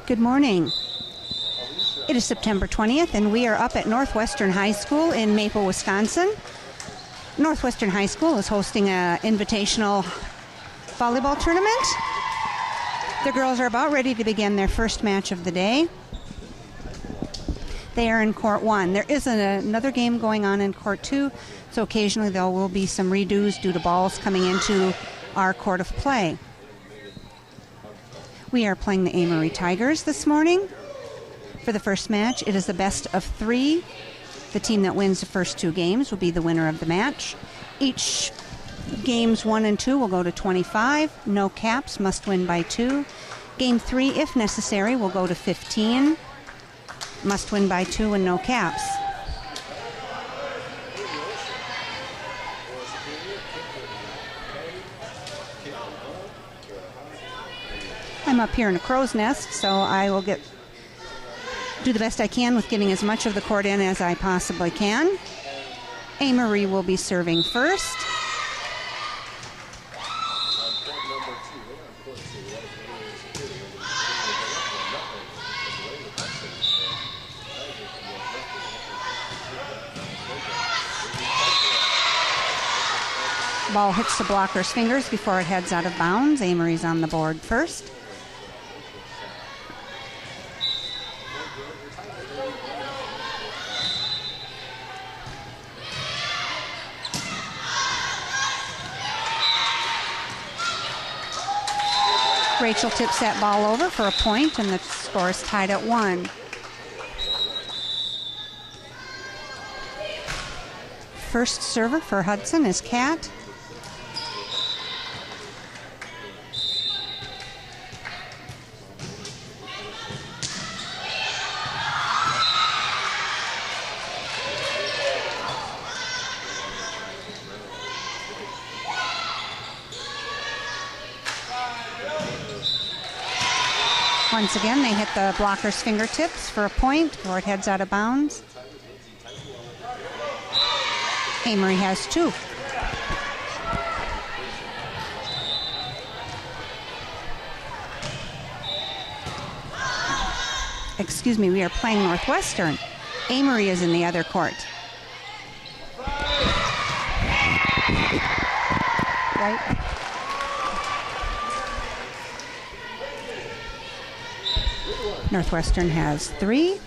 Good morning. It is September 20th, and we are up at Northwestern High School in Maple, Wisconsin. Northwestern High School is hosting an invitational volleyball tournament. The girls are about ready to begin their first match of the day. They are in Court 1. There is another game going on in Court 2, so occasionally there will be some redos due to balls coming into our court of play. We are playing the Amory Tigers this morning. For the first match, it is the best of 3. The team that wins the first 2 games will be the winner of the match. Each games 1 and 2 will go to 25. No caps, must win by 2. Game 3, if necessary, will go to 15. Must win by 2 and no caps. I'm up here in a crow's nest, so I will do the best I can with getting as much of the court in as I possibly can. Amory will be serving first. Ball hits the blocker's fingers before it heads out of bounds. Amory's on the board first. Rachel tips that ball over for a point, and the score is tied at 1. First server for Hudson is Kat. Once again, they hit the blocker's fingertips for a point before it heads out of bounds. Amory has 2. Excuse me, we are playing Northwestern. Amory is in the other court. Right? Northwestern has 3.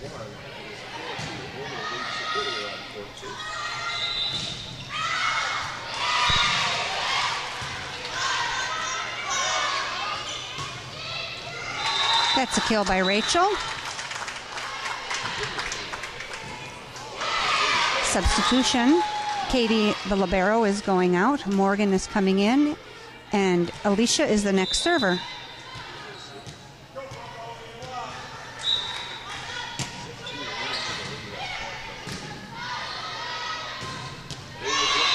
That's a kill by Rachel. Substitution. Katie, the libero, is going out. Morgan is coming in. And Alicia is the next server.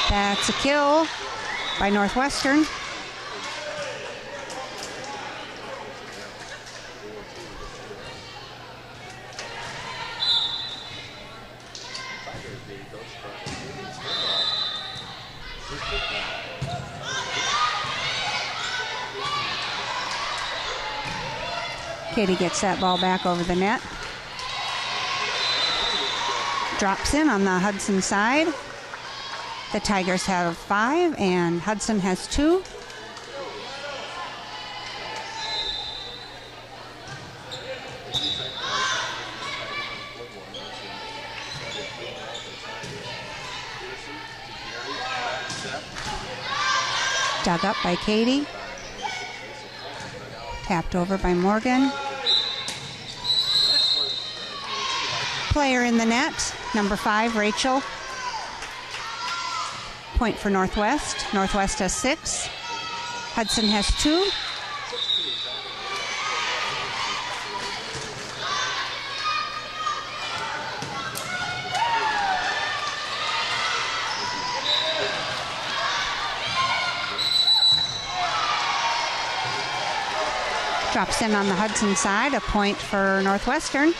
That's a kill by Northwestern. Katie gets that ball back over the net. Drops in on the Hudson side. The Tigers have 5 and Hudson has 2. Dug up by Katie. Tapped over by Morgan. Player in the net, number 5, Rachel. Point for Northwest. Northwest has 6. Hudson has 2. Drops in on the Hudson side, a point for Northwestern.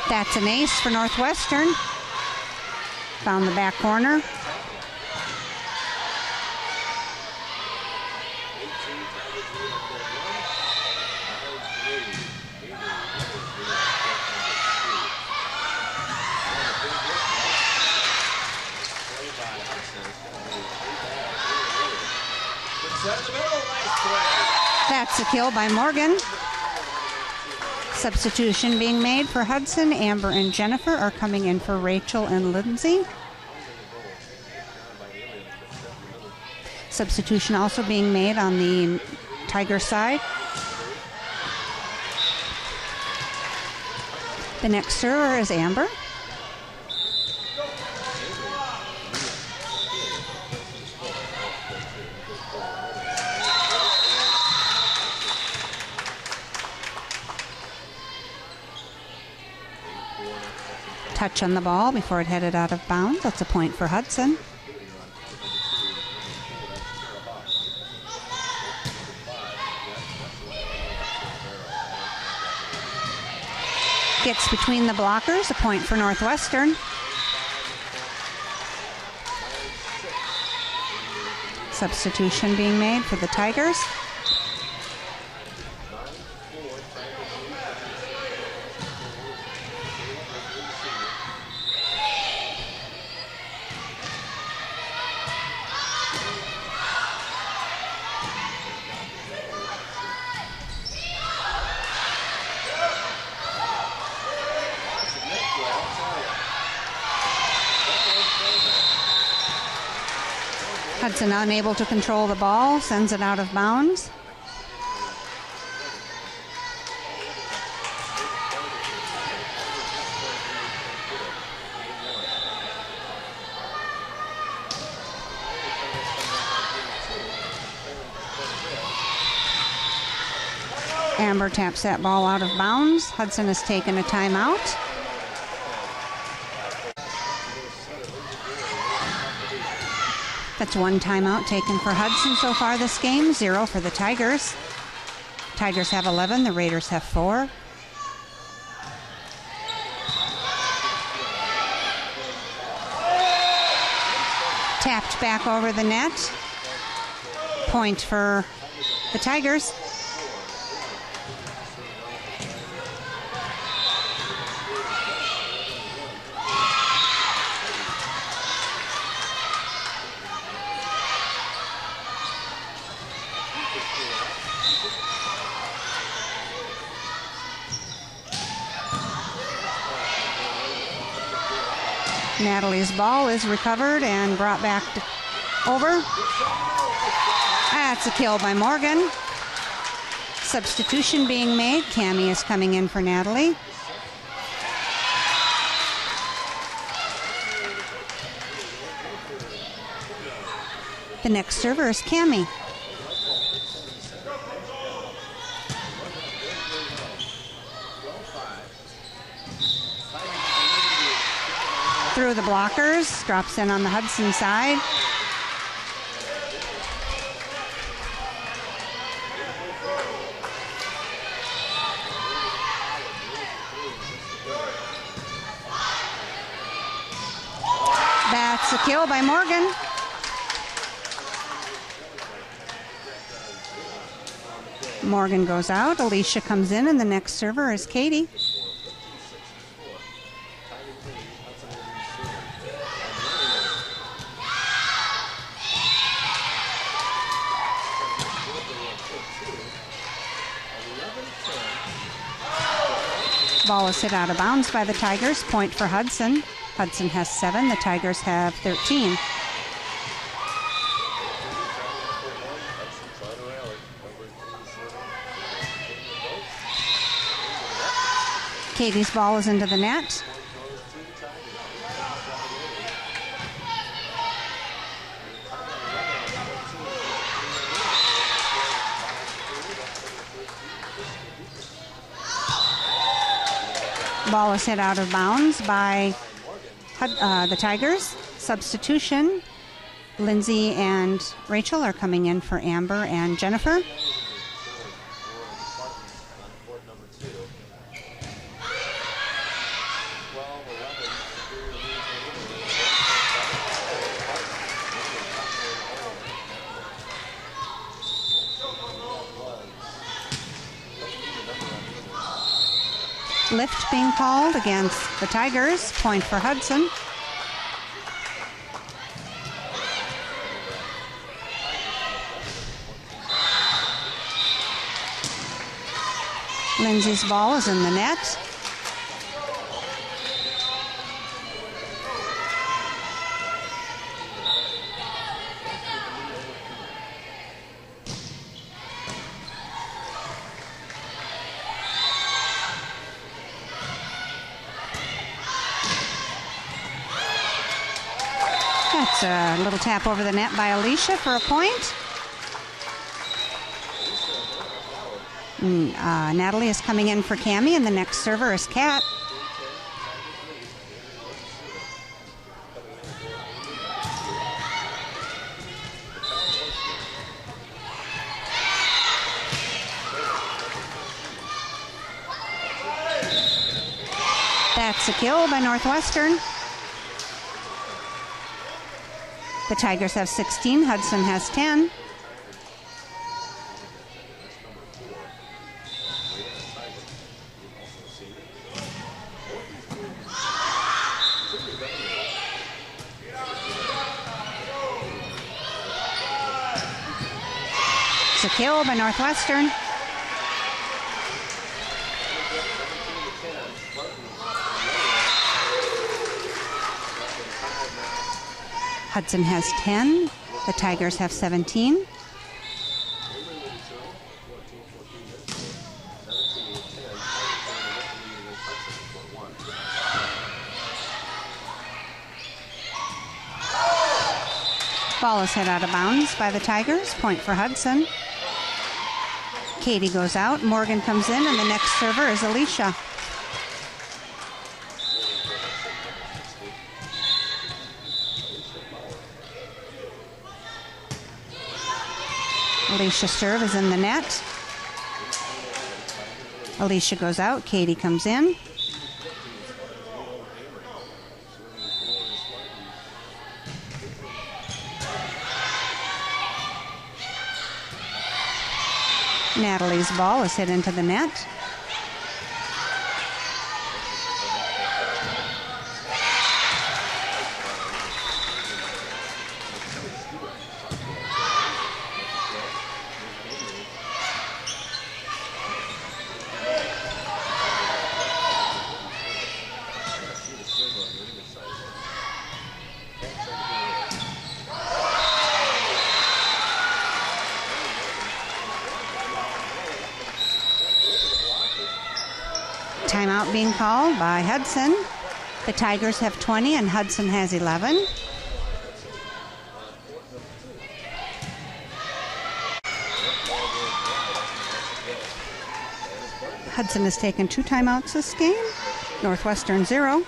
That's an ace for Northwestern. Found the back corner. That's a kill by Morgan. Substitution being made for Hudson. Amber and Jennifer are coming in for Rachel and Lindsay. Substitution also being made on the Tiger side. The next server is Amber. Touch on the ball before it headed out of bounds. That's a point for Hudson. Gets between the blockers, a point for Northwestern. Substitution being made for the Tigers. Hudson unable to control the ball, sends it out of bounds. Amber taps that ball out of bounds. Hudson has taken a timeout. That's one timeout taken for Hudson so far this game, 0 for the Tigers. Tigers have 11, the Raiders have 4. Tapped back over the net. Point for the Tigers. Natalie's ball is recovered and brought back over. That's a kill by Morgan. Substitution being made. Cammie is coming in for Natalie. The next server is Cammie. Through the blockers, drops in on the Hudson side. That's a kill by Morgan. Morgan goes out, Alicia comes in, and the next server is Katie. Ball is hit out of bounds by the Tigers. Point for Hudson. Hudson has 7. The Tigers have 13. Katie's ball is into the net. Ball is hit out of bounds by the Tigers. Substitution. Lindsay and Rachel are coming in for Amber and Jennifer. Lift being called against the Tigers. Point for Hudson. Lindsay's ball is in the net. That's a little tap over the net by Alicia for a point. Natalie is coming in for Cammie, and the next server is Kat. That's a kill by Northwestern. The Tigers have 16, Hudson has 10. It's a kill by Northwestern. Hudson has 10. The Tigers have 17. Ball is hit out of bounds by the Tigers. Point for Hudson. Katie goes out. Morgan comes in, and the next server is Alicia. Alicia's serve is in the net. Alicia goes out. Katie comes in. Natalie's ball is hit into the net. Timeout being called by Hudson. The Tigers have 20 and Hudson has 11. Hudson has taken 2 timeouts this game. Northwestern 0.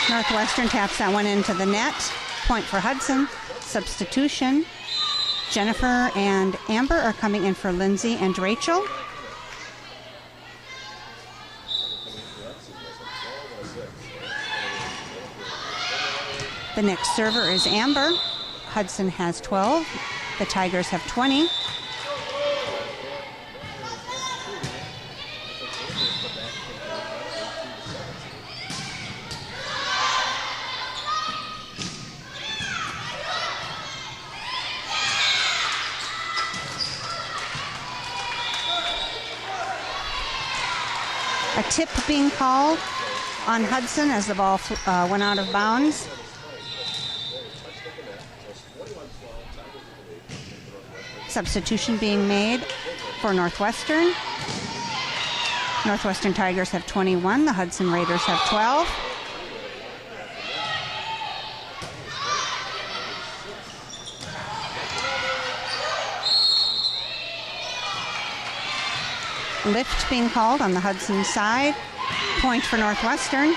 Northwestern taps that one into the net. Point for Hudson. Substitution. Jennifer and Amber are coming in for Lindsay and Rachel. The next server is Amber. Hudson has 12. The Tigers have 20. A tip being called on Hudson as the ball went out of bounds. Substitution being made for Northwestern. Northwestern Tigers have 21. The Hudson Raiders have 12. Lift being called on the Hudson side. Point for Northwestern.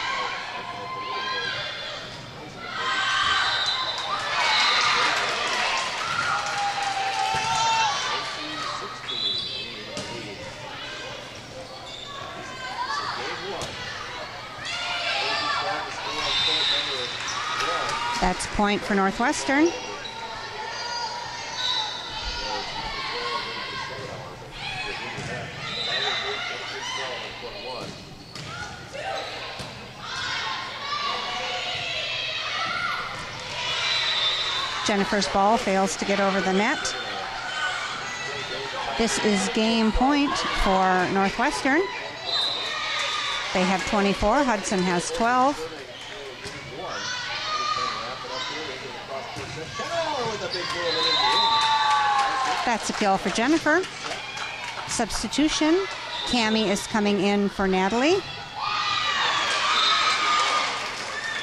That's a point for Northwestern. Jennifer's ball fails to get over the net. This is game point for Northwestern. They have 24, Hudson has 12. That's a kill for Jennifer. Substitution, Cammie is coming in for Natalie.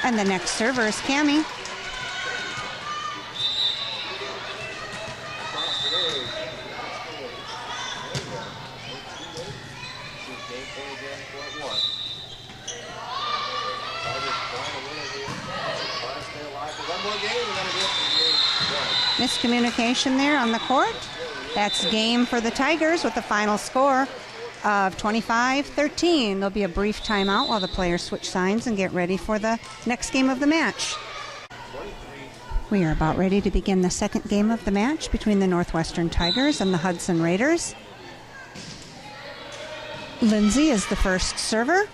And the next server is Cammie. Miscommunication there on the court. That's game for the Tigers with the final score of 25-13. There'll be a brief timeout while the players switch signs and get ready for the next game of the match. We are about ready to begin the second game of the match between the Northwestern Tigers and the Hudson Raiders. Lindsay is the first server.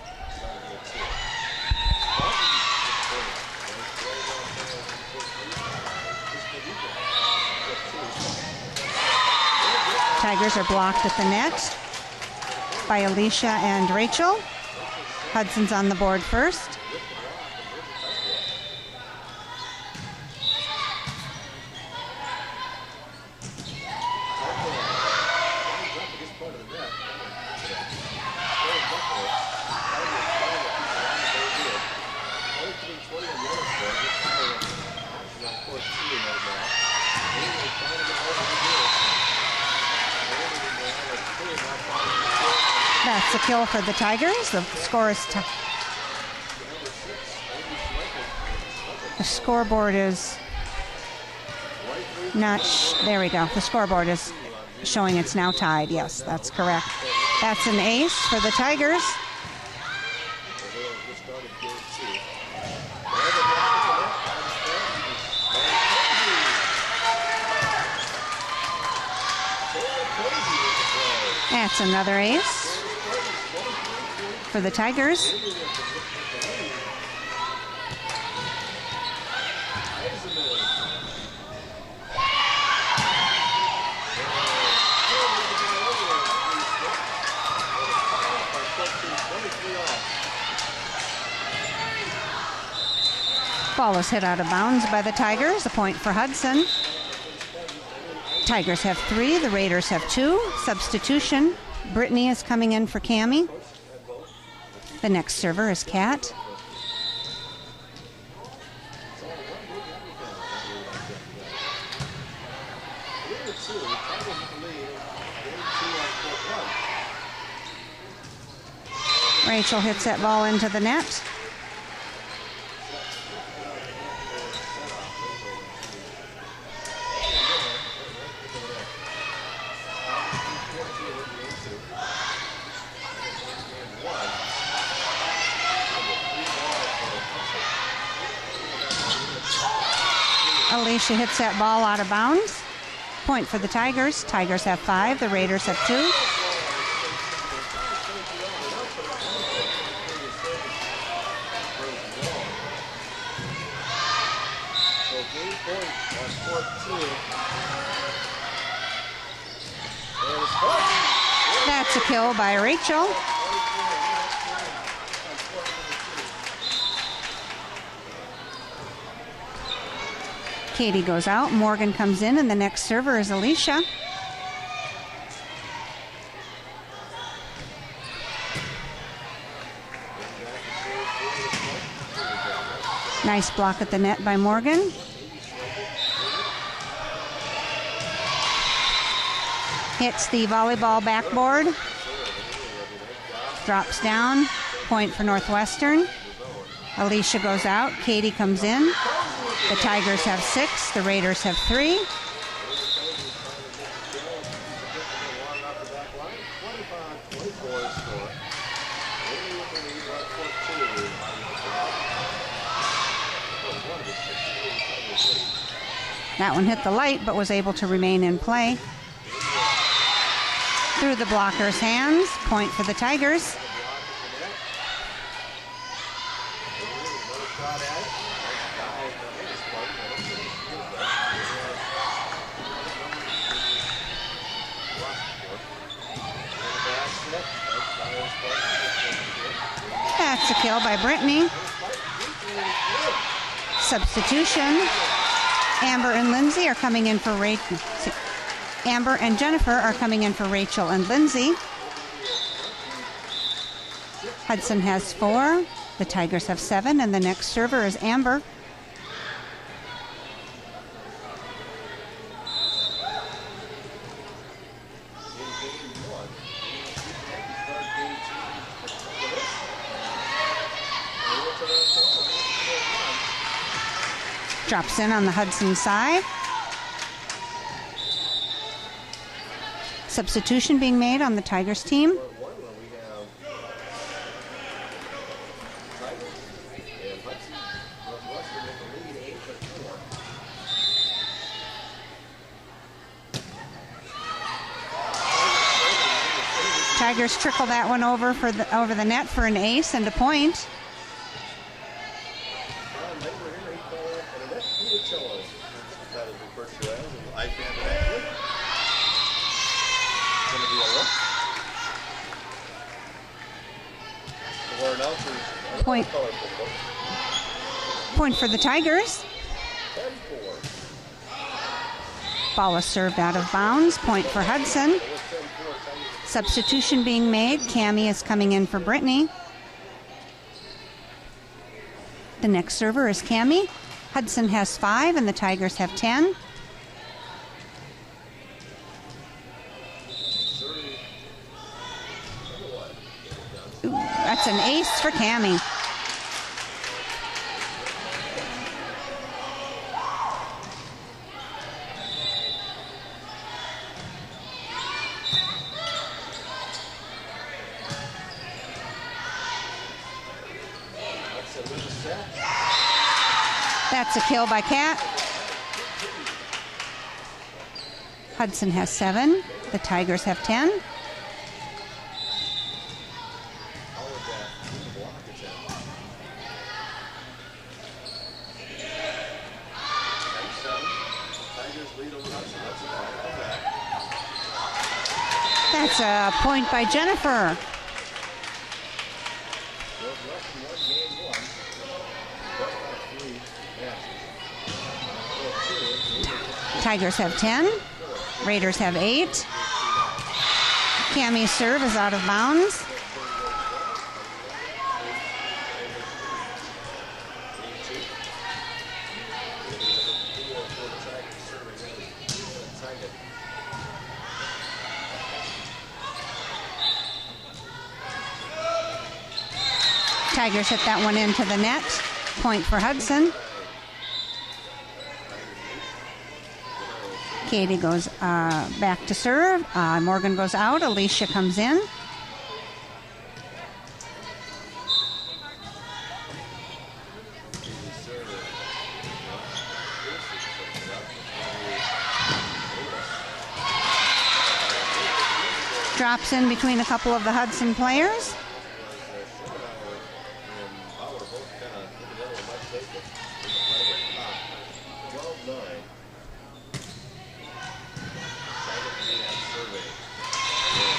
Tigers are blocked at the net by Alicia and Rachel. Hudson's on the board first. That's a kill for the Tigers. The score is the scoreboard is not. There we go. The scoreboard is showing it's now tied. Yes, that's correct. That's an ace for the Tigers. That's another ace for the Tigers. Ball is hit out of bounds by the Tigers. A point for Hudson. Tigers have 3, the Raiders have 2. Substitution, Brittany is coming in for Cammie. The next server is Kat. Rachel hits that ball into the net. Alicia hits that ball out of bounds. Point for the Tigers. Tigers have 5, the Raiders have 2. That's a kill by Rachel. Katie goes out, Morgan comes in, and the next server is Alicia. Nice block at the net by Morgan. Hits the volleyball backboard. Drops down. Point for Northwestern. Alicia goes out. Katie comes in. The Tigers have 6. The Raiders have 3. That one hit the light but was able to remain in play. Through the blocker's hands, point for the Tigers. That's a kill by Brittany. Substitution. Amber and Lindsay are coming in for Rachel. Amber and Jennifer are coming in for Rachel and Lindsay. Hudson has 4. The Tigers have 7, and the next server is Amber. Drops in on the Hudson side. Substitution being made on the Tigers team. Tigers trickle that one over the net for an ace and a point. Point for the Tigers. Ball is served out of bounds. Point for Hudson. Substitution being made. Cammie is coming in for Brittany. The next server is Cammie. Hudson has 5 and the Tigers have 10. Ooh, that's an ace for Cammie. That's a kill by Kat. Hudson has 7. The Tigers have 10. That's a point by Jennifer. Tigers have 10. Raiders have 8. Cammie's serve is out of bounds. Tigers hit that one into the net. Point for Hudson. Katie goes back to serve. Morgan goes out. Alicia comes in. Drops in between a couple of the Hudson players.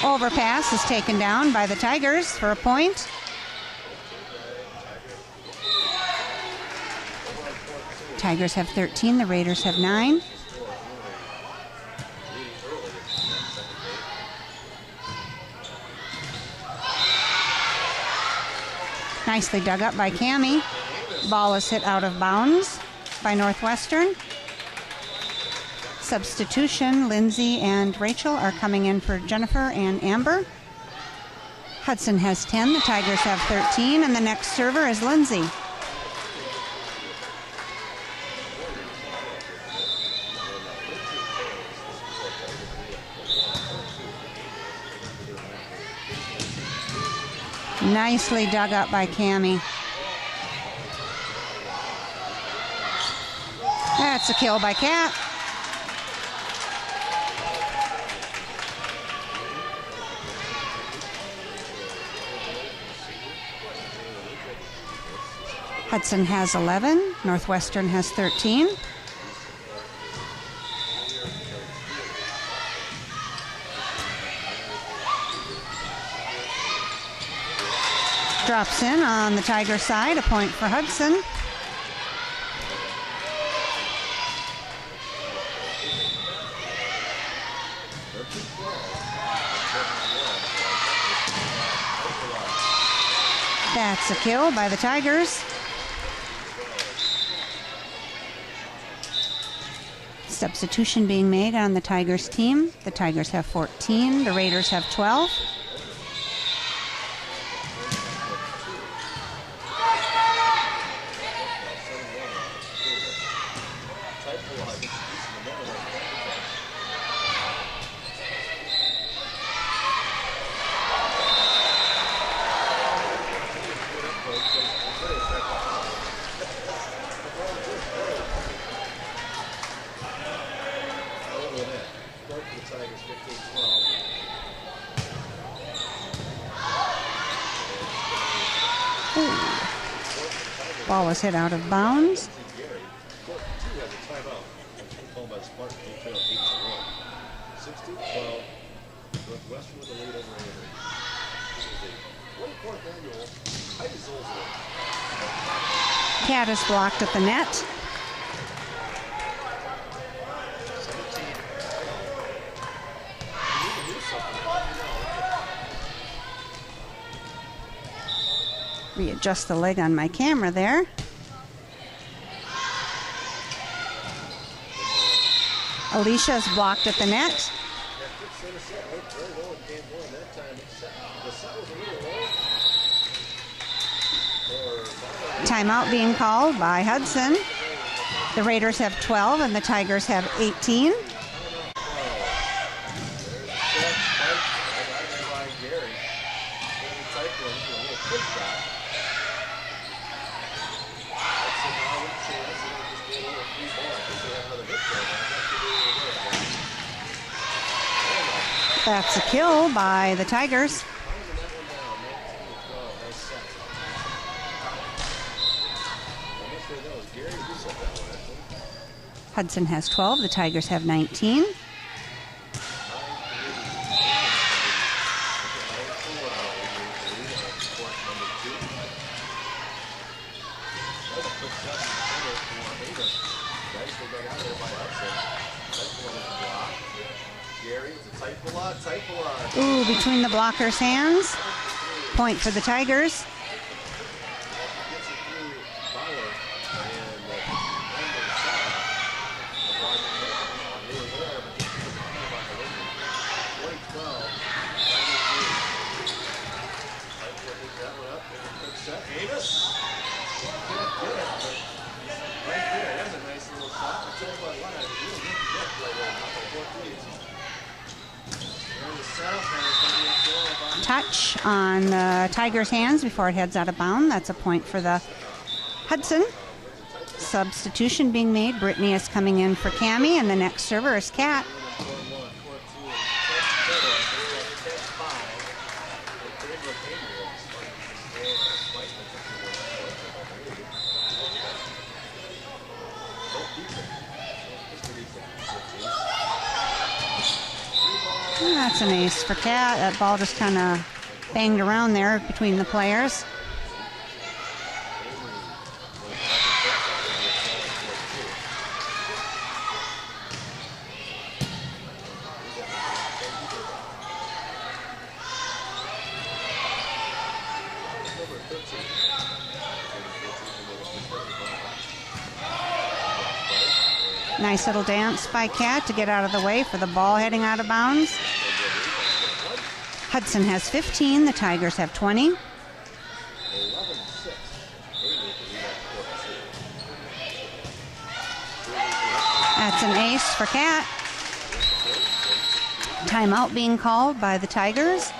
Overpass is taken down by the Tigers for a point. Tigers have 13, the Raiders have 9. Nicely dug up by Cammie. Ball is hit out of bounds by Northwestern. Substitution, Lindsay and Rachel are coming in for Jennifer and Amber. Hudson has 10, the Tigers have 13, and the next server is Lindsay. Nicely dug up by Cammie. That's a kill by Cat. Hudson has 11. Northwestern has 13. Drops in on the Tiger side, a point for Hudson. That's a kill by the Tigers. Substitution being made on the Tigers team. The Tigers have 14, the Raiders have 12. Ball was hit out of bounds. Cat is blocked at the net. Readjust the leg on my camera there. Alicia is blocked at the net. Timeout being called by Hudson. The Raiders have 12 and the Tigers have 18. That's a kill by the Tigers. Hudson has 12, the Tigers have 19. Ooh, between the blocker's hands. Point for the Tigers. Touch on the Tigers' hands before it heads out of bounds. That's a point for the Hudson. Substitution being made. Brittany is coming in for Cammie, and the next server is Cat. That's an ace for Cat. That ball just kind of banged around there between the players. Nice little dance by Cat to get out of the way for the ball heading out of bounds. Hudson has 15, the Tigers have 20. That's an ace for Cat. Timeout being called by the Tigers.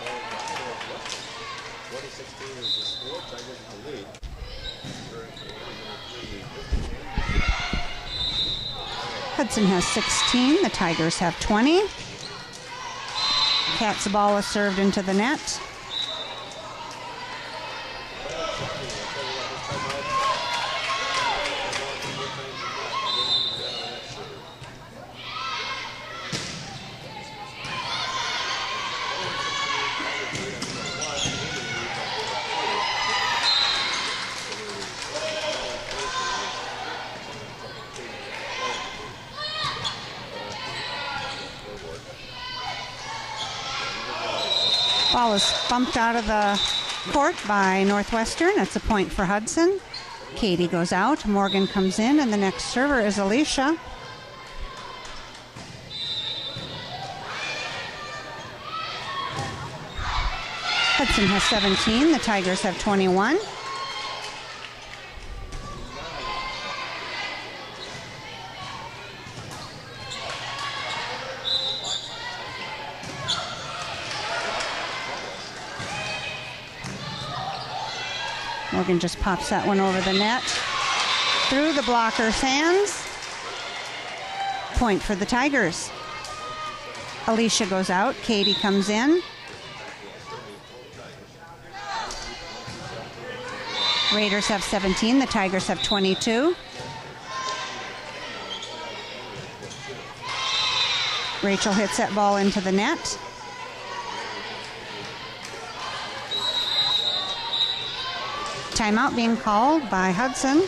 Hudson has 16. The Tigers have 20. Cat's ball is served into the net. Ball is bumped out of the court by Northwestern. That's a point for Hudson. Katie goes out. Morgan comes in, and the next server is Alicia. Hudson has 17. The Tigers have 21. Morgan just pops that one over the net. Through the blocker's hands. Point for the Tigers. Alicia goes out. Katie comes in. Raiders have 17. The Tigers have 22. Rachel hits that ball into the net. Timeout being called by Hudson.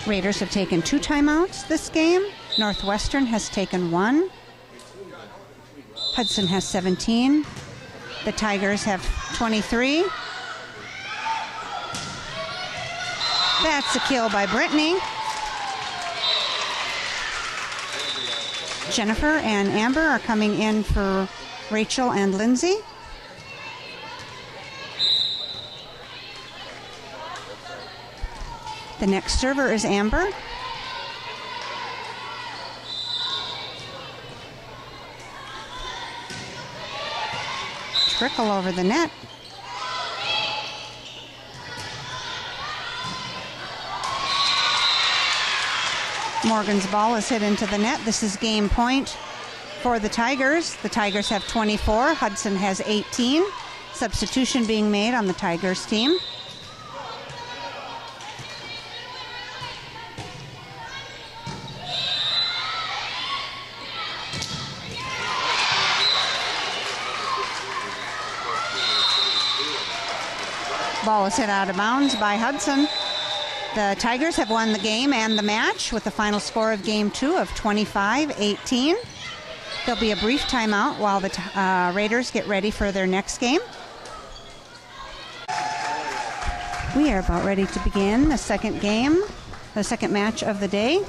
Raiders have taken 2 timeouts this game. Northwestern has taken 1. Hudson has 17. The Tigers have 23. That's a kill by Brittany. Jennifer and Amber are coming in for Rachel and Lindsay. The next server is Amber. Trickle over the net. Morgan's ball is hit into the net. This is game point for the Tigers. The Tigers have 24. Hudson has 18. Substitution being made on the Tigers team. Ball is hit out of bounds by Hudson. The Tigers have won the game and the match with the final score of game 2 of 25-18. There'll be a brief timeout while the Raiders get ready for their next game. We are about ready to begin the second game, the second match of the day.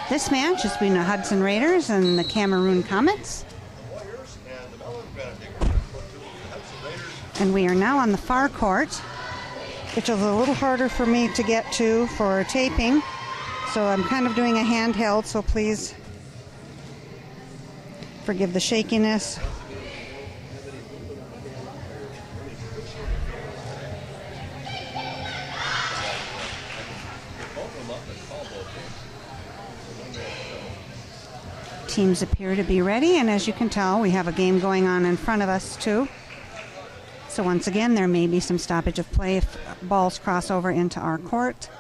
This match is between the Hudson Raiders and the Cameroon Comets. And we are now on the far court, which is a little harder for me to get to for taping. So I'm kind of doing a handheld, so please forgive the shakiness. Teams appear to be ready, and as you can tell, we have a game going on in front of us too. So once again, there may be some stoppage of play if balls cross over into our court.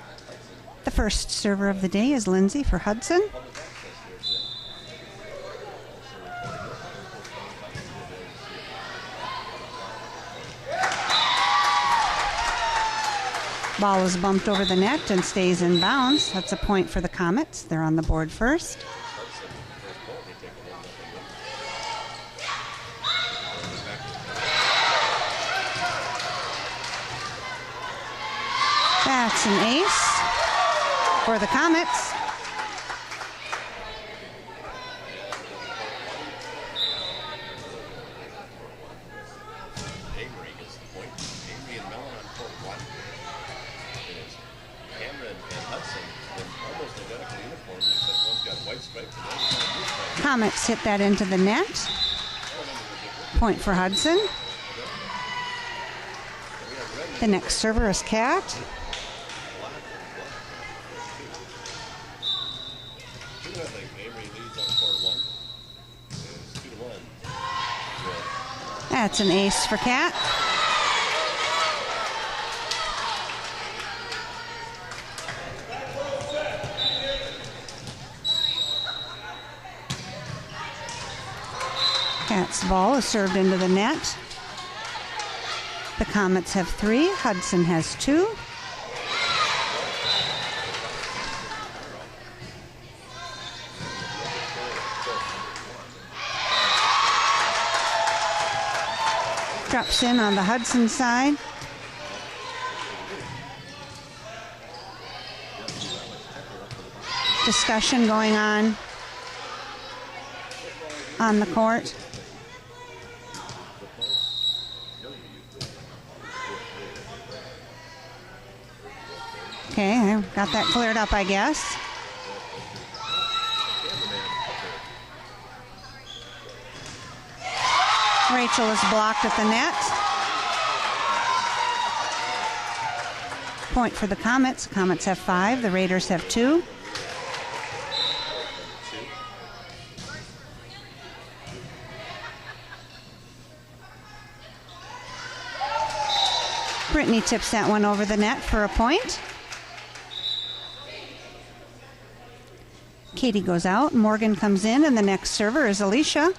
The first server of the day is Lindsay for Hudson. Ball is bumped over the net and stays in bounds. That's a point for the Comets. They're on the board first. That's an ace for the Comets. Comets hit that into the net. Point for Hudson. The next server is Cat. That's an ace for Cat. Cat's ball is served into the net. The Comets have 3. Hudson has 2. Drops in on the Hudson side. Discussion going on the court. Okay, I got that cleared up, I guess. Rachel is blocked at the net. Point for the Comets. Comets have 5. The Raiders have 2. Brittany tips that one over the net for a point. Katie goes out. Morgan comes in, and the next server is Alicia.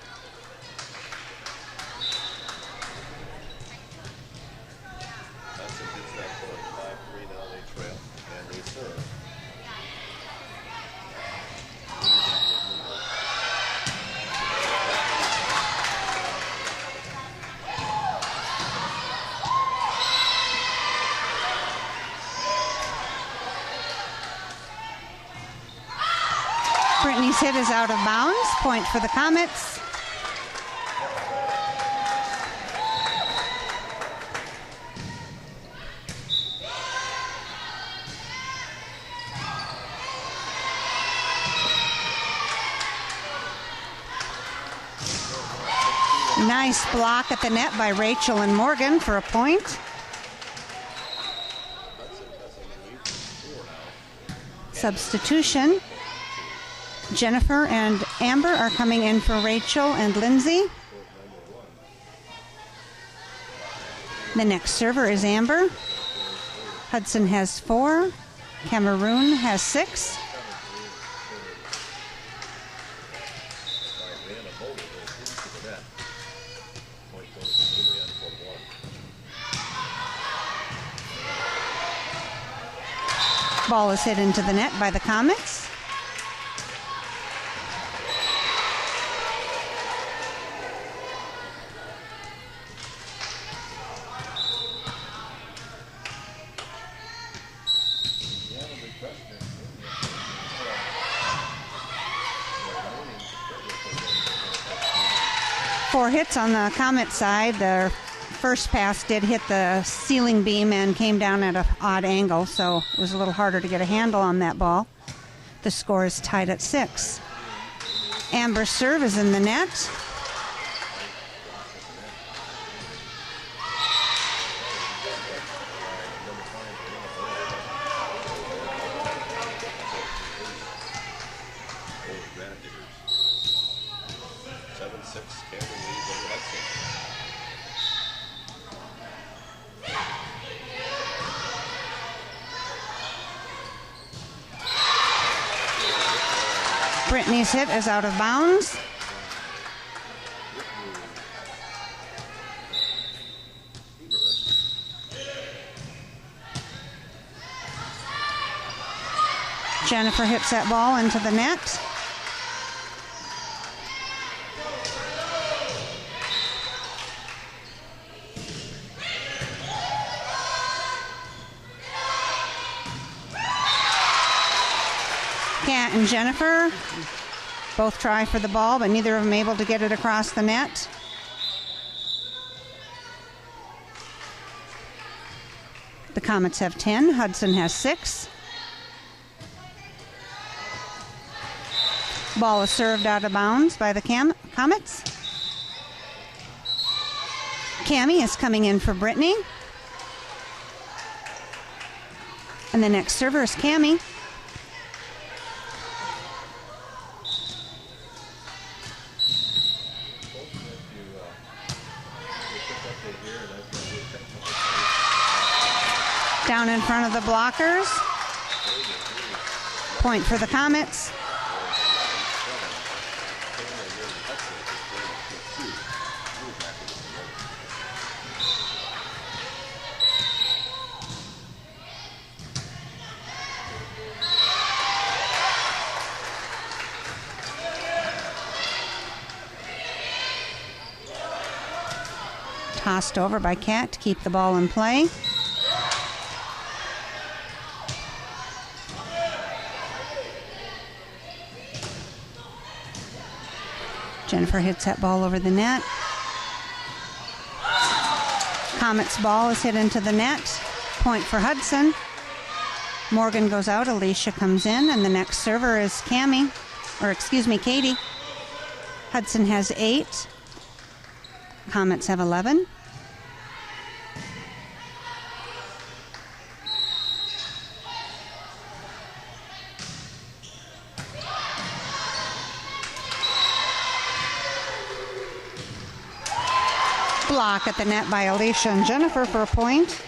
Brittany's hit is out of bounds. Point for the Comets. Nice block at the net by Rachel and Morgan for a point. Substitution. Jennifer and Amber are coming in for Rachel and Lindsay. The next server is Amber. Hudson has 4. Cameroon has 6. Ball is hit into the net by the Comets. Four hits on the Comet side. Their first pass did hit the ceiling beam and came down at an odd angle, so it was a little harder to get a handle on that ball. The score is tied at 6. Amber's serve is in the net. Brittany's hit is out of bounds. Jennifer hits that ball into the net. Kat and Jennifer both try for the ball, but neither of them able to get it across the net. The Comets have 10. Hudson has 6. Ball is served out of bounds by the Comets. Cammie is coming in for Brittany. And the next server is Cammie. Down in front of the blockers. Point for the Comets. Tossed over by Kat to keep the ball in play. Jennifer hits that ball over the net. Comet's ball is hit into the net. Point for Hudson. Morgan goes out, Alicia comes in, and the next server is Katie. Hudson has 8. Comets have 11. Block at the net by Alicia and Jennifer for a point.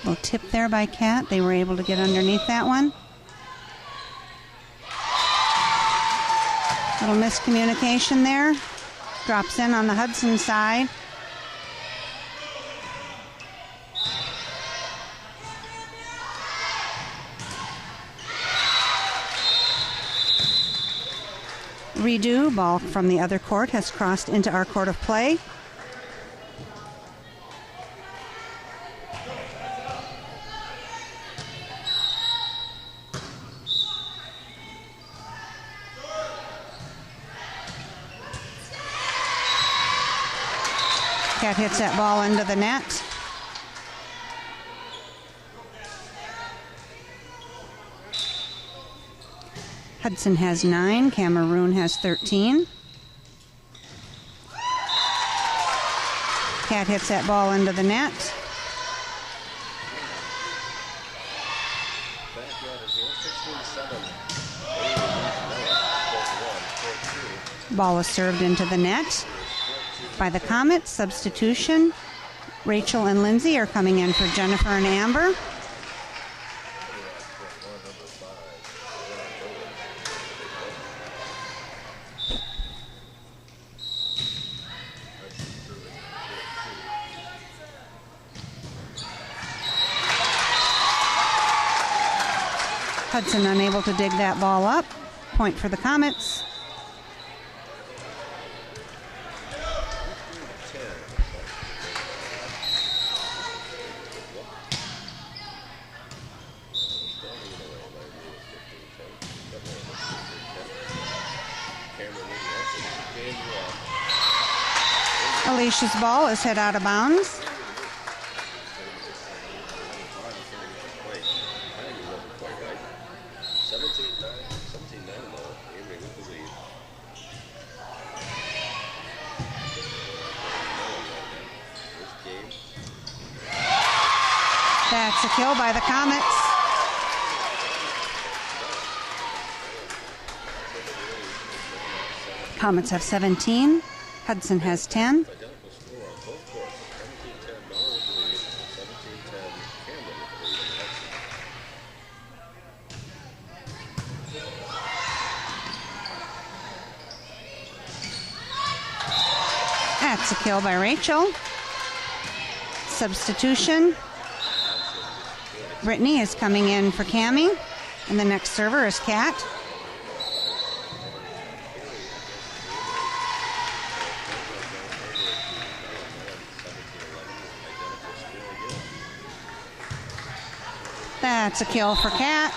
Little tip there by Kat. They were able to get underneath that one. Little miscommunication there. Drops in on the Hudson side. Redo, ball from the other court has crossed into our court of play. Kat hits that ball into the net. Hudson has 9. Cameroon has 13. Kat hits that ball into the net. Ball is served into the net by the Comets. Substitution. Rachel and Lindsay are coming in for Jennifer and Amber. Hudson unable to dig that ball up. Point for the Comets. Alicia's ball is hit out of bounds. That's a kill by the Comets. Comets have 17. Hudson has 10. That's a kill by Rachel. Substitution. Brittany is coming in for Cammie, and the next server is Kat. That's a kill for Kat.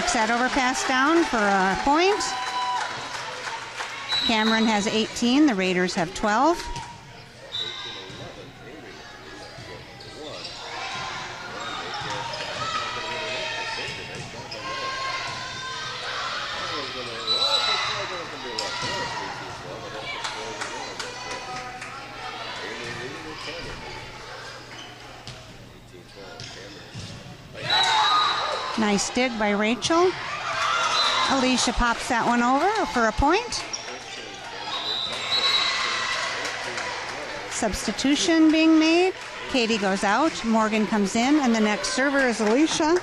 Takes that overpass down for a point. Cameron has 18. The Raiders have 12. Nice dig by Rachel. Alicia pops that one over for a point. Substitution being made. Katie goes out. Morgan comes in, and the next server is Alicia.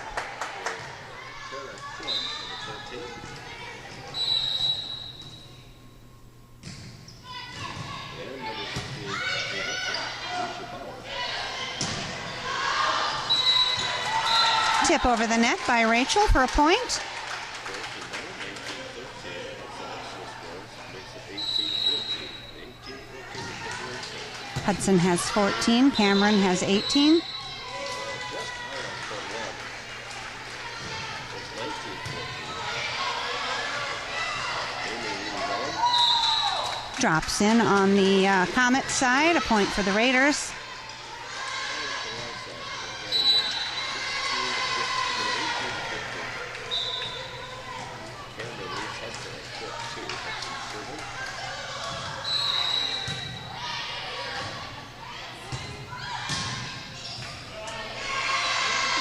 Tip over the net by Rachel for a point. Hudson has 14. Cameron has 18. Drops in on the Comet side. A point for the Raiders.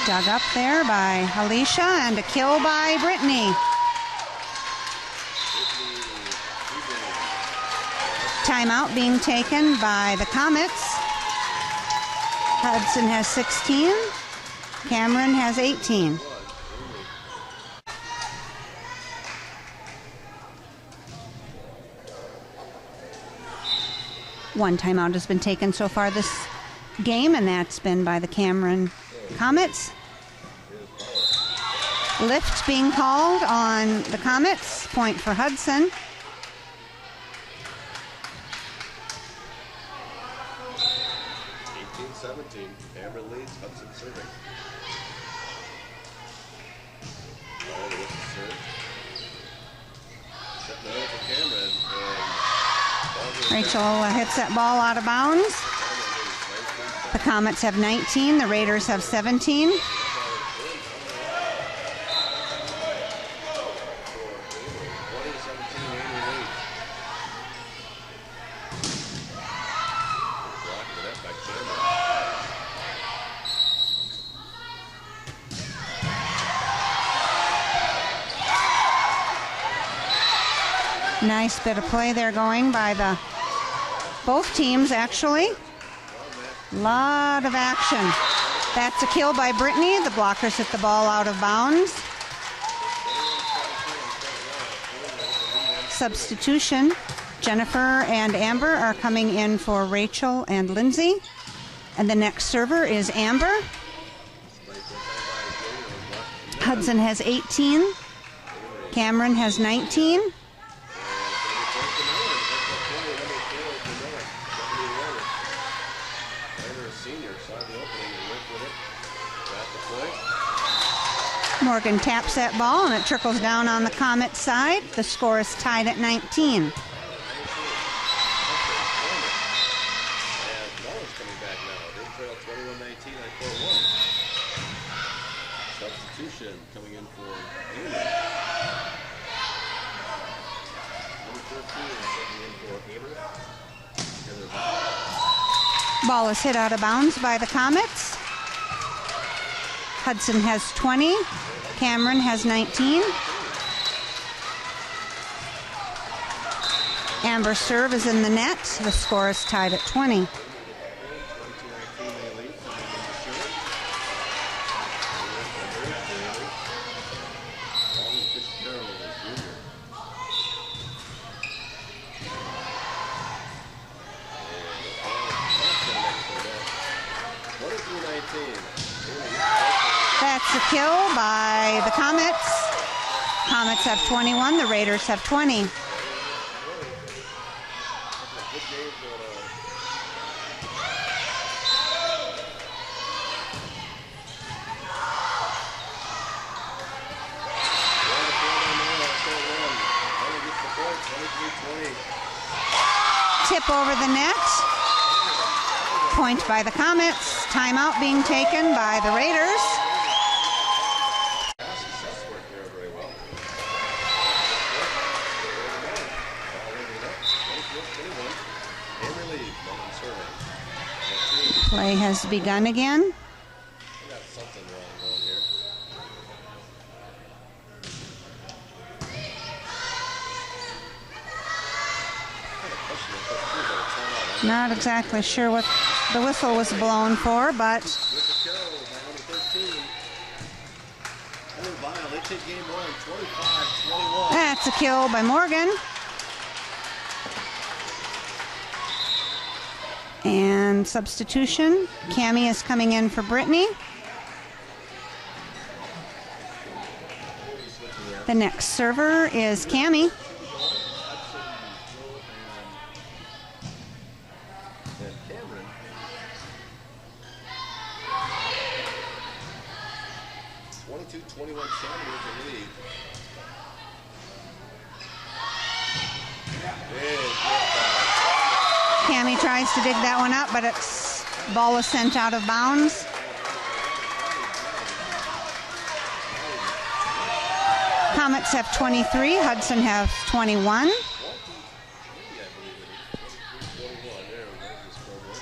Dug up there by Alicia, and a kill by Brittany. Timeout being taken by the Comets. Hudson has 16. Cameron has 18. One timeout has been taken so far this game, and that's been by the Cameron Comets. Lift being called on the Comets. Point for Hudson. Cameron leads. Hudson serving. Rachel hits that ball out of bounds. The Comets have 19. The Raiders have 17. Nice bit of play there going by both teams, actually. Lot of action. That's a kill by Brittany. The blockers hit the ball out of bounds. Substitution. Jennifer and Amber are coming in for Rachel and Lindsay. And the next server is Amber. Hudson has 18. Cameron has 19. Morgan taps that ball, and it trickles down on the Comet side. The score is tied at 19. Substitution coming in for Ball is hit out of bounds by the Comets. Hudson has 20. Cameron has 19. Amber's serve is in the net. The score is tied at 20. That's a kill by the Comets. Comets have 21. The Raiders have 20. 23-20. Tip over the net. Point by the Comets. Timeout being taken by the Raiders. Pass work there very well. Hammer lead, Mullen serving. Play has begun again. We got something wrong going here. Not exactly sure what the whistle was blown for, but With the kill by number 13. Under Vile, they take game one, 25-21. that's a kill by Morgan. And substitution. Cammie is coming in for Brittany. The next server is Cammie. And Cameron. 22-21, Cameron with the lead. Big Cammie tries to dig that one up, but its ball is sent out of bounds. Comets have 23, Hudson has 21. 23, I believe it is. 23-21. There, there's the scoreboard.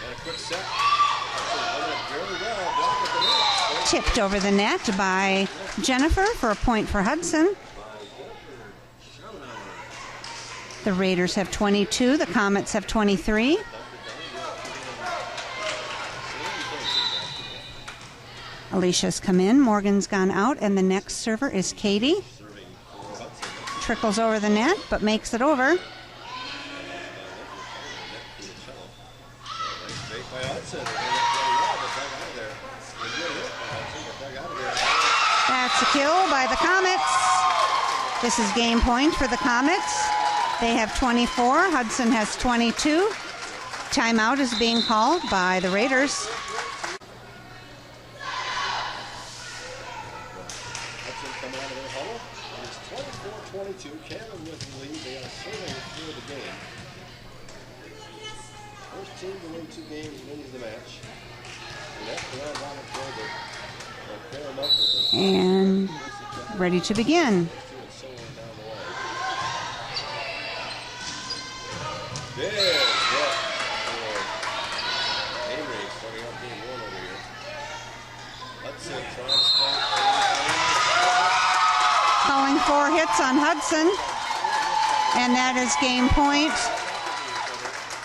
And a quick set. Hudson very well. Block at the net. Tipped over the net by Jennifer for a point for Hudson. The Raiders have 22, the Comets have 23. Alicia's come in, Morgan's gone out, and the next server is Katie. Trickles over the net, but makes it over. Nice break by Hudson. They dug out of there. They did hit by Hudson, but dug out of there. That's a kill by the Comets. This is game point for the Comets. They have 24, Hudson has 22. Timeout is being called by the Raiders. Hudson coming out of their huddle. It is 24-22. Cameron with the lead. They are serving through the game. First team to win 2 games wins the match. And that's the round Robert Goldberg. They'll pair them up with us. And ready to begin. And so on down the way. Big hit for Amory starting out game 1 over here. Hudson trying to spot. Calling 4 hits on Hudson. And that is game point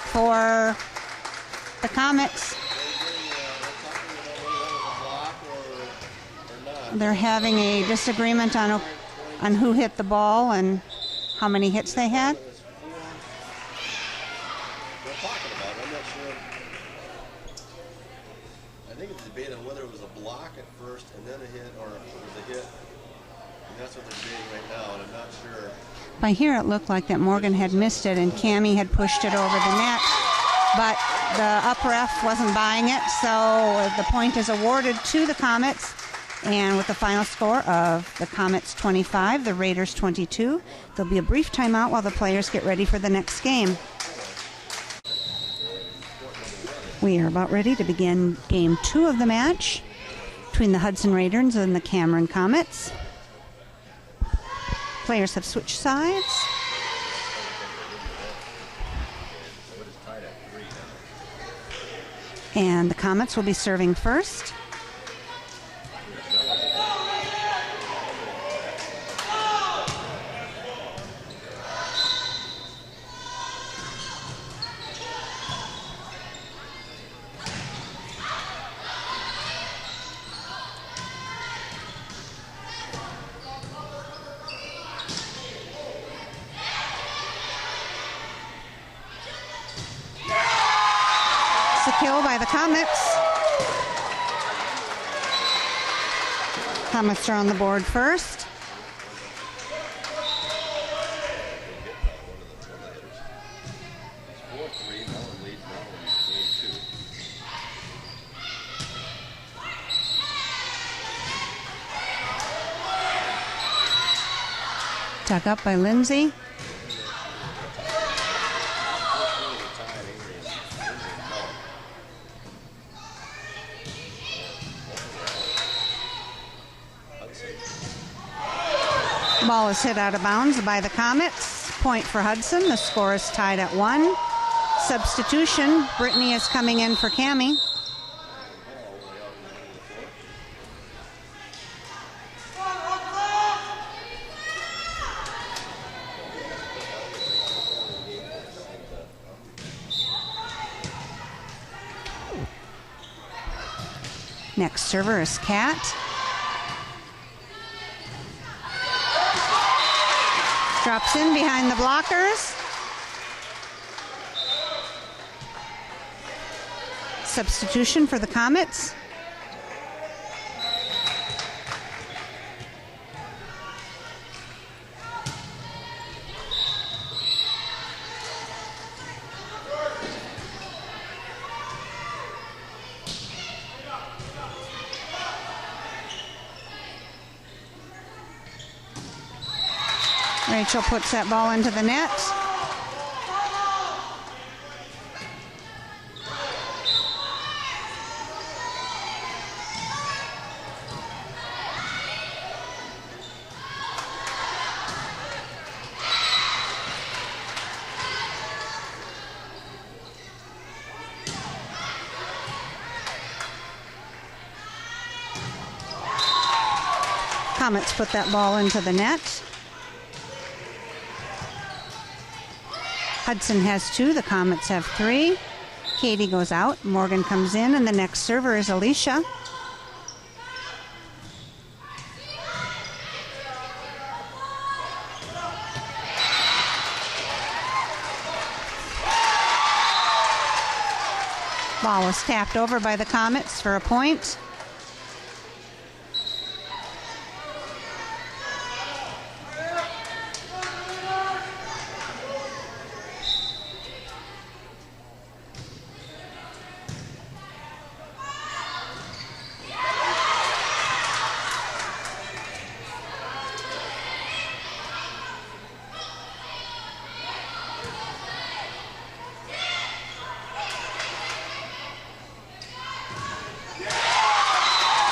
for the Comets. They're having a disagreement on who hit the ball and how many hits they had. They're talking about it. I'm not sure. I think it's a debate on whether it was a block at first and then a hit, or if it was a hit. And that's what they're debating right now, and I'm not sure. By here it looked like that Morgan had missed it and Cammie had pushed it over the net. But the up ref wasn't buying it, so the point is awarded to the Comets. And with the final score of the Comets 25, the Raiders 22, there'll be a brief timeout while the players get ready for the next game. We are about ready to begin game 2 of the match between the Hudson Raiders and the Cameron Comets. Players have switched sides. And the Comets will be serving first. It's a kill by the Comets. Comets are on the board first. Dug up by Lindsay. Ball is hit out of bounds by the Comets. Point for Hudson. The score is tied at 1. Substitution. Brittany is coming in for Cammie. Next server is Kat. Drops in behind the blockers. Substitution for the Comets. Rachel puts that ball into the net. Comets put that ball into the net. Hudson has 2, the Comets have 3. Katie goes out, Morgan comes in, and the next server is Alicia. Ball was tapped over by the Comets for a point.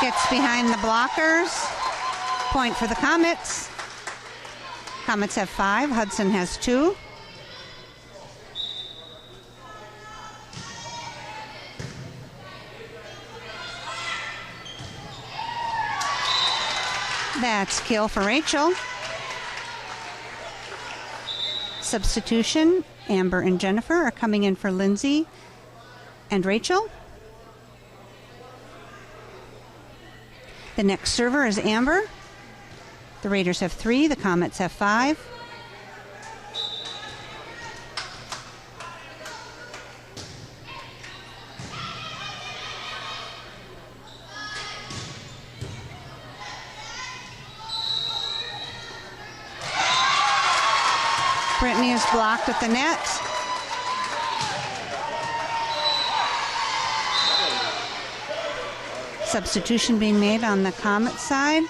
Gets behind the blockers. Point for the Comets. Comets have 5. Hudson has 2. That's kill for Rachel. Substitution. Amber and Jennifer are coming in for Lindsay and Rachel. The next server is Amber. The Raiders have 3. The Comets have 5. Brittany is blocked at the net. Substitution being made on the Comet side.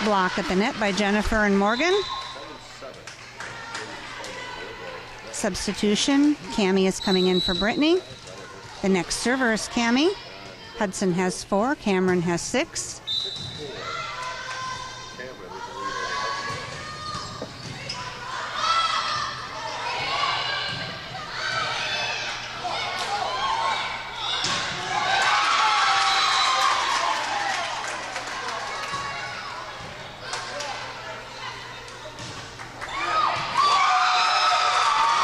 Block at the net by Jennifer and Morgan. Substitution. Cammie is coming in for Brittany. The next server is Cammie. Hudson has 4. Cameron has 6.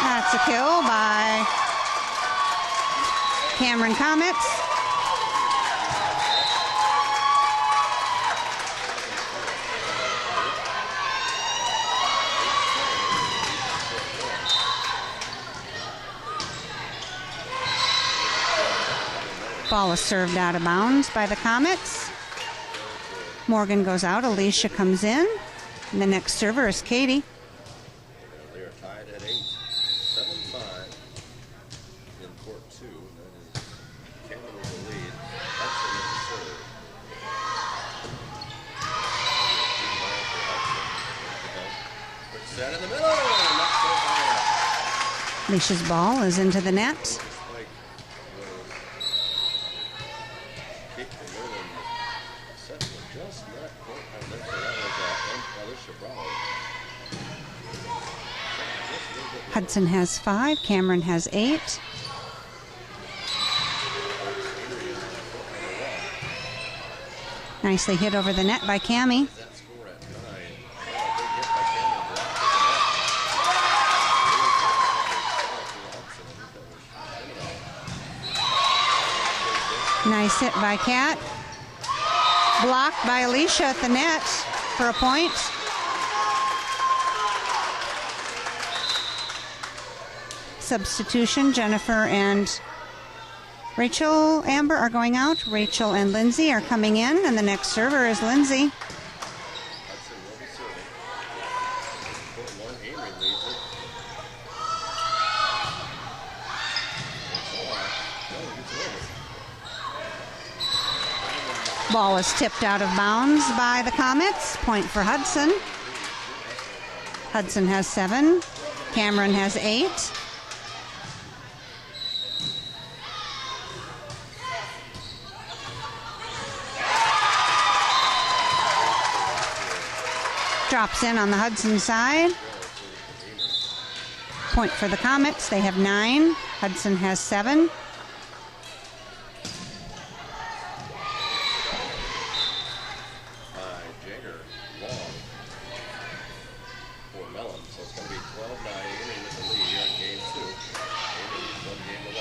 That's a kill by Cameron Comets. Ball is served out of bounds by the Comets. Morgan goes out. Alicia comes in. And the next server is Katie. They are tied at 8. 7-5 in court 2. That is Cameron with the lead. Hudson in the serve. Quick set in the middle. Not so high. Alicia's ball is into the net. Spike was kicked the middle and the set was just not quite on there. So that was Alicia Brown. Hudson has 5. Cameron has 8. Nicely hit over the net by Cammie. That score at 9. Oh, big hit by Cameron. Blocked to the net. Nice hit by Kat. Blocked by Alicia at the net for a point. Substitution, Jennifer and Rachel Amber are going out. Rachel and Lindsay are coming in, and the next server is Lindsay. Hudson will be serving. Court 1, Amory leads it. It's over. Ball is tipped out of bounds by the Comets. Point for Hudson. Hudson has 7. Cameron has 8. Drops in on the Hudson side. Point for the Comets. They have 9. Hudson has 7. By Jagger, long for Mellon. So it's going to be 12-9. Amory with the lead here in game 2. Amory leads 1 game to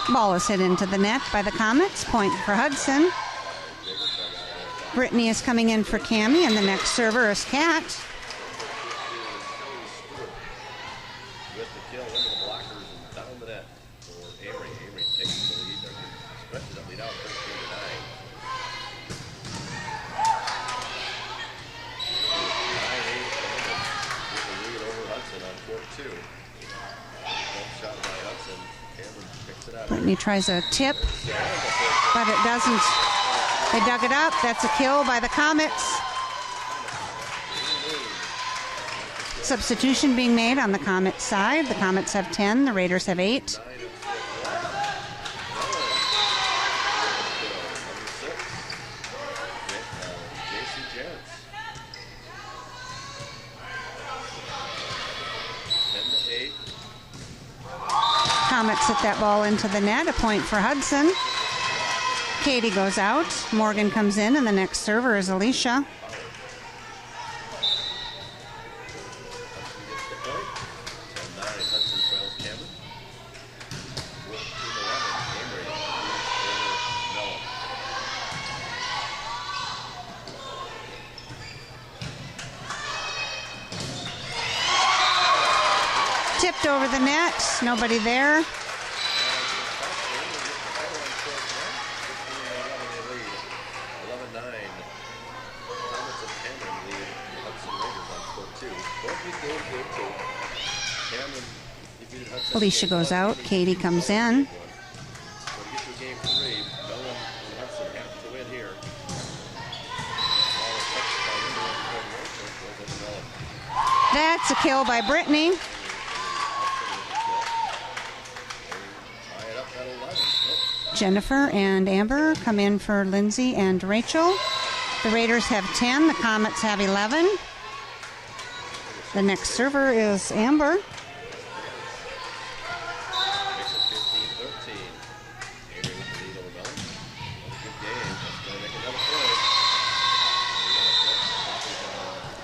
1. Ball is hit into the net by the Comets. Point for Hudson. Brittany is coming in for Cammie, and the next server is Kat. With the kill into the blockers and down the net for Amory. Amory takes the lead. Stretches that lead out 13-9. 9-8 with the lead over Hudson on court 2. One shot by Hudson. Cameron picks it out. Brittany tries a tip, but it doesn't. They dug it up. That's a kill by the Comets. Substitution being made on the Comets side. The Comets have 10. The Raiders have 8. Comets hit that ball into the net. A point for Hudson. Katie goes out. Morgan comes in, and the next server is Alicia. Tipped over the net. Nobody there. Alicia goes out. Katie comes in. That's a kill by Brittany. Jennifer and Amber come in for Lindsay and Rachel. The Raiders have 10. The Comets have 11. The next server is Amber.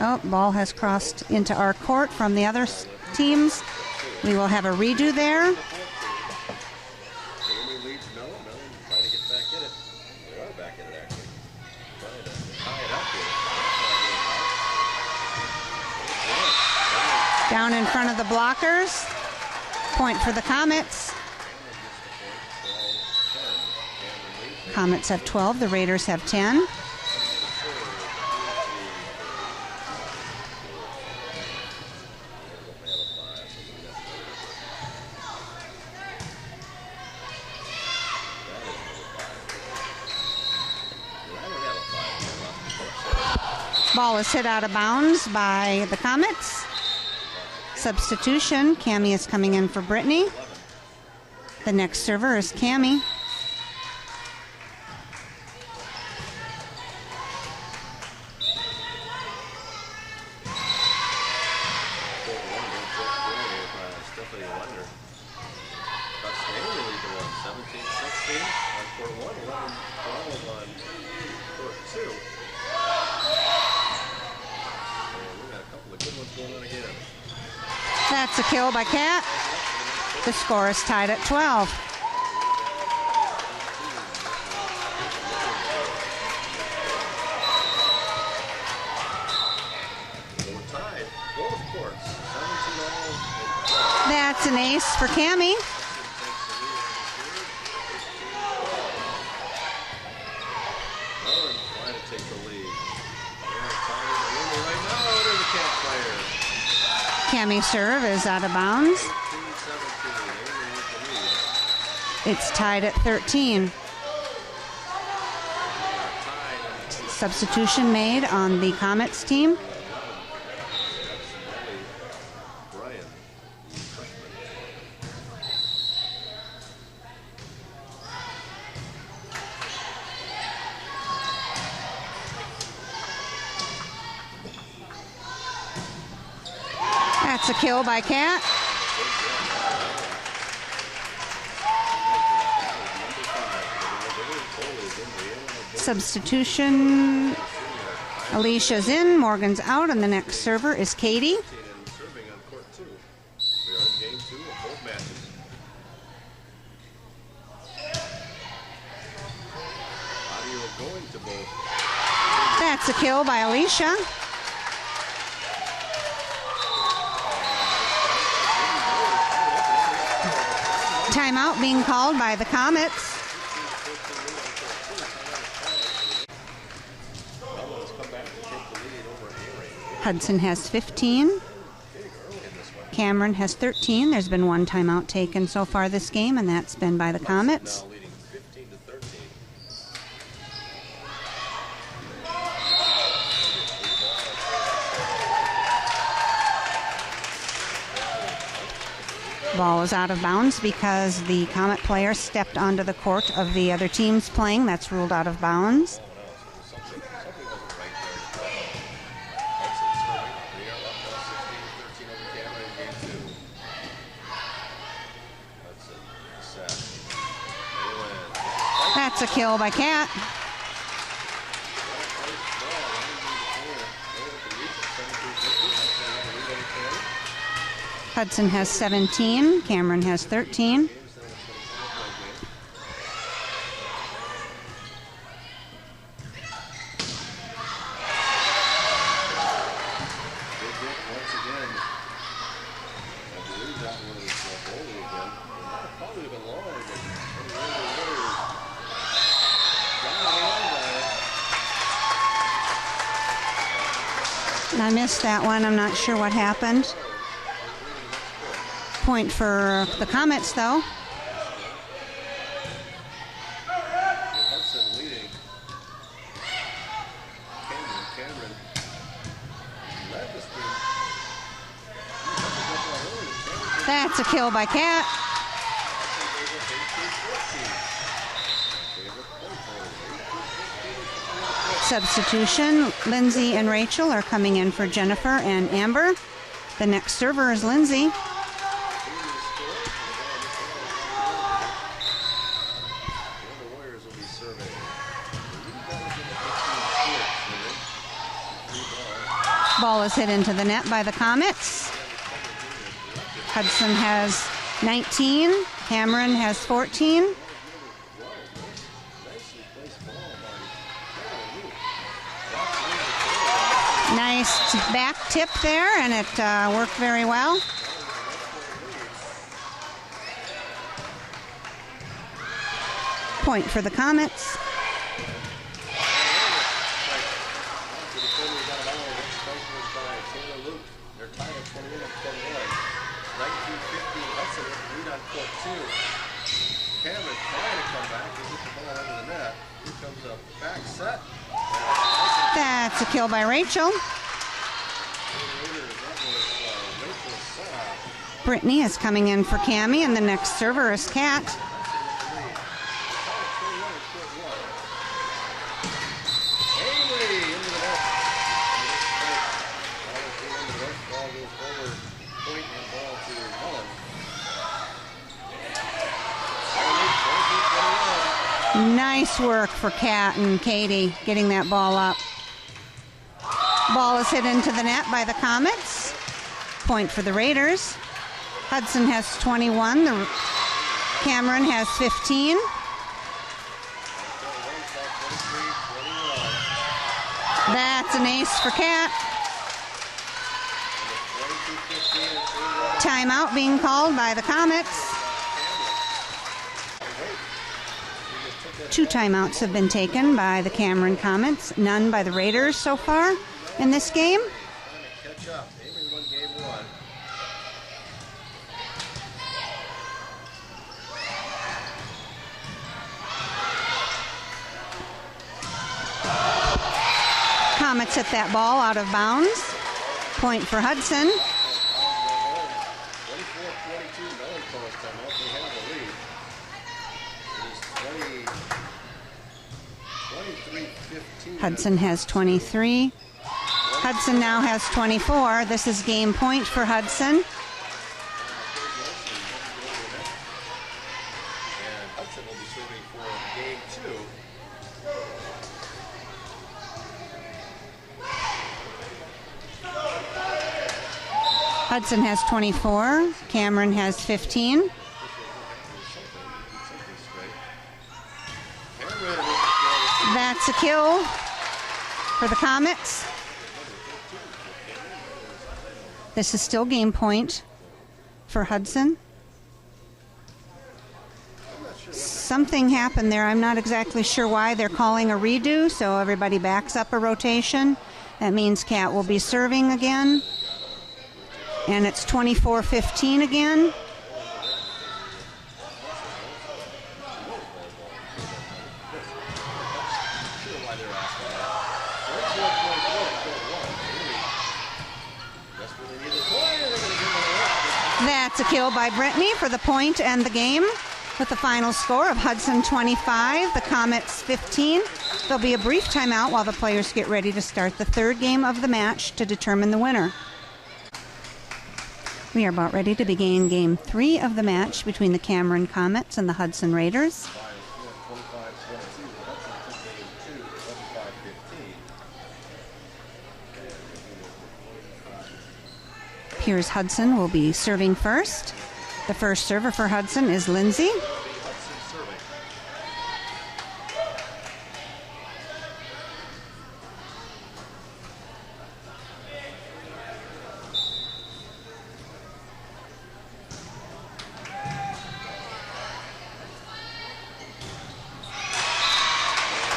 Oh, ball has crossed into our court from the other teams. We will have a redo there. Down in front of the blockers. Point for the Comets. Comets have 12. The Raiders have 10. Ball is hit out of bounds by the Comets. Substitution, Cammie is coming in for Brittany. The next server is Cammie. That's a kill by Kat. The score is tied at 12. That's an ace for Cammie. Cammie serve is out of bounds. It's tied at 13. Substitution made on the Comets team. That's a kill by Kat. Substitution. Alicia's in, Morgan's out, and the next server is Katie. That's a kill by Alicia. Timeout being called by the Comets. Hudson has 15. Cameron has 13. There's been one timeout taken so far this game, and that's been by the Comets. Ball is out of bounds because the Comet player stepped onto the court of the other teams playing. That's ruled out of bounds. That's a kill by Kat. Hudson has 17. Cameron has 13. I missed that one. I'm not sure what happened. Point for the Comets, though. That's a kill by Kat. Substitution. Lindsay and Rachel are coming in for Jennifer and Amber. The next server is Lindsay. Ball is hit into the net by the Comets. Hudson has 19. Cameron has 14. Nice back tip there, and it worked very well. Point for the Comets. Cameron trying to come back. He hit the ball under the net. Here comes a back set. That's That's a kill by Rachel. Brittany is coming in for Cammie, and the next server is Kat. Nice work for Kat and Katie getting that ball up. Ball is hit into the net by the Comets. Point for the Raiders. Hudson has 21. Cameron has 15. That's an ace for Kat. Timeout being called by the Comets. 2 timeouts have been taken by the Cameron Comets, none by the Raiders so far in this game. Catch up. Avery won game 1. Comets hit that ball out of bounds. Point for Hudson. 24-22, no one calls timeout. They have a lead. It is 23-15. Hudson has 23. Hudson now has 24. This is game point for Hudson. And Hudson will be serving for game 2. Hudson has 24. Cameron has 15. That's a kill for the Comets. This is still game point for Hudson. Something happened there. I'm not exactly sure why. They're calling a redo, so everybody backs up a rotation. That means Kat will be serving again. And it's 24-15 again. That's a kill by Brittany for the point and the game, with the final score of Hudson 25, the Comets 15. There'll be a brief timeout while the players get ready to start the third game of the match to determine the winner. We are about ready to begin game 3 of the match between the Cameron Comets and the Hudson Raiders. Here's Hudson will be serving first. The first server for Hudson is Lindsay.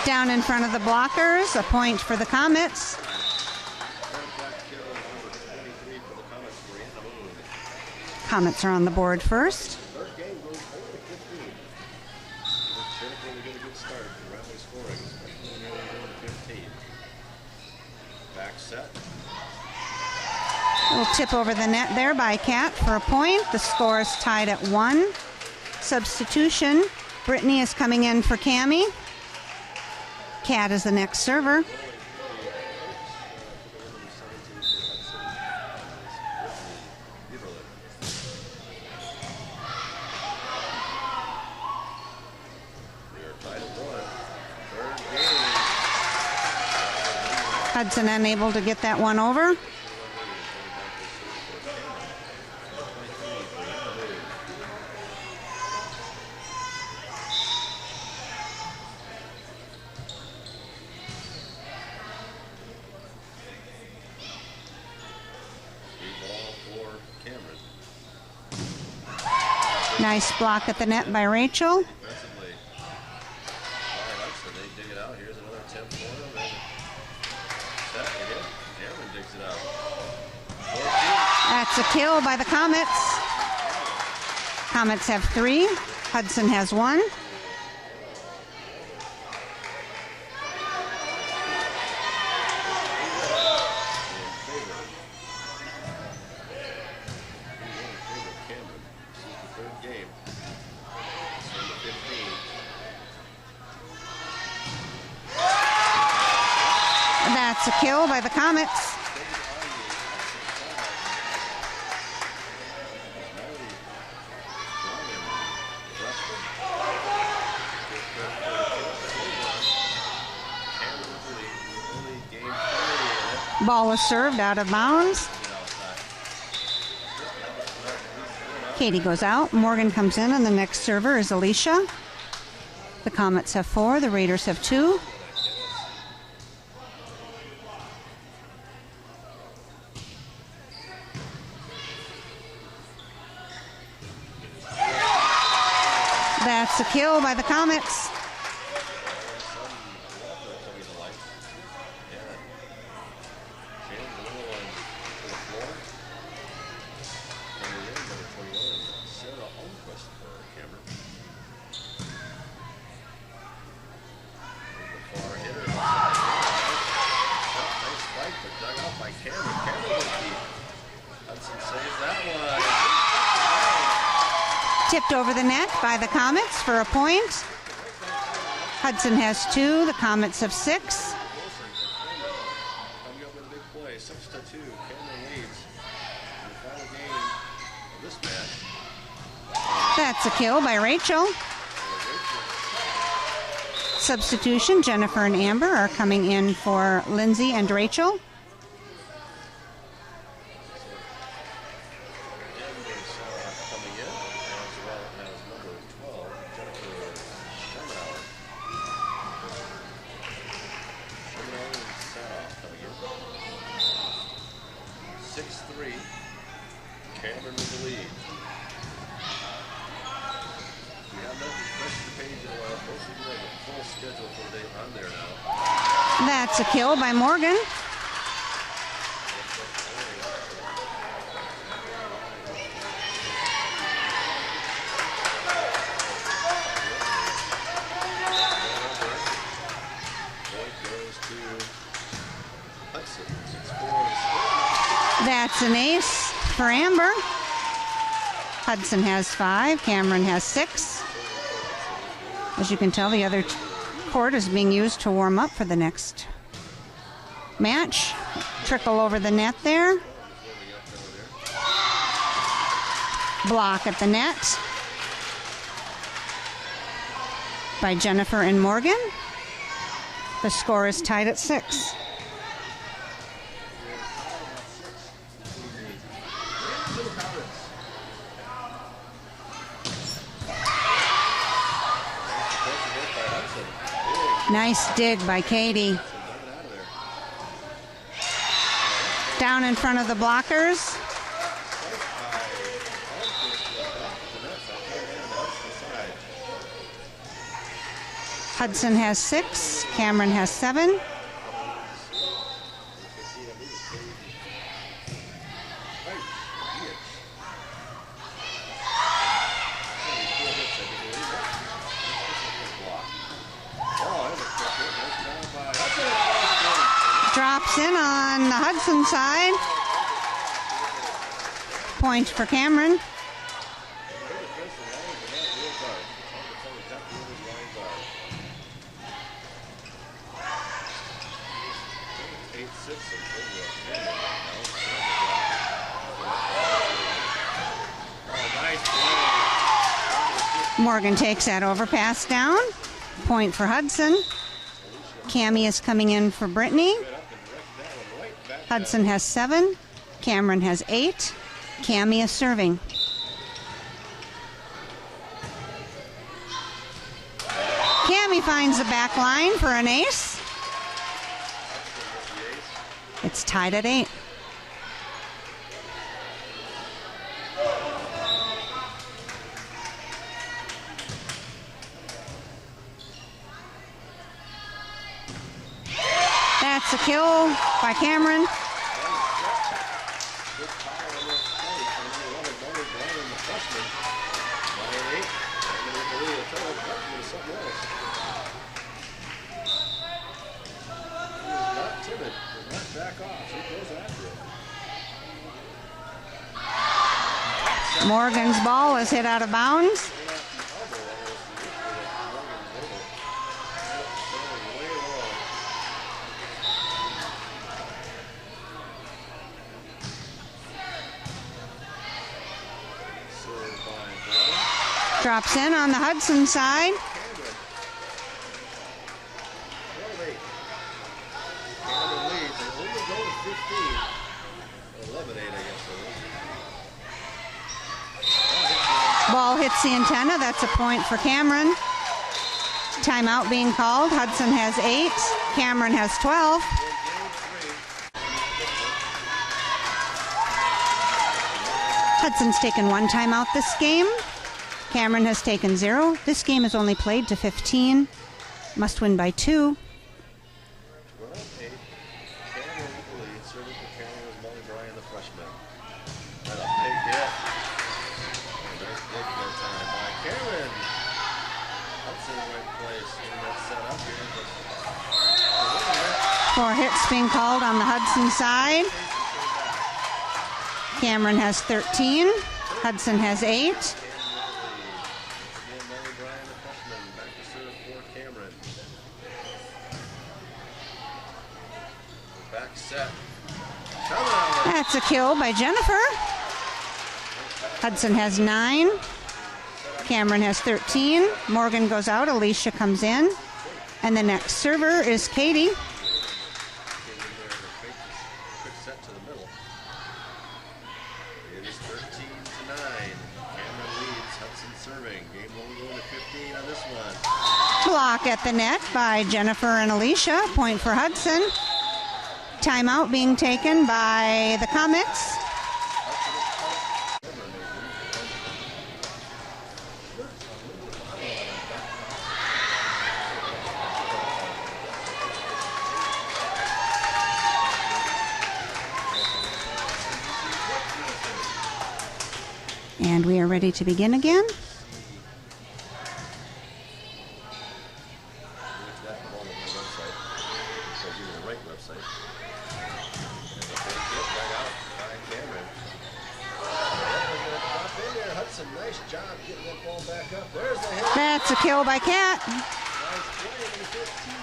Down in front of the blockers, a point for the Comets. Comets are on the board first. Third game goes over 15. It's critical to get a good start in rally scoring, especially when you're only going 15. Back set. A little tip over the net there by Kat for a point. The score is tied at 1. Substitution. Brittany is coming in for Cammie. Kat is the next server. Hudson unable to get that one over. Nice block at the net by Rachel. Defensively, Hudson, they dig it out. Here's another attempt for them. And set again. Cameron digs it out. 14. That's a kill by the Comets. Comets have 3. Hudson has 1. That's a kill by the Comets. Ball is served out of bounds. Katie goes out. Morgan comes in, and the next server is Alicia. The Comets have 4. The Raiders have 2. That's a kill by the Comets. Tipped over the net by the Comets for a point. Hudson has 2. The Comets have 6. Coming up with a big play, 6-2. Cameron leads in the final game of this match. That's a kill by Rachel. Substitution, Jennifer and Amber are coming in for Lindsay and Rachel. Cameron with the lead. We have not refreshed the page in a while. Most of you have a full schedule for the day on there now. That's a kill by Morgan. Point goes to Hudson. 6-4. That's an ace for Amber. Hudson has 5. Cameron has 6. As you can tell, the other court is being used to warm up for the next match. Trickle over the net there. Block at the net by Jennifer and Morgan. The score is tied at 6. Nice dig by Katie. Down in front of the blockers. Hudson has 6. Cameron has 7. Drops in on the Hudson side. Point for Cameron. Morgan takes that overpass down. Point for Hudson. Cammie is coming in for Brittany. Hudson has 7. Cameron has 8. Cammie is serving. Cammie finds the back line for an ace. It's tied at 8. That's a kill by Cameron. Morgan's ball is hit out of bounds. Drops in on the Hudson side. Cameron leads. They only go to 15. 11-8, I guess. Ball hits the antenna. That's a point for Cameron. Timeout being called. Hudson has 8. Cameron has 12. Hudson's taken 1 timeout this game. Cameron has taken 0. This game is only played to 15. Must win by 2. Cameron leads. Serving for Cameron was Molly Bryan, the freshman. And a big hit. Nice big hit time by Cameron. Hudson in the right place. Getting that set up here. 4 hits being called on the Hudson side. Cameron has 13. Hudson has 8. Again, Molly Bryan, the freshman, back to serve for Cameron. Back set. That's a kill by Jennifer. Hudson has 9. Cameron has 13. Morgan goes out. Alicia comes in. And the next server is Katie. Quick set to the middle. It is 13-9. Cameron leads. Hudson serving. Game will go to 15 on this one. Block at the net by Jennifer and Alicia. Point for Hudson. Timeout being taken by the Comets. And we are ready to begin again. Nice job getting that ball back up. There's the hit. That's a kill by Cat. Nice play in the 15.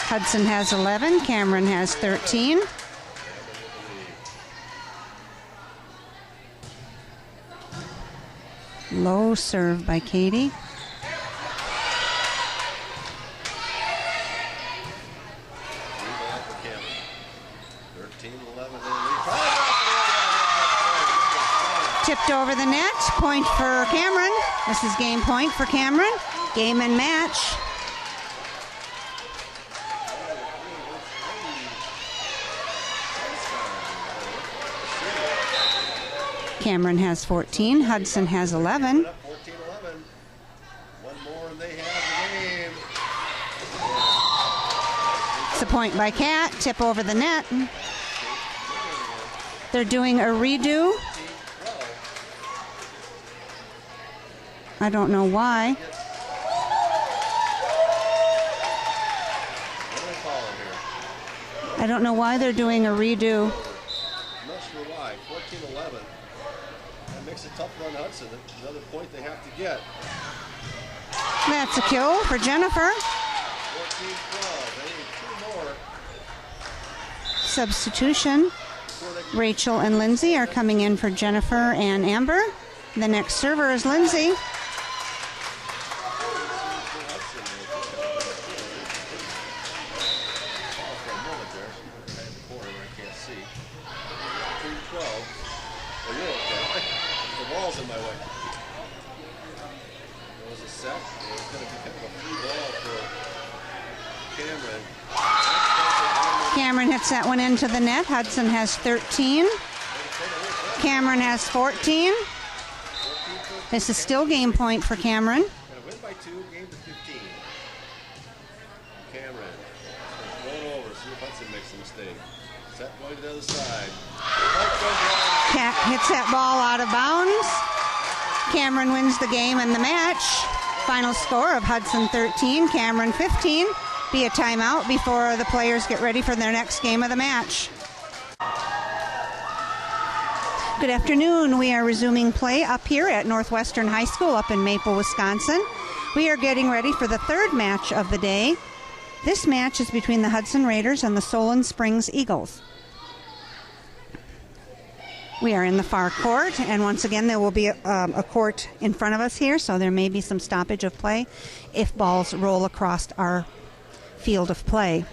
Hudson has 11. Cameron has 13. Low serve by Katie. Tipped over the net. Point for Cameron. This is game point for Cameron. Game and match. Cameron has 14. Hudson has 11. 14-11. One more and they have the game. It's a point by Cat. Tip over the net. They're doing a redo. I don't know why. I don't know why they're doing a redo. I'm not sure why. 14-11. That makes it tough on Hudson. Another point they have to get. That's a kill for Jennifer. 14-12. They need 2 more. Substitution. Rachel and Lindsay are coming in for Jennifer and Amber. The next server is Lindsay. In my way. There was a set. It was going to be kind of a free ball for Cameron. Cameron hits that one into the net. Hudson has 13. Cameron has 14. This is still game point for Cameron. Going to win by 2, game to 15. Cameron going over, see if Hudson makes a mistake. Set going to the other side. Cat hits that ball out of bounds. Cameron wins the game and the match. Final score of Hudson 13, Cameron 15. Be a timeout before the players get ready for their next game of the match. Good afternoon. We are resuming play up here at Northwestern High School up in Maple, Wisconsin. We are getting ready for the third match of the day. This match is between the Hudson Raiders and the Solon Springs Eagles. We are in the far court, and once again there will be a court in front of us here, so there may be some stoppage of play if balls roll across our field of play.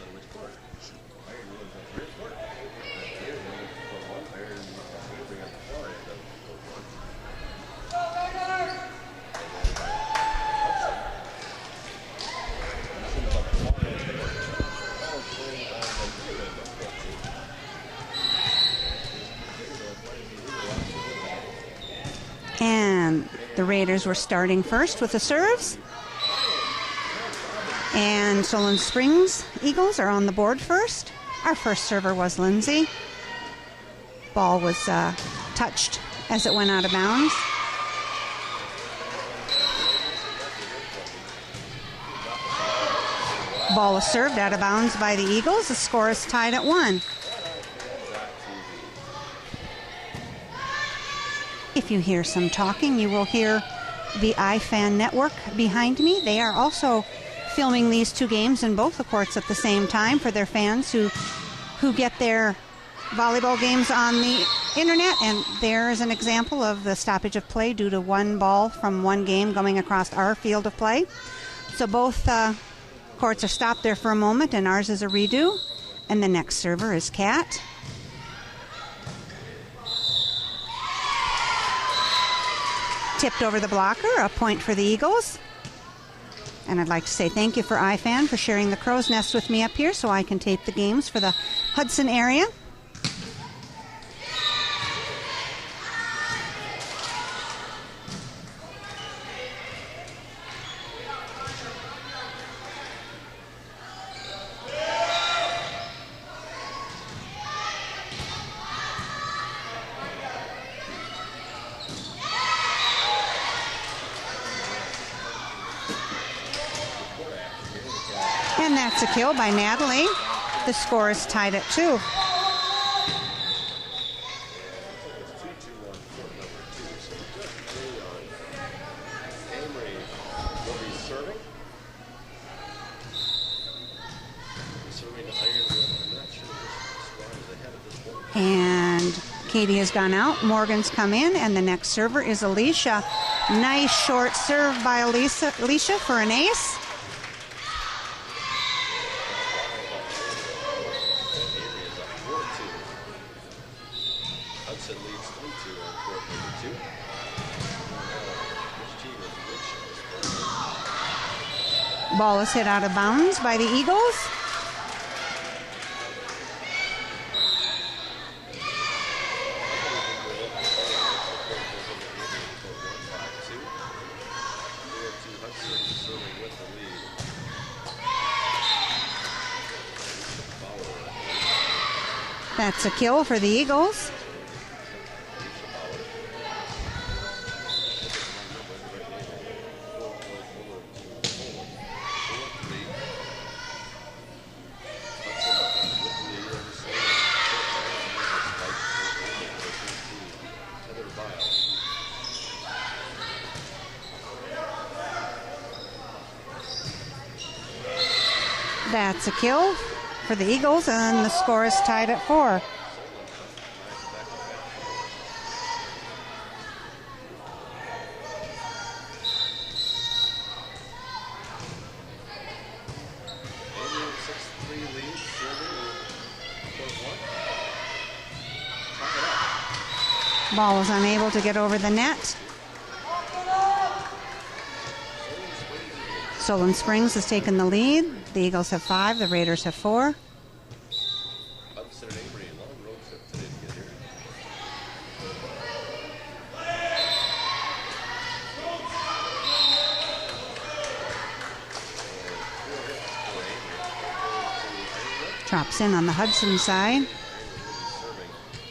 And the Raiders were starting first with the serves. And Solon Springs Eagles are on the board first. Our first server was Lindsay. Ball was touched as it went out of bounds. Ball is served out of bounds by the Eagles. The score is tied at 1. If you hear some talking, you will hear the iFan network behind me. They are also filming these two games in both the courts at the same time for their fans who get their volleyball games on the internet. And there is an example of the stoppage of play due to one ball from one game going across our field of play. So both courts are stopped there for a moment, and ours is a redo. And the next server is Kat. Tipped over the blocker, a point for the Eagles. And I'd like to say thank you for iFan for sharing the crow's nest with me up here so I can tape the games for the Hudson area. And that's a kill by Natalie. The score is tied at 2. And Katie has gone out. Morgan's come in, and the next server is Alicia. Nice short serve by Alicia for an ace. Hudson leads 3-2 on court number 2. Ball is hit out of bounds by the Eagles. That's a kill for the Eagles. That's a kill for the Eagles, and the score is tied at 4. Ball is unable to get over the net. Solon Springs has taken the lead. The Eagles have 5, the Raiders have 4. Hudson and Avery, long road trip today to get here. Drops in on the Hudson side. Serving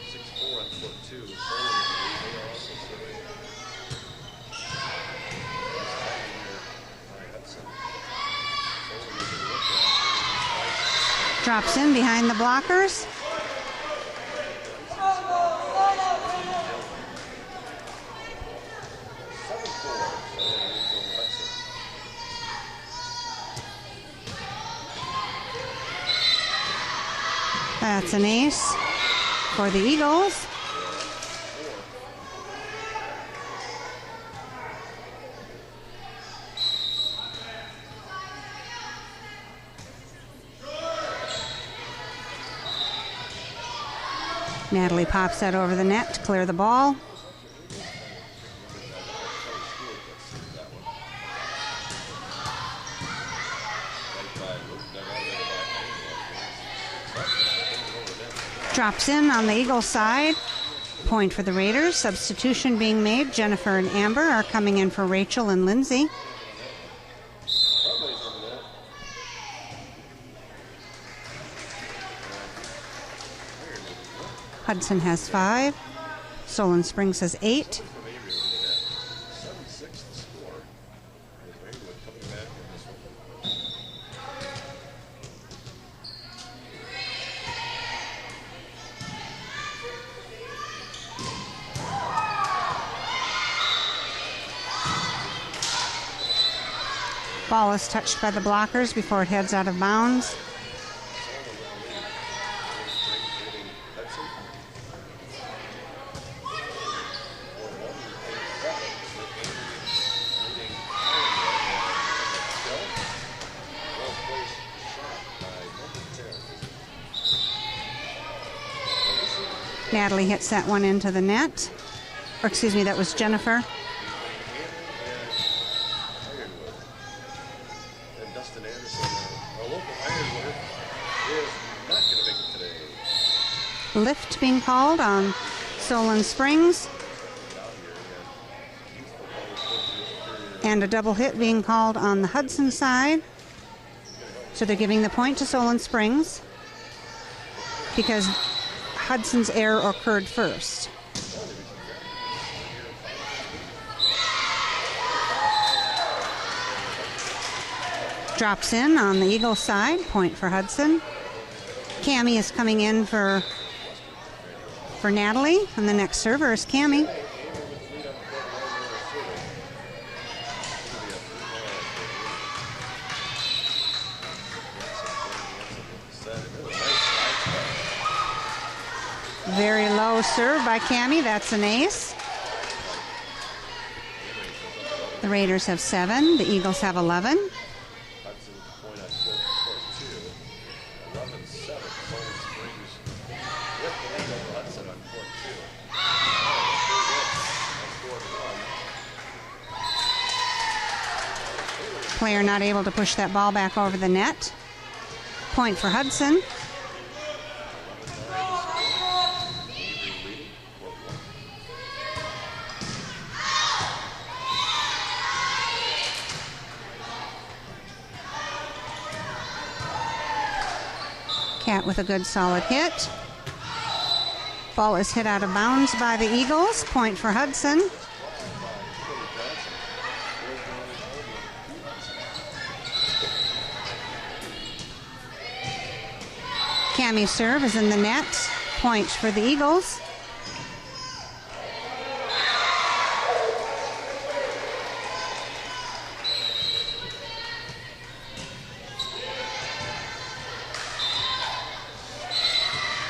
6-4 on court 2. Solon is the lead. They are also serving. By Hudson. Solon is in the look at. Drops in behind the blockers. That's an ace for the Eagles. Natalie pops that over the net to clear the ball. Drops in on the Eagles side. Point for the Raiders. Substitution being made. Jennifer and Amber are coming in for Rachel and Lindsay. Hudson has 5. Solon Springs has 8. Ball is touched by the blockers before it heads out of bounds. Natalie hits that one into the net. Or excuse me, that was Jennifer. Lift being called on Solon Springs. And a double hit being called on the Hudson side. So they're giving the point to Solon Springs because Hudson's error occurred first. Drops in on the Eagle side, point for Hudson. Cammie is coming in for Natalie, and the next server is Cammie. Very low serve by Cammie. That's an ace. The Raiders have 7. The Eagles have 11. Player not able to push that ball back over the net. Point for Hudson. Cat with a good solid hit. Ball is hit out of bounds by the Eagles. Point for Hudson. Cammie's serve is in the net. Point for the Eagles.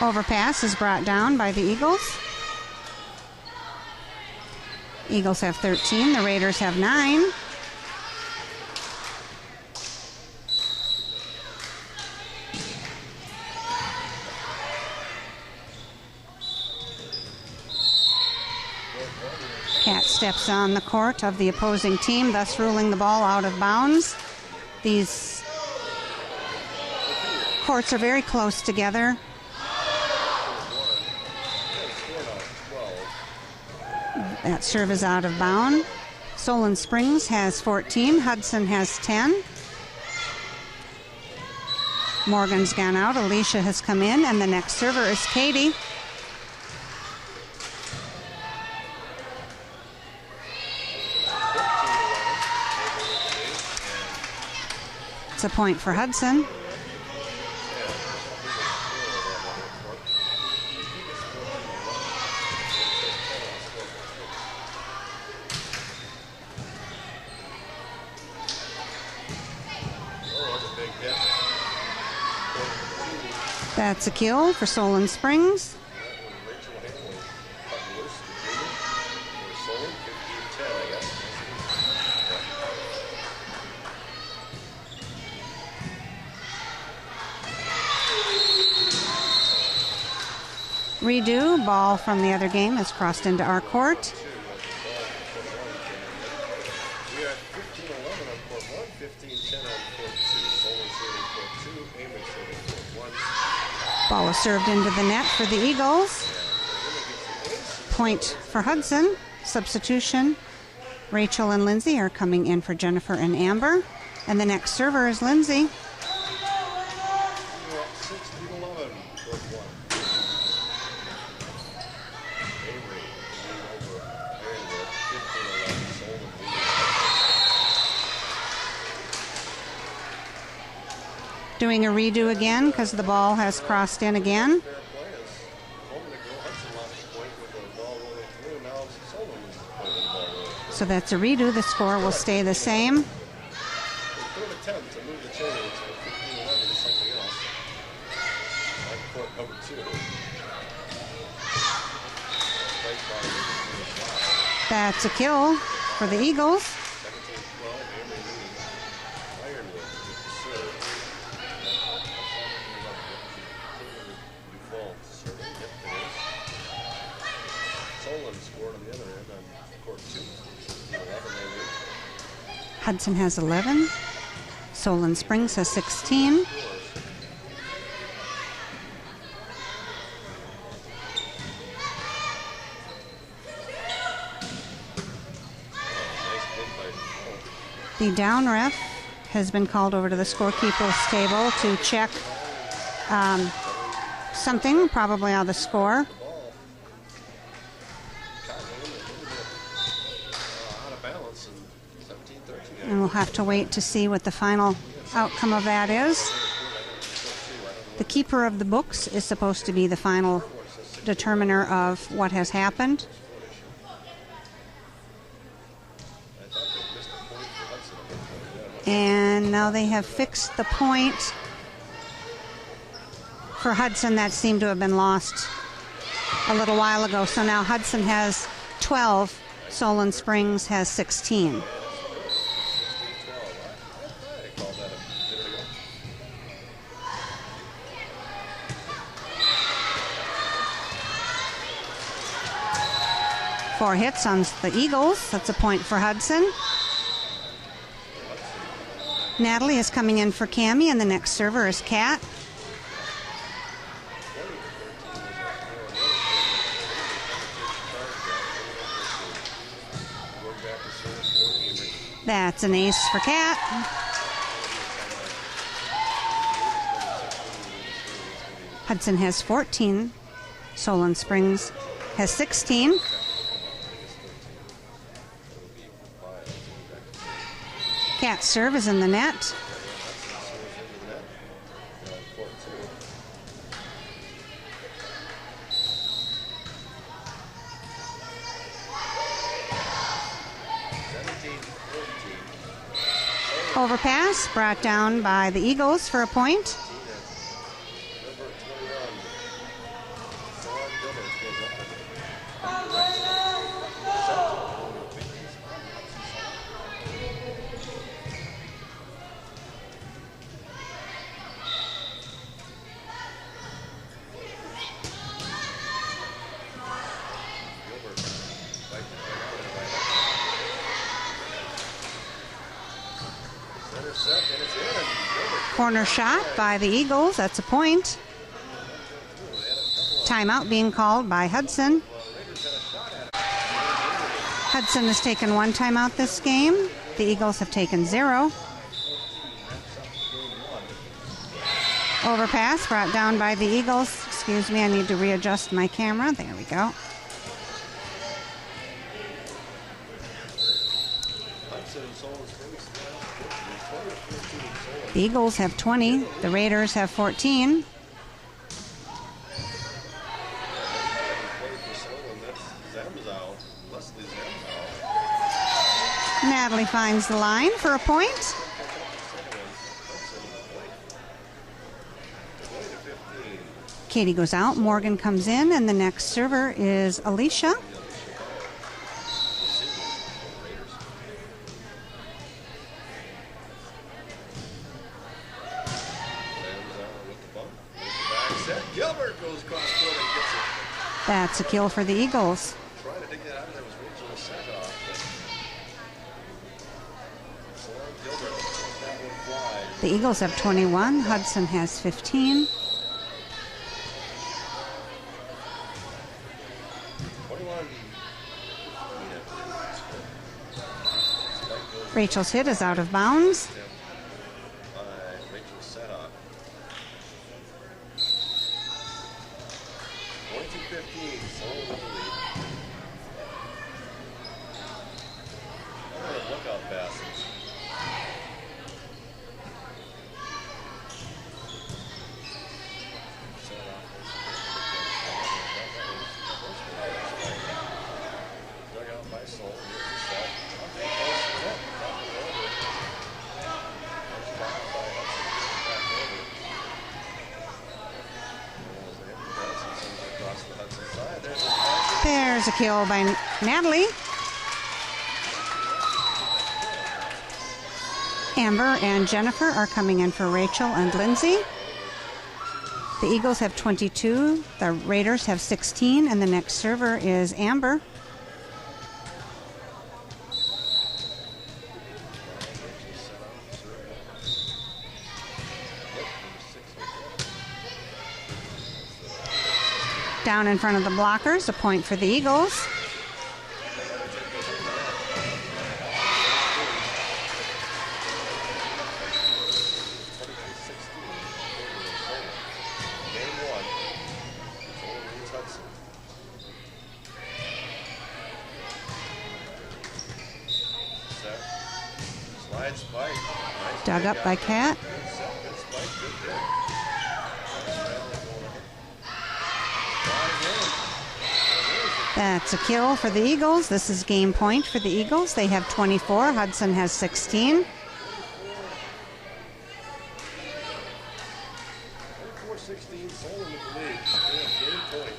Overpass is brought down by the Eagles. Eagles have 13. The Raiders have 9. Cat steps on the court of the opposing team, thus ruling the ball out of bounds. These courts are very close together. That serve is out of bound. Solon Springs has 14. Hudson has 10. Morgan's gone out. Alicia has come in, and the next server is Katie. It's a point for Hudson. That's a kill for Solon Springs. Redo, ball from the other game has crossed into our court. We are 15-11 on court 1, 15-10 on court 2. Solon serving court 2, Amory serving court 1. Ball is served into the net for the Eagles. Point for Hudson. Substitution. Rachel and Lindsay are coming in for Jennifer and Amber. And the next server is Lindsay. 16-11 court 1. Amory leading over Marywood, 15-11. Solon leading. Doing a redo again because the ball has crossed in again. Fair play is a moment ago. Hudson lost a point with the ball rolling through. Now Solon loses a point with the ball rolling through. So that's a redo. The score will stay the same. The third attempt to move the chains from 15-11 to something else. On court number 2. Right by That's a kill for the Eagles. 17-12. Amory leading Ironwood with the serve. Duval serving. Yep, it is. Solon scored on the other end on court 2. 16-11 they lead. Hudson has 11. Solon Springs has 16. The down ref has been called over to the scorekeeper's table to check something, probably on the score. Out of balance and 17-13. And we'll have to wait to see what the final outcome of that is. The keeper of the books is supposed to be the final determiner of what has happened. And now they have fixed the point for Hudson that seemed to have been lost a little while ago. So now Hudson has 12, Solon Springs has 16. Four hits on the Eagles. That's a point for Hudson. Natalie is coming in for Cammie, and the next server is Kat. That's an ace for Kat. Hudson has 14. Solon Springs has 16. Kat's serve is in the net. Overpass brought down by the Eagles for a point. Corner shot by the Eagles. That's a point. Timeout being called by Hudson. Hudson has taken one timeout this game. The Eagles have taken 0. Overpass brought down by the Eagles. Excuse me, I need to readjust my camera. There we go. The Eagles have 20. The Raiders have 14. Natalie finds the line for a point. Katie goes out. Morgan comes in, and the next server is Alicia. Gilbert goes cross court and gets it. That's a kill for the Eagles. Trying to dig that out of there was Rachel set off. But Gilbert let that one fly. The Eagles have 21. Hudson has 15. 21. Rachel's hit is out of bounds. Rachel set off. 22-15. Solon with the lead. Lookout passes. Dug out by Solon. There's a kill by Natalie. Amber and Jennifer are coming in for Rachel and Lindsay. The Eagles have 22, the Raiders have 16, and the next server is Amber. Down in front of the blockers, a point for the Eagles. Dug up by Kat. That's a kill for the Eagles. This is game point for the Eagles. They have 24. Hudson has 16. 24-16, Solon with the lead. Game point.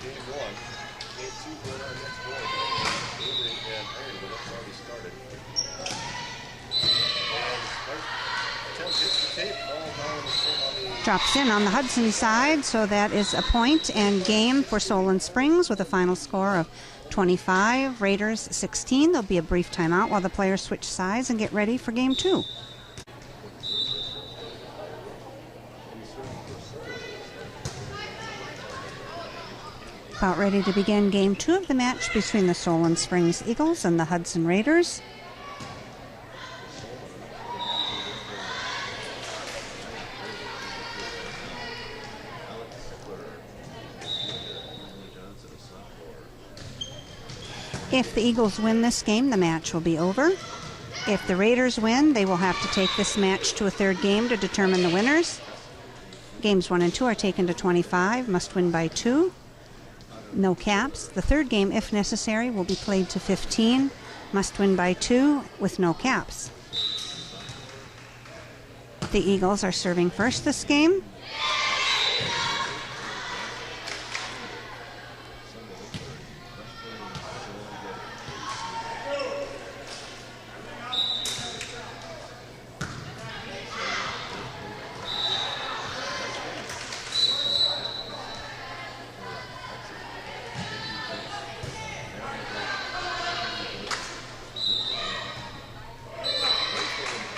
Game one. Game two going on next door. Avery and Iron, but that's already started. And hits the tape, ball down on the Drops in on the Hudson side, so that is a point and game for Solon Springs with a final score of 25, Raiders 16. There'll be a brief timeout while the players switch sides and get ready for game two. About ready to begin game two of the match between the Solon Springs Eagles and the Hudson Raiders. If the Eagles win this game, the match will be over. If the Raiders win, they will have to take this match to a third game to determine the winners. Games 1 and 2 are taken to 25, must win by 2. No caps. The third game, if necessary, will be played to 15, must win by 2 with no caps. The Eagles are serving first this game.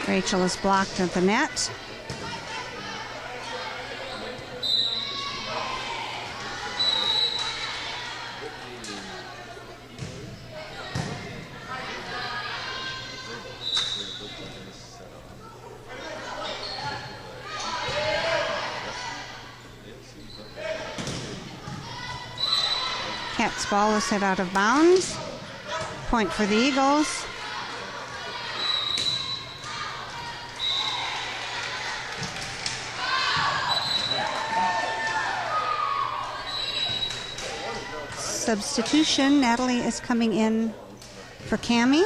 Rachel is blocked at the net. Kat's ball is hit out of bounds. Point for the Eagles. Substitution, Natalie is coming in for Cammie.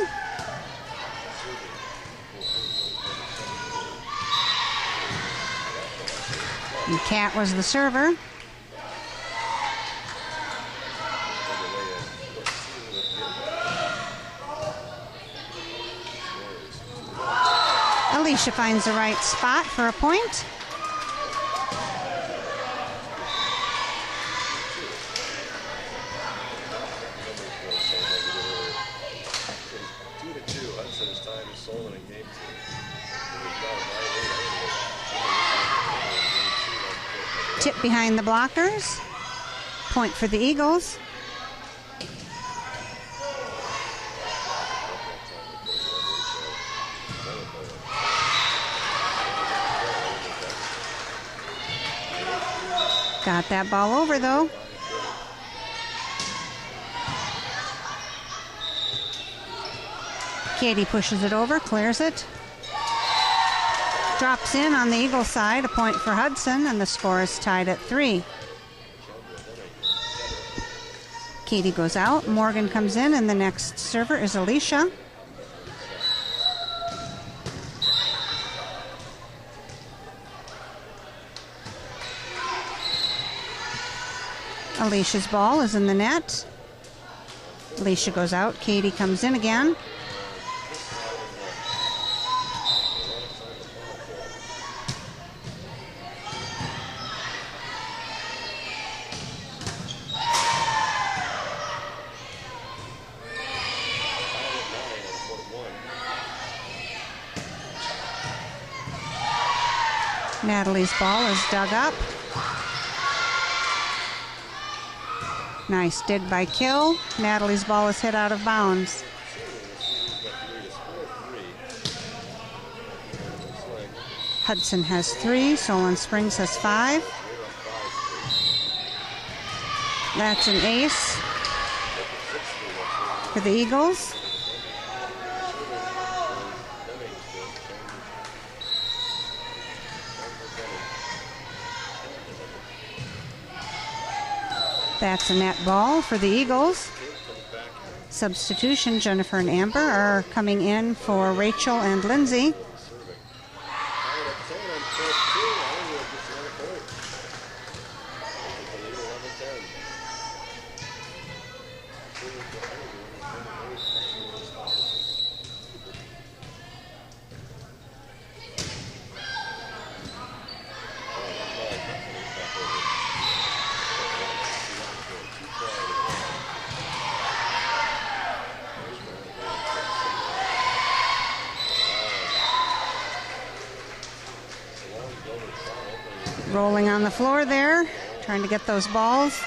And Kat was the server. Alicia finds the right spot for a point. Tip behind the blockers. Point for the Eagles. Got that ball over though. Katie pushes it over, clears it. Drops in on the Eagle side, a point for Hudson, and the score is tied at 3. Katie goes out, Morgan comes in, and the next server is Alicia. Alicia's ball is in the net. Alicia goes out, Katie comes in again. Natalie's ball is dug up. Nice dig by Kill. Natalie's ball is hit out of bounds. Hudson has 3. Solon Springs has 5. That's an ace for the Eagles. That's a net ball for the Eagles. Substitution, Jennifer and Amber are coming in for Rachel and Lindsay. Rolling on the floor there, trying to get those balls.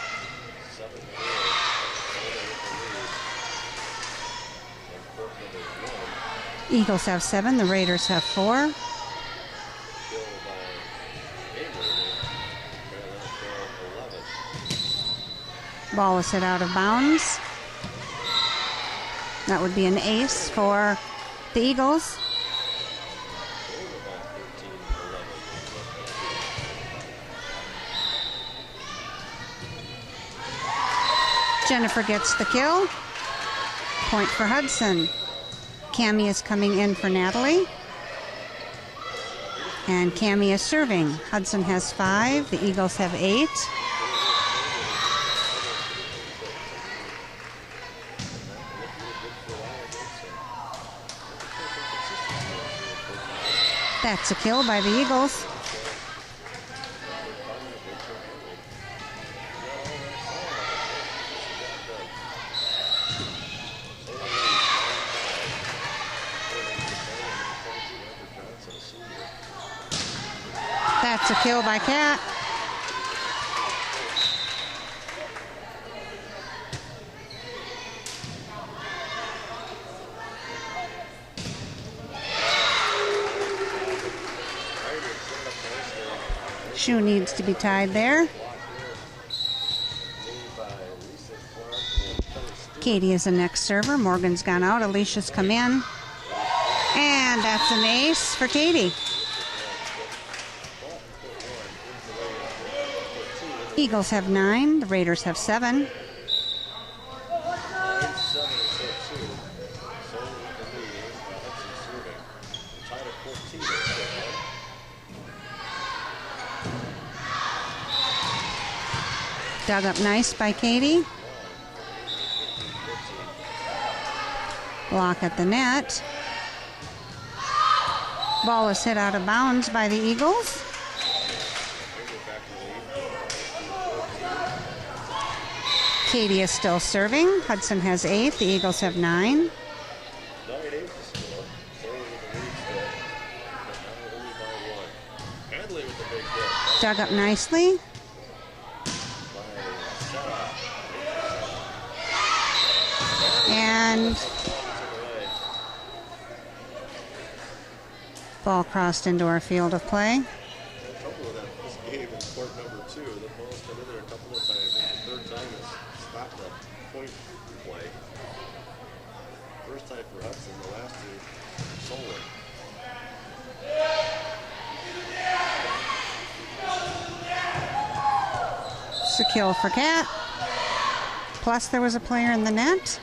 Eagles have 7, the Raiders have 4. Ball is hit out of bounds. That would be an ace for the Eagles. Jennifer gets the kill. Point for Hudson. Cammie is coming in for Natalie. And Cammie is serving. Hudson has 5. The Eagles have 8. That's a kill by the Eagles. That's a kill by Kat. Shoe needs to be tied there. Katie is the next server. Morgan's gone out. Alicia's come in. And that's an ace for Katie. Eagles have 9. The Raiders have 7. Dug up nice by Katie. Block at the net. Ball is hit out of bounds by the Eagles. Katie is still serving. Hudson has 8. The Eagles have 9. Dug up nicely. And ball crossed into our field of play. The trouble with this game in court number 2, the ball's come in there a couple of times. The third time it's stopped the point play. First time for Hudson, the last two solely. It's a kill for Cat. Plus there was a player in the net.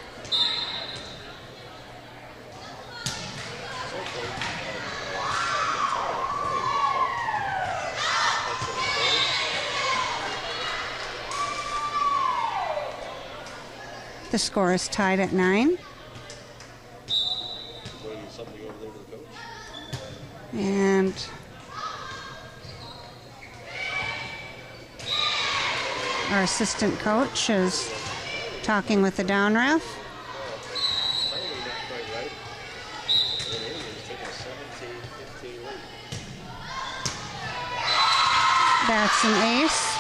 The score is tied at 9. And our assistant coach is talking with the down ref. That's an ace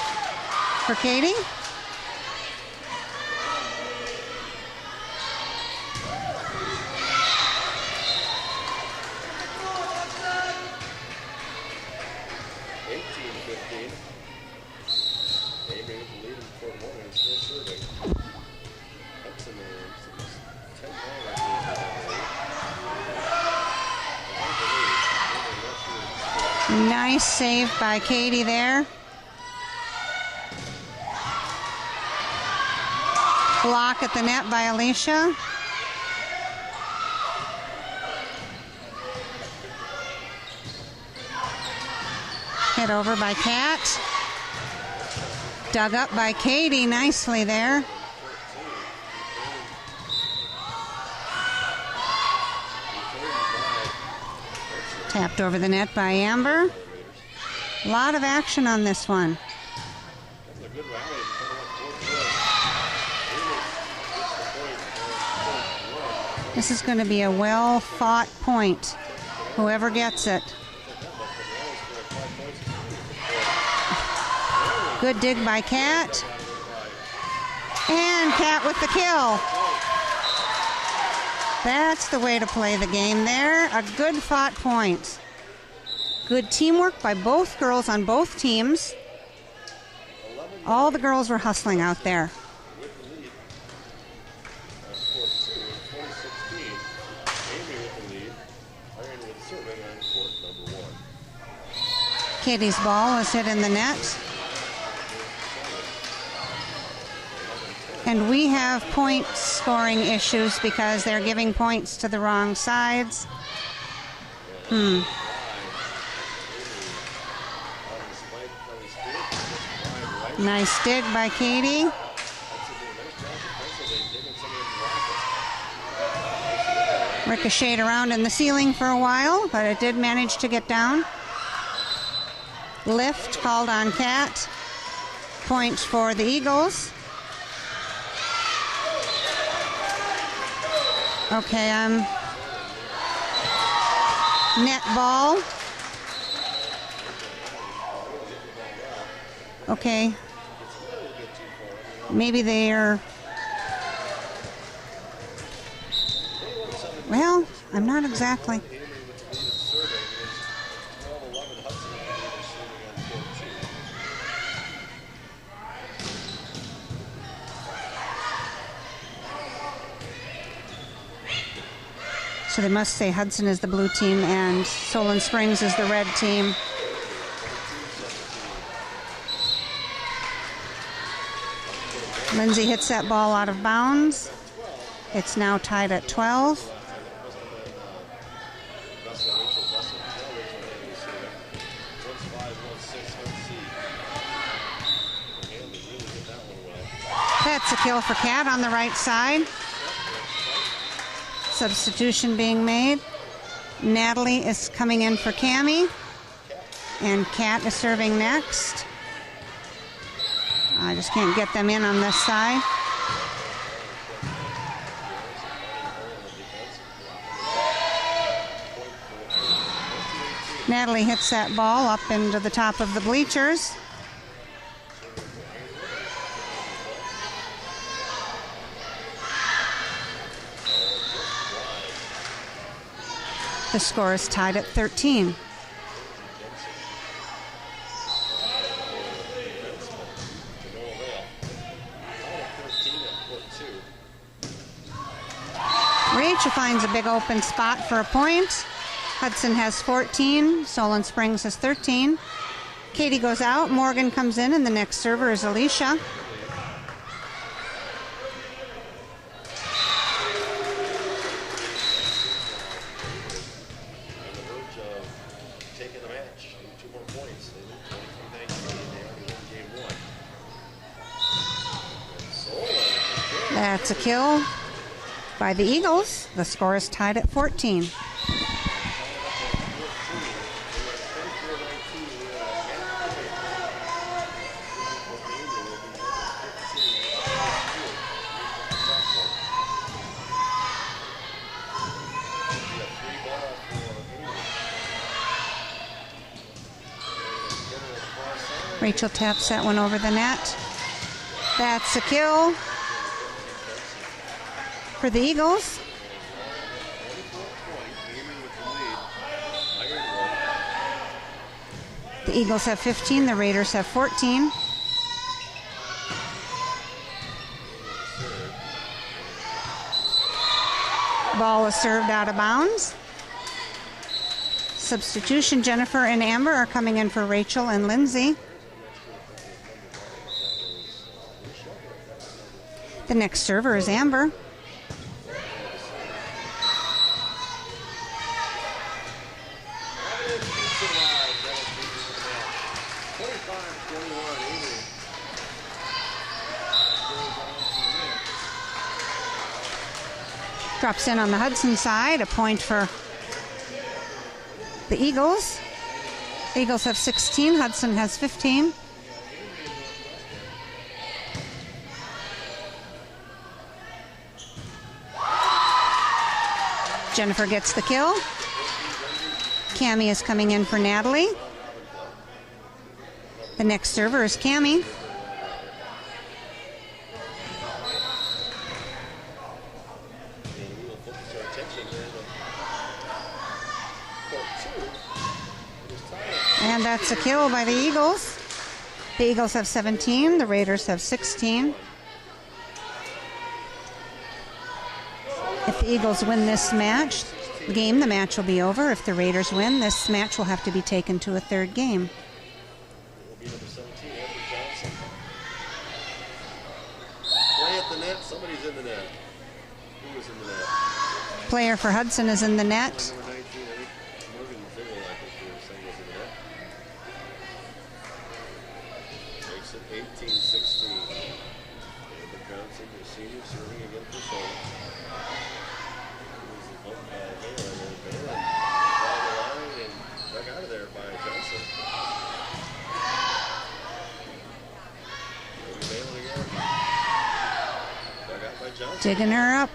for Katie. Nice save by Katie there. Block at the net by Alicia. Hit over by Kat. Dug up by Katie nicely there. Tapped over the net by Amber. A lot of action on this one. This is going to be a well-fought point. Whoever gets it. Good dig by Kat. And Kat with the kill. That's the way to play the game there. A good fought point. Good teamwork by both girls on both teams. All the girls were hustling out there. Katie's ball was hit in the net. And we have point scoring issues because they're giving points to the wrong sides. Nice dig by Katie. Ricocheted around in the ceiling for a while, but it did manage to get down. Lift called on Kat. Point for the Eagles. Okay, net ball. Okay. Maybe they're... Well, I'm not exactly... So they must say Hudson is the blue team and Solon Springs is the red team. Lindsay hits that ball out of bounds. It's now tied at 12. That's a kill for Kat on the right side. Substitution being made. Natalie is coming in for Cammie. And Kat is serving next. I just can't get them in on this side. Natalie hits that ball up into the top of the bleachers. The score is tied at 13. Rachel finds a big open spot for a point. Hudson has 14. Solon Springs has 13. Katie goes out. Morgan comes in, and the next server is Alicia. That's a kill by the Eagles. The score is tied at 14. Rachel taps that one over the net. That's a kill for the Eagles. The Eagles have 15, the Raiders have 14. Ball is served out of bounds. Substitution, Jennifer and Amber are coming in for Rachel and Lindsay. The next server is Amber. Drops in on the Hudson side, a point for the Eagles. Eagles have 16, Hudson has 15. Jennifer gets the kill. Cammie is coming in for Natalie. The next server is Cammie. And that's a kill by the Eagles. The Eagles have 17, the Raiders have 16. If the Eagles win this game, the match will be over. If the Raiders win, this match will have to be taken to a third game. Play at the net. Somebody's in the net. Who is in the net? Player for Hudson is in the net. Makes it 18-16. Amber Johnson, the senior, serving again for Solon. Back out of there by Johnson. Back out by Johnson. Digging her up.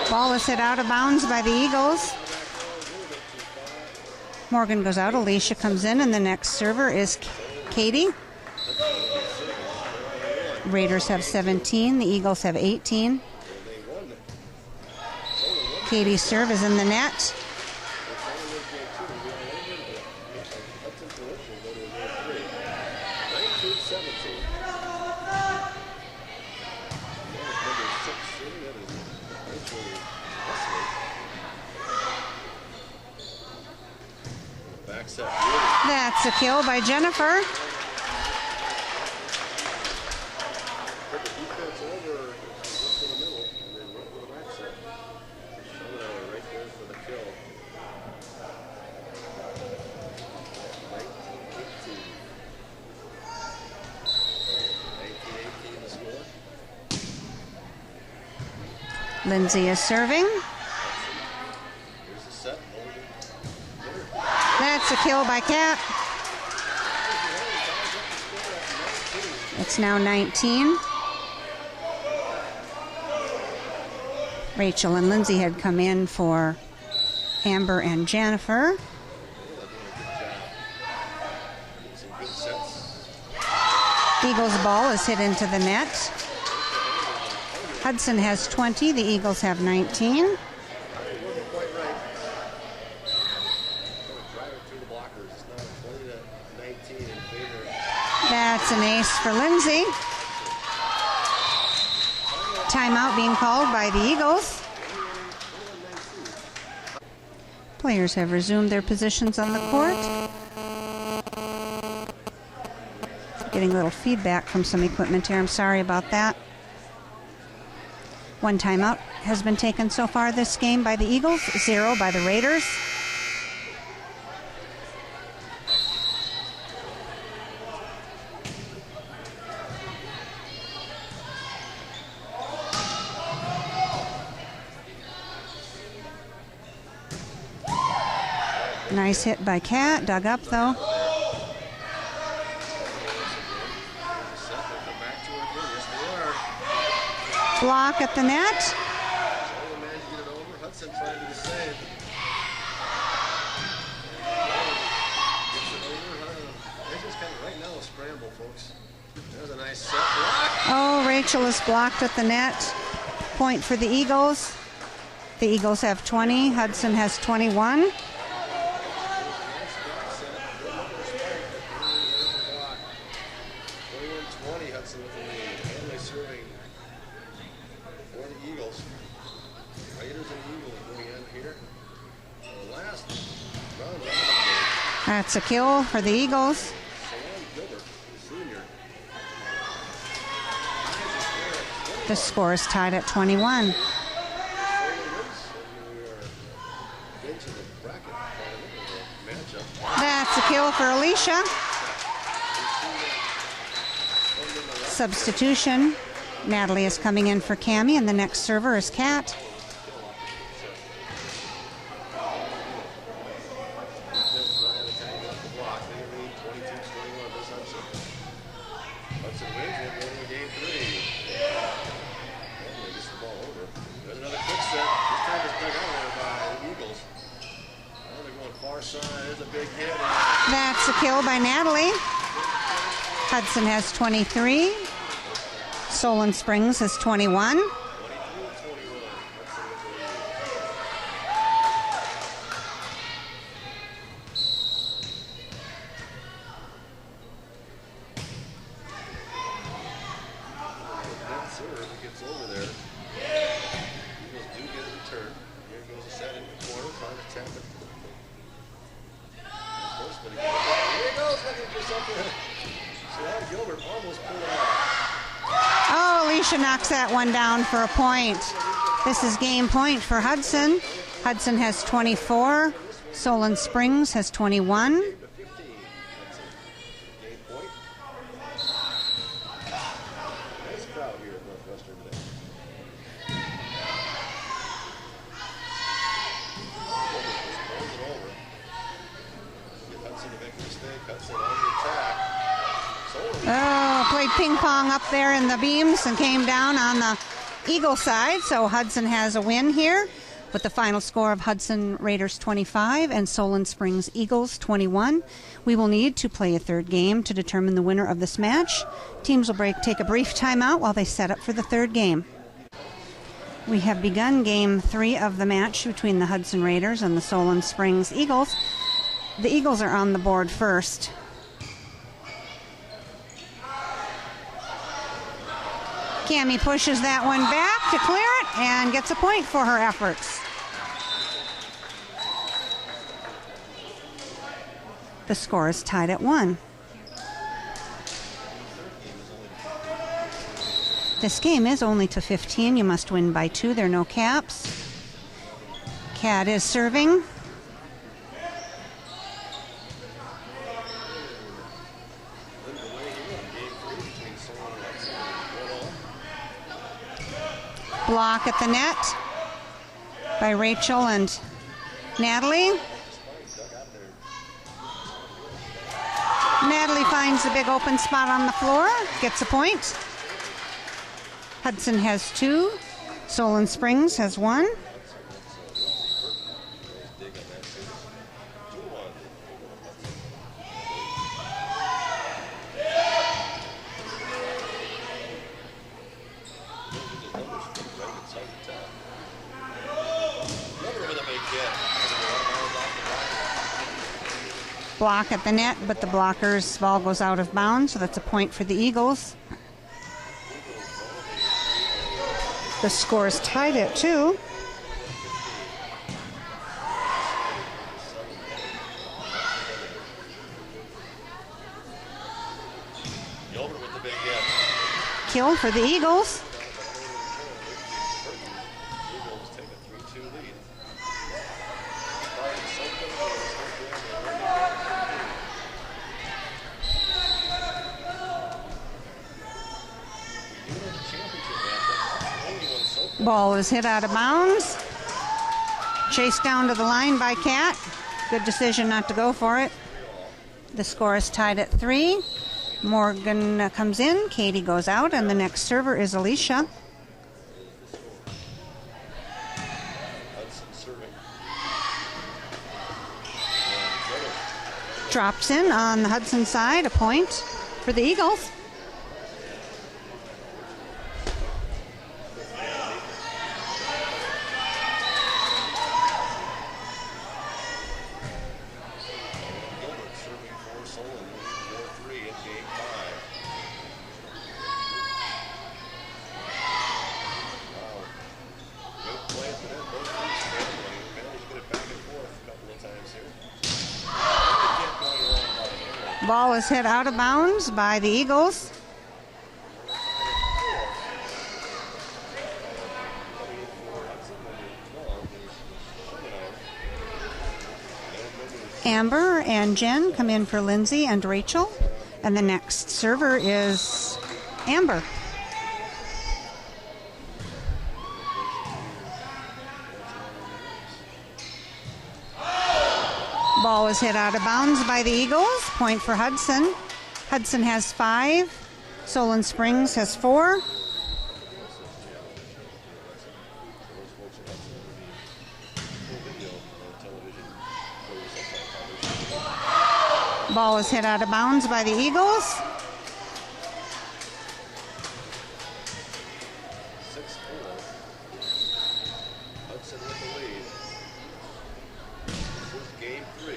Ball is hit out of bounds by the Eagles. Morgan goes out. Alicia comes in, and the next server is Katie. Raiders have 17. The Eagles have 18. Katie's serve is in the net. That's a kill by Jennifer. Lindsay is serving. That's a kill by Kat. It's now 19. Rachel and Lindsay had come in for Amber and Jennifer. Eagles' ball is hit into the net. Hudson has 20. The Eagles have 19. That's an ace for Lindsay. Timeout being called by the Eagles. Players have resumed their positions on the court. Getting a little feedback from some equipment here. I'm sorry about that. One timeout has been taken so far this game by the Eagles, 0 by the Raiders. Nice hit by Kat, dug up though. Block at the net. Hudson trying to do the same. They're just kind of right now a scramble, folks. There's a nice set block. Oh, Rachel is blocked at the net. Point for the Eagles. The Eagles have 20. Hudson has 21. Hudson with the lead. Hanley serving for the Eagles. Raiders and Eagles going in here. The last round. That's a kill for the Eagles. Gilbert, senior. The score is tied at 21. That's a kill for Alicia. Substitution. Natalie is coming in for Cammie, and the next server is Kat. Hudson wins it, winning game 3. Emily gets the ball over. There's another quick set. This time it's back out there by the Eagles. Now they're going far side. There's a big hit. That's a kill by Natalie. Hudson has 23. Solon Springs has 21. Gets over there. Eagles do get a return. Here goes a set in the corner, trying to tap it. Here he goes, looking for something. So Gilbert almost pulled it off. Oh, Alicia knocks that one down for a point. This is game point for Hudson. Hudson has 24. Solon Springs has 21. Game point. Nice crowd here at Northwestern today. Rolls it over. Get Hudson to make a mistake. Hudson on the attack. Oh, played ping pong up there in the beams and came down on the Eagle side. So Hudson has a win here with the final score of Hudson Raiders 25 and Solon Springs Eagles 21. We will need to play a third game to determine the winner of this match. Teams will take a brief timeout while they set up for the third game. We have begun game 3 of the match between the Hudson Raiders and the Solon Springs Eagles. The Eagles are on the board first. Cammie pushes that one back to clear it and gets a point for her efforts. The score is tied at 1. This game is only to 15. You must win by 2. There are no caps. Kat is serving. Block at the net by Rachel and Natalie. Natalie finds the big open spot on the floor, gets a point. Hudson has 2. Solon Springs has 1. block at the net, but the blocker's ball goes out of bounds, so that's a point for the Eagles. The score is tied at 2. Kill for the Eagles. Ball is hit out of bounds. Chased down to the line by Cat. Good decision not to go for it. The score is tied at 3. Morgan comes in, Katie goes out, and the next server is Alicia. Drops in on the Hudson side, a point for the Eagles. Ball is hit out of bounds by the Eagles. Amber and Jen come in for Lindsay and Rachel, and the next server is Amber. Ball is hit out of bounds by the Eagles. Point for Hudson. Hudson has 5. Solon Springs has 4. Ball is hit out of bounds by the Eagles. 6-4. Hudson with the lead. This is game 3.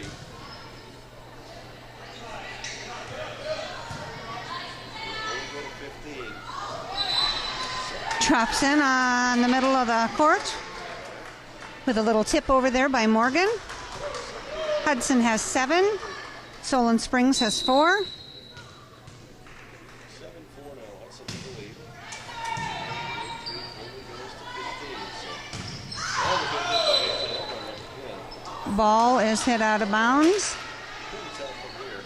We'll go to 15. Drops in on the middle of the court with a little tip over there by Morgan. Hudson has 7. Solon Springs has 4. 7-4 now. Hudson with the lead. Game 3 only goes to 15. So, Ball is hit out of bounds. couldn't tell from here.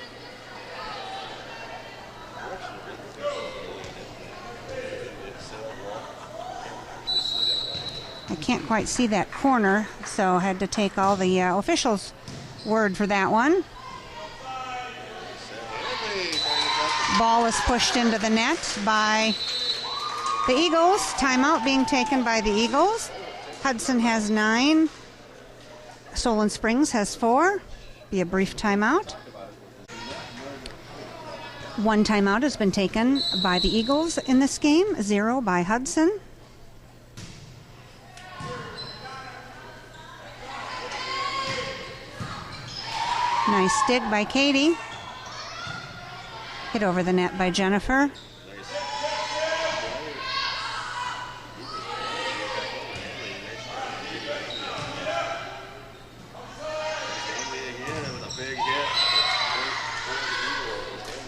I can't quite see that corner, so I had to take all the officials' word for that one. Ball is pushed into the net by the Eagles. Timeout being taken by the Eagles. Hudson has 9. Solon Springs has 4. Be a brief timeout. 1 timeout has been taken by the Eagles in this game, 0 by Hudson. Nice dig by Katie. Hit over the net by Jennifer.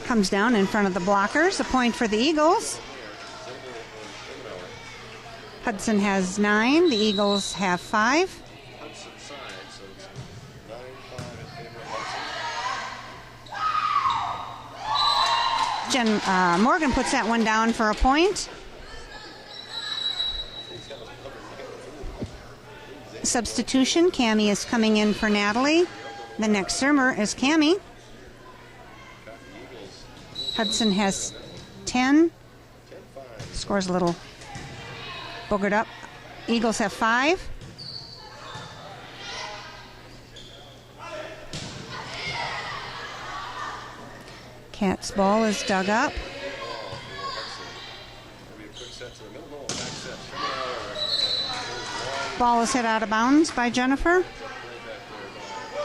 Comes down in front of the blockers. A point for the Eagles. Hudson has 9. The Eagles have 5. Hudson side, so it's 9-5 in favor of Hudson. Morgan puts that one down for a point. Substitution. Cammie is coming in for Natalie. The next server is Cammie. Hudson has 10. Score's a little boogered up. Eagles have 5. Cat's ball is dug up. Ball is hit out of bounds by Jennifer.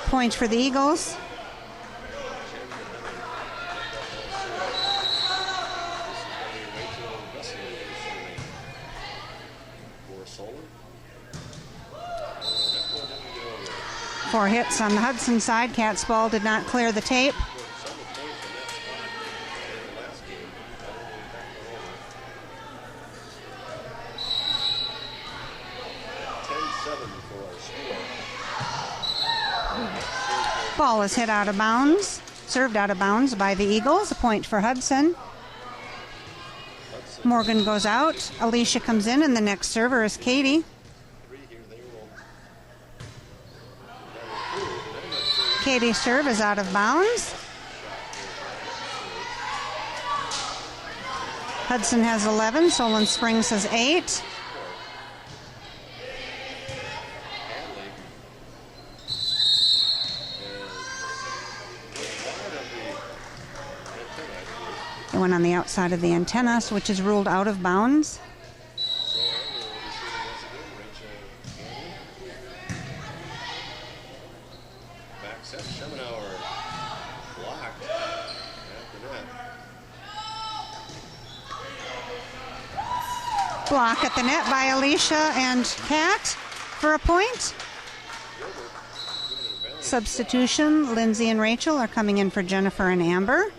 Point for the Eagles. 4 hits on the Hudson side. Cat's ball did not clear the tape. Ball is hit out of bounds, served out of bounds by the Eagles. A point for Hudson. Morgan goes out. Alicia comes in, and the next server is Katie. Katie's serve is out of bounds. Hudson has 11. Solon Springs has 8. It went on the outside of the antenna, which is ruled out of bounds. Block at the net by Alicia and Kat for a point. Substitution, Lindsay and Rachel are coming in for Jennifer and Amber.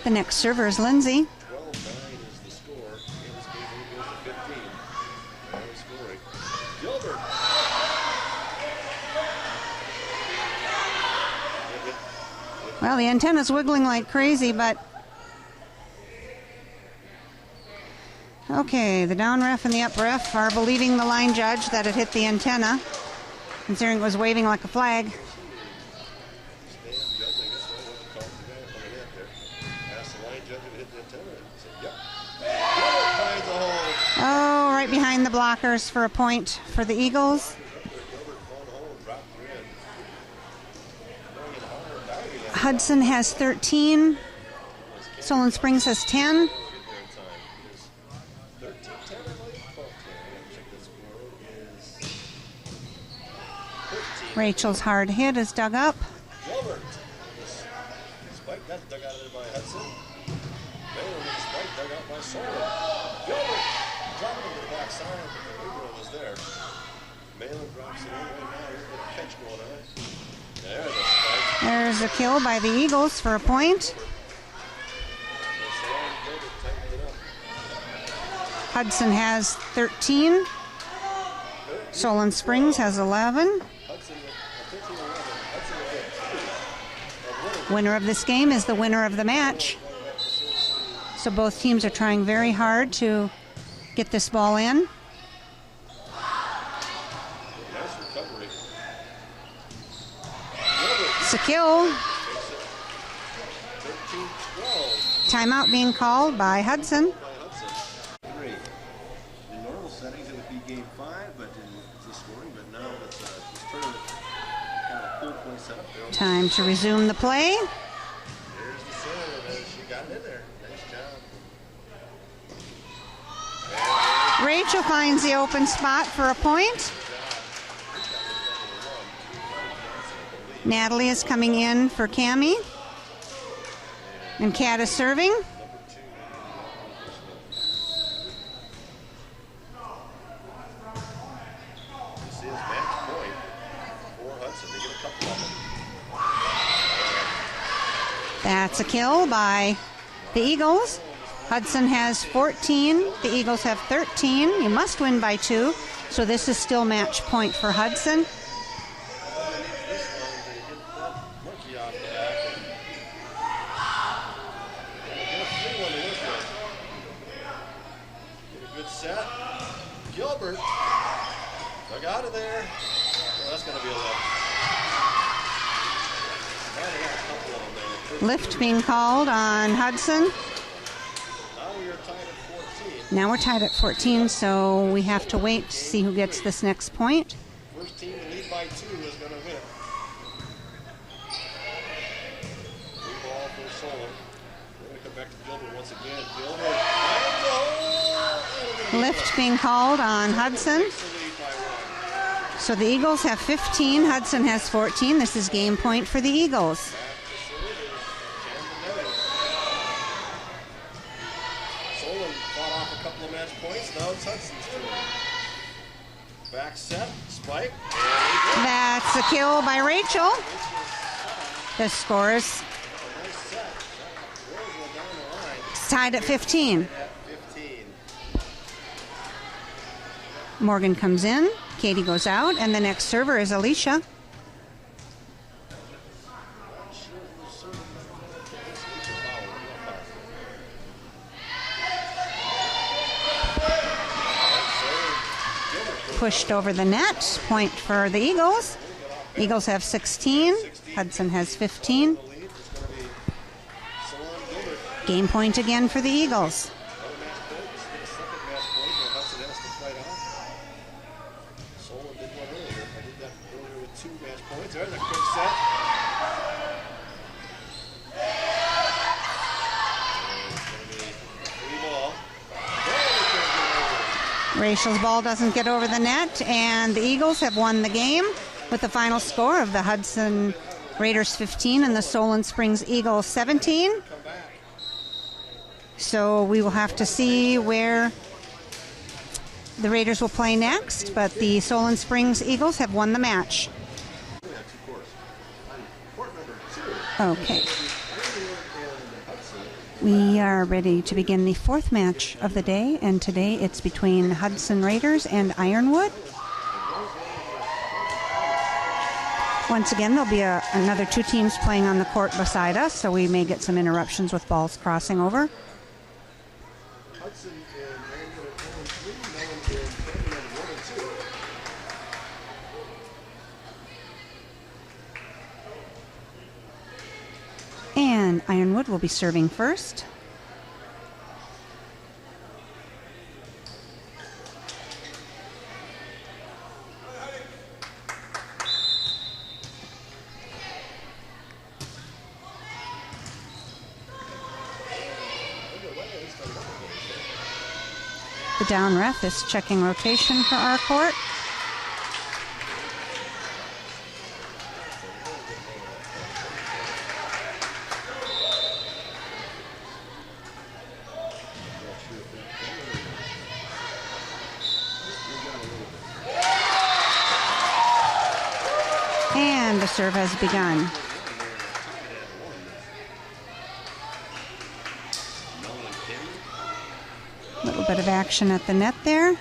The next server is Lindsay. 12-9 is the score. In this case, it goes to 15. Now scoring. Gilbert. Well, the antenna's wiggling like crazy, but... Okay, the down ref and the up ref are believing the line judge that it hit the antenna, considering it was waving like a flag. Oh, right behind the blockers for a point for the Eagles. Hudson has 13. Solon Springs has 10. Rachel's hard hit is dug up. Gilbert. Spike, that's dug out of there by Hudson. Baylor with the spike dug out by Solon. Gilbert dropped it to the back side, but the Libero was there. Malin drops it in right now. Here's a catch going on. There's a spike. There's a kill by the Eagles for a point. Hudson has 13. Solon Springs has 11. Winner of this game is the winner of the match. So both teams are trying very hard to get this ball in. It's a kill. Timeout being called by Hudson. In normal settings, it would be game 5, but in the scoring, but now it's kind of full play setup there. Time to resume the play. There's the serve, and she got it in there. Nice job. Rachel finds the open spot for a point. Natalie is coming in for Cammie. And Kat is serving. That's a kill by the Eagles. Hudson has 14. The Eagles have 13. You must win by 2. So this is still match point for Hudson. Set. Gilbert. Dug out of there. Oh, that's going to be a lift. Lift being called on Hudson. Now we are tied at 14. Now we're tied at 14, so we have to wait to see who gets this next point. First team to lead by 2 is going to win. Blue ball for Solon. We're going to come back to Gilbert once again. Gilbert. Lift being called on Hudson. So the Eagles have 15. Hudson has 14. This is game point for the Eagles. Solon fought off a couple couple of match points. Now it's Hudson's turn. Back set, spike. That's a kill by Rachel. The score is Nice set. Rolls one down the line. it's tied at 15. At 15. Morgan comes in, Katie goes out, and the next server is Alicia. Pushed over the net. Point for the Eagles. Eagles have 16. Hudson has 15. Game point again for the Eagles. There's a quick set. Rachel's ball doesn't get over the net, and the Eagles have won the game with the final score of the Hudson Raiders 15 and the Solon Springs Eagles 17. So we will have to see where the Raiders will play next, but the Solon Springs Eagles have won the match. Okay. We are ready to begin the fourth match of the day, and today it's between Hudson Raiders and Ironwood. Once again, there'll be another two teams playing on the court beside us, so we may get some interruptions with balls crossing over. Hudson and Ironwood at 1-3, Mellon and Camden at 1-2. And Ironwood will be serving first. The down ref is checking rotation for our court. And the serve has begun. A little bit of action at the net there.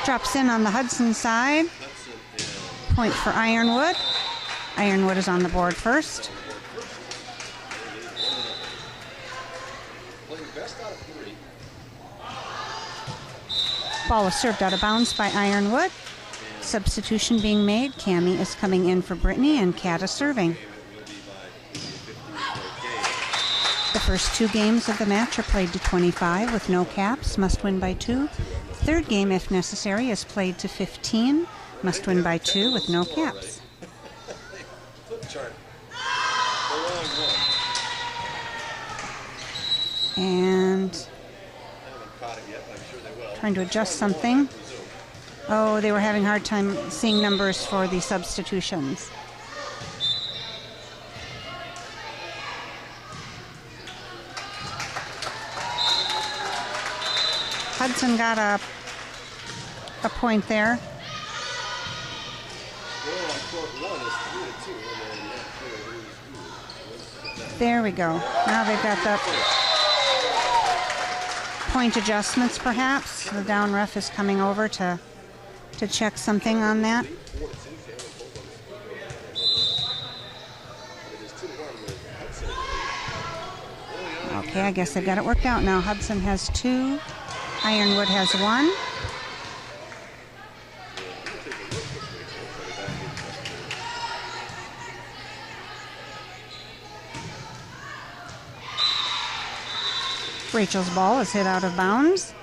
Drops in on the Hudson side. Point for Ironwood. Ironwood is on the board first. Ball is served out of bounds by Ironwood. Substitution being made. Cammie is coming in for Brittany, and Kat is serving. The first two games of the match are played to 25 with no caps, must win by 2. Third game, if necessary, is played to 15, must win by 2 with no caps. And trying to adjust something. Oh, they were having a hard time seeing numbers for the substitutions. Hudson got a point there. There we go. Now they've got the point adjustments, perhaps. The down ref is coming over to check something on that. Okay, I guess they've got it worked out now. Hudson has 2. Ironwood has 1. Rachel's ball is hit out of bounds.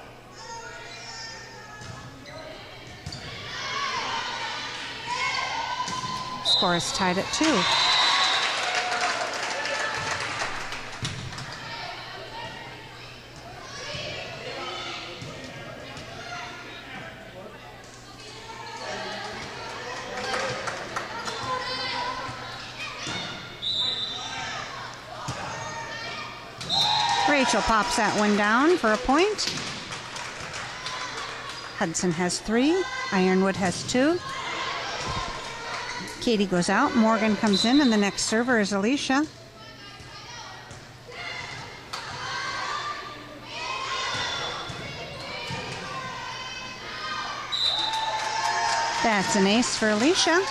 Score is tied at 2. Rachel pops that one down for a point. Hudson has 3. Ironwood has 2. Katie goes out. Morgan comes in, and the next server is Alicia. That's an ace for Alicia.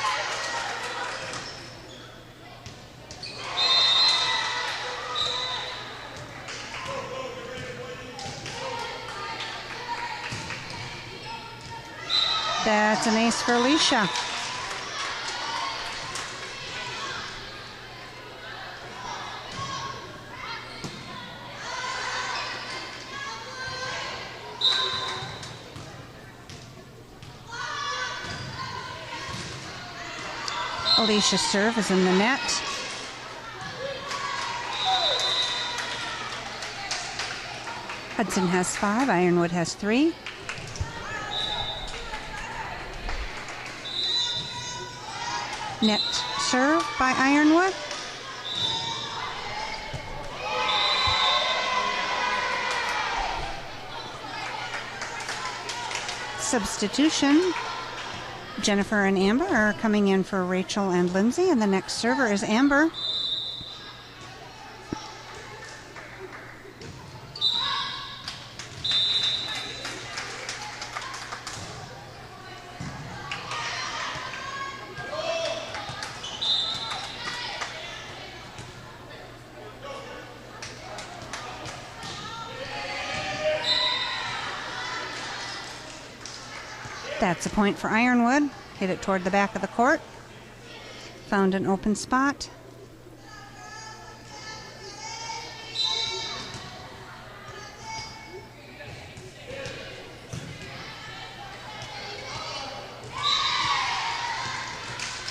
That's an ace for Alicia. Alicia's serve is in the net. Hudson has 5. Ironwood has 3. Net serve by Ironwood. Substitution. Jennifer and Amber are coming in for Rachel and Lindsay, and the next server is Amber. That's a point for Ironwood. Hit it toward the back of the court. Found an open spot.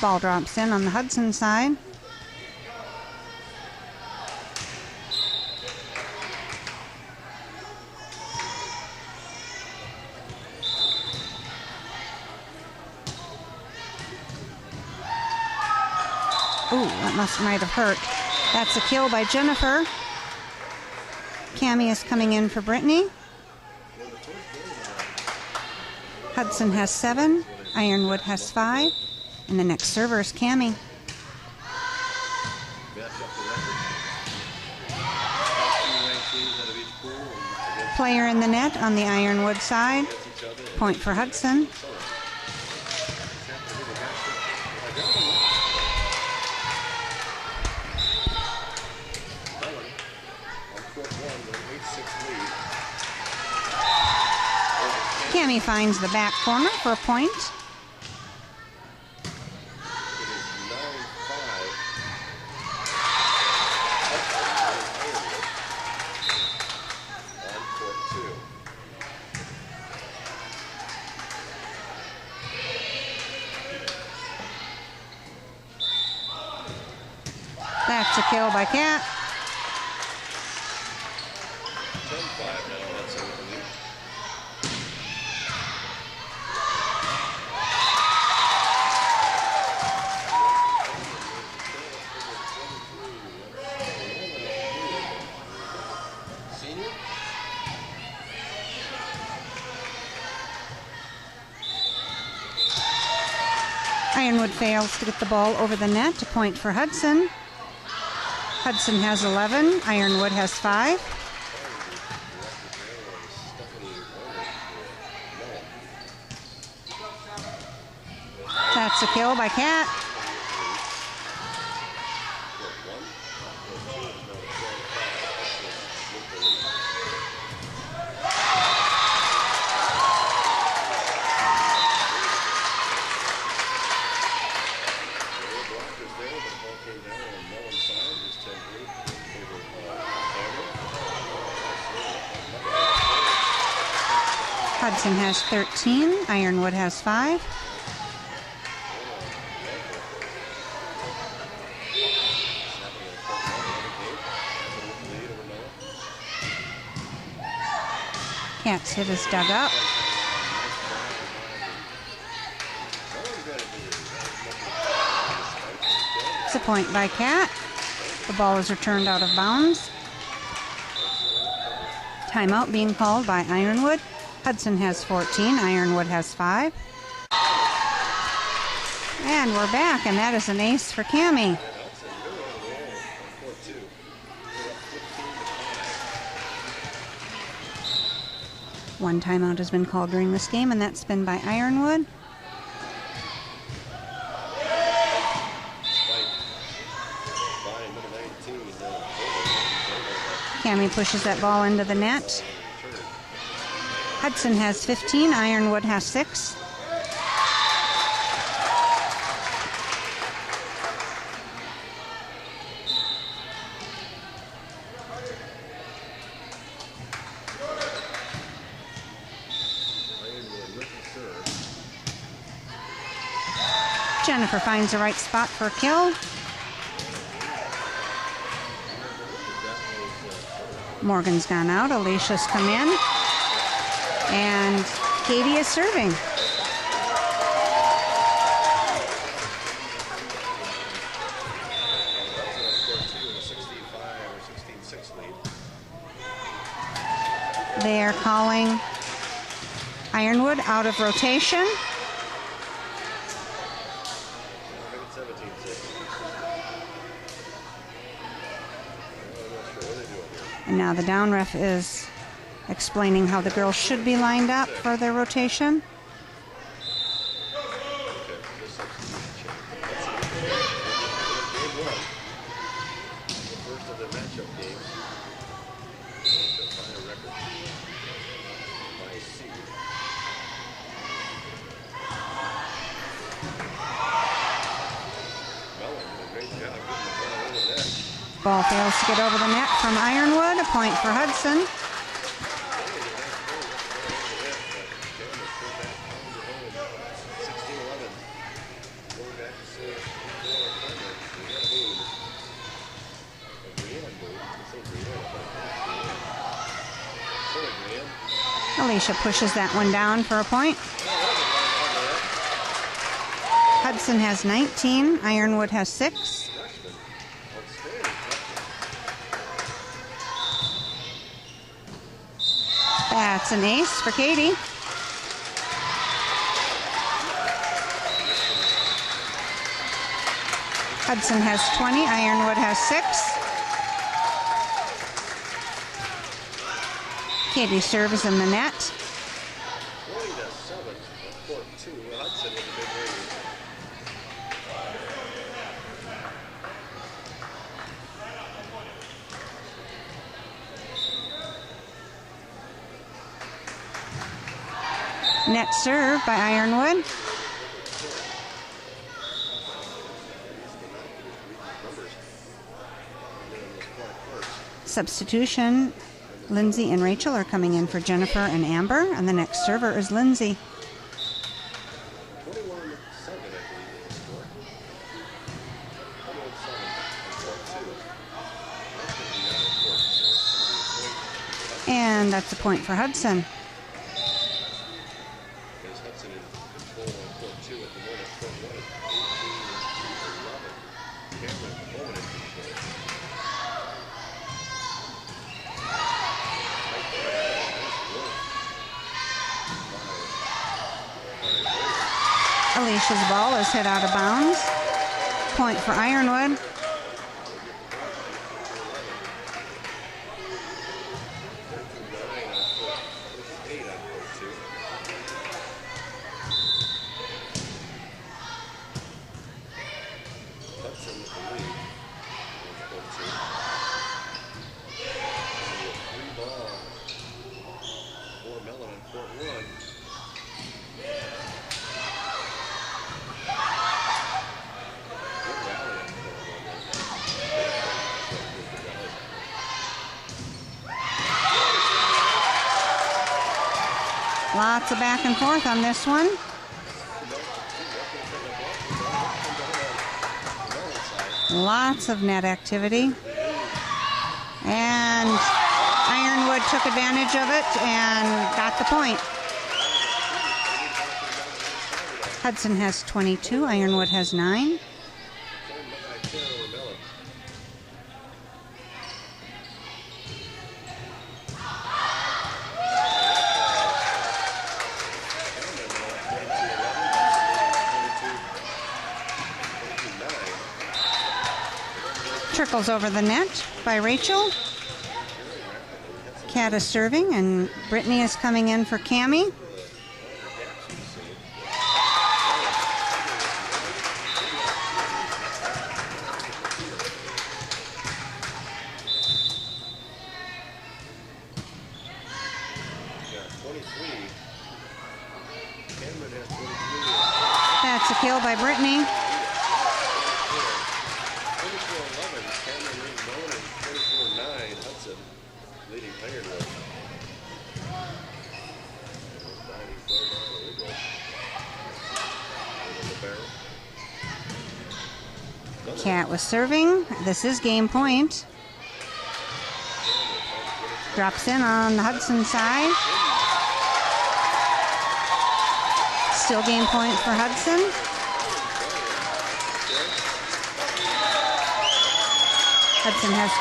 Ball drops in on the Hudson side. Ooh, that might have hurt. That's a kill by Jennifer. Cammie is coming in for Brittany. Hudson has 7. Ironwood has 5. And the next server is Cammie. Player in the net on the Ironwood side. Point for Hudson. Cammie finds the back corner for a point. That's a kill by Kat. Ironwood fails to get the ball over the net. A point for Hudson. Hudson has 11. Ironwood has 5. That's a kill by Kat. Hudson has 13. Ironwood has 5. Kat's hit is dug up. It's a point by Kat. The ball is returned out of bounds. Timeout being called by Ironwood. Hudson has 14, Ironwood has 5. And we're back, and that is an ace for Cammie. One timeout has been called during this game, and that's been by Ironwood. Cammie pushes that ball into the net. Hudson has 15, Ironwood has 6. Jennifer finds the right spot for a kill. Morgan's gone out. Alicia's come in. And Katie is serving. They are calling Ironwood out of rotation. And now the down ref is explaining how the girls should be lined up for their rotation. Ball fails to get over the net from Ironwood. A point for Hudson. Alicia pushes that one down for a point. Hudson has 19. Ironwood has 6. That's an ace for Katie. Hudson has 20. Ironwood has 6. Katie's serve is in the net. 20-7, court 2. Hudson with a big lead. Net serve by Ironwood. Substitution. Lindsay and Rachel are coming in for Jennifer and Amber, and the next server is Lindsay. 21-7, I believe, is the score. 21-7, court 2. And that's a point for Hudson. Because Hudson in control on court 2 at the moment. Court 1 is 18-11. Cameron at the moment in control. Alicia's ball is hit out of bounds. Point for Ironwood. Lots of back and forth on this one. Lots of net activity. And Ironwood took advantage of it and got the point. Hudson has 22. Ironwood has 9. Trickles over the net by Rachel. Kat is serving, and Brittany is coming in for Cammie. That's a kill by Brittany. 24-11, Cameron leading Bowen, and 24-9, Hudson leading Ironwood. Kat was serving. This is game point. Drops in on the Hudson side. Still game point for Hudson. Hudson has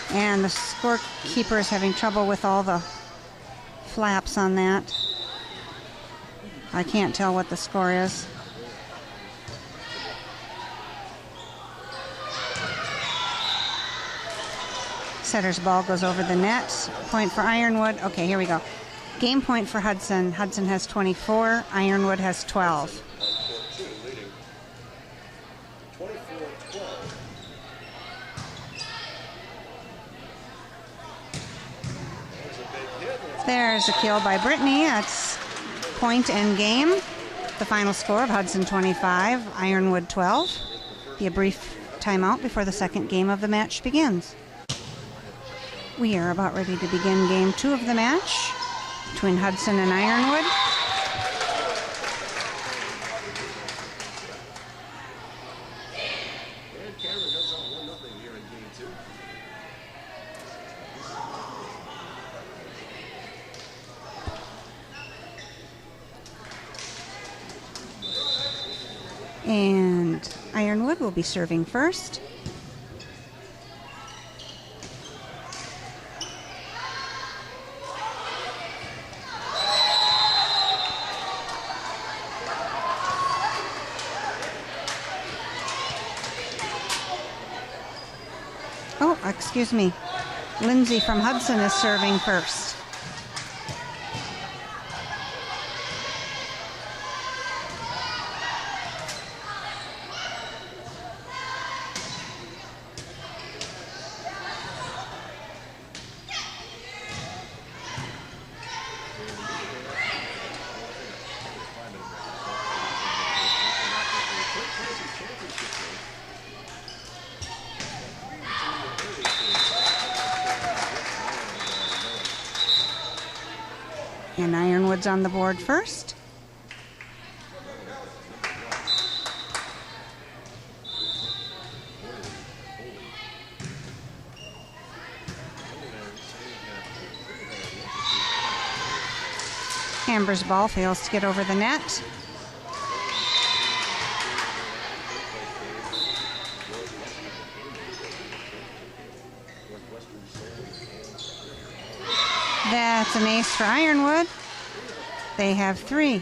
24. And the scorekeeper is having trouble with all the flaps on that. I can't tell what the score is. Setter's ball goes over the net. Point for Ironwood. Okay, here we go. Game point for Hudson. Hudson has 24. Ironwood has 12. There's a kill by Brittany. That's point and game. The final score of Hudson 25, Ironwood 12. Be a brief timeout before the second game of the match begins. We are about ready to begin game 2 of the match between Hudson and Ironwood. And Ironwood will be serving first. Oh, excuse me. Lindsay from Hudson is serving first. And Ironwood's on the board first. Amber's ball fails to get over the net. That's an ace for Ironwood. They have 3.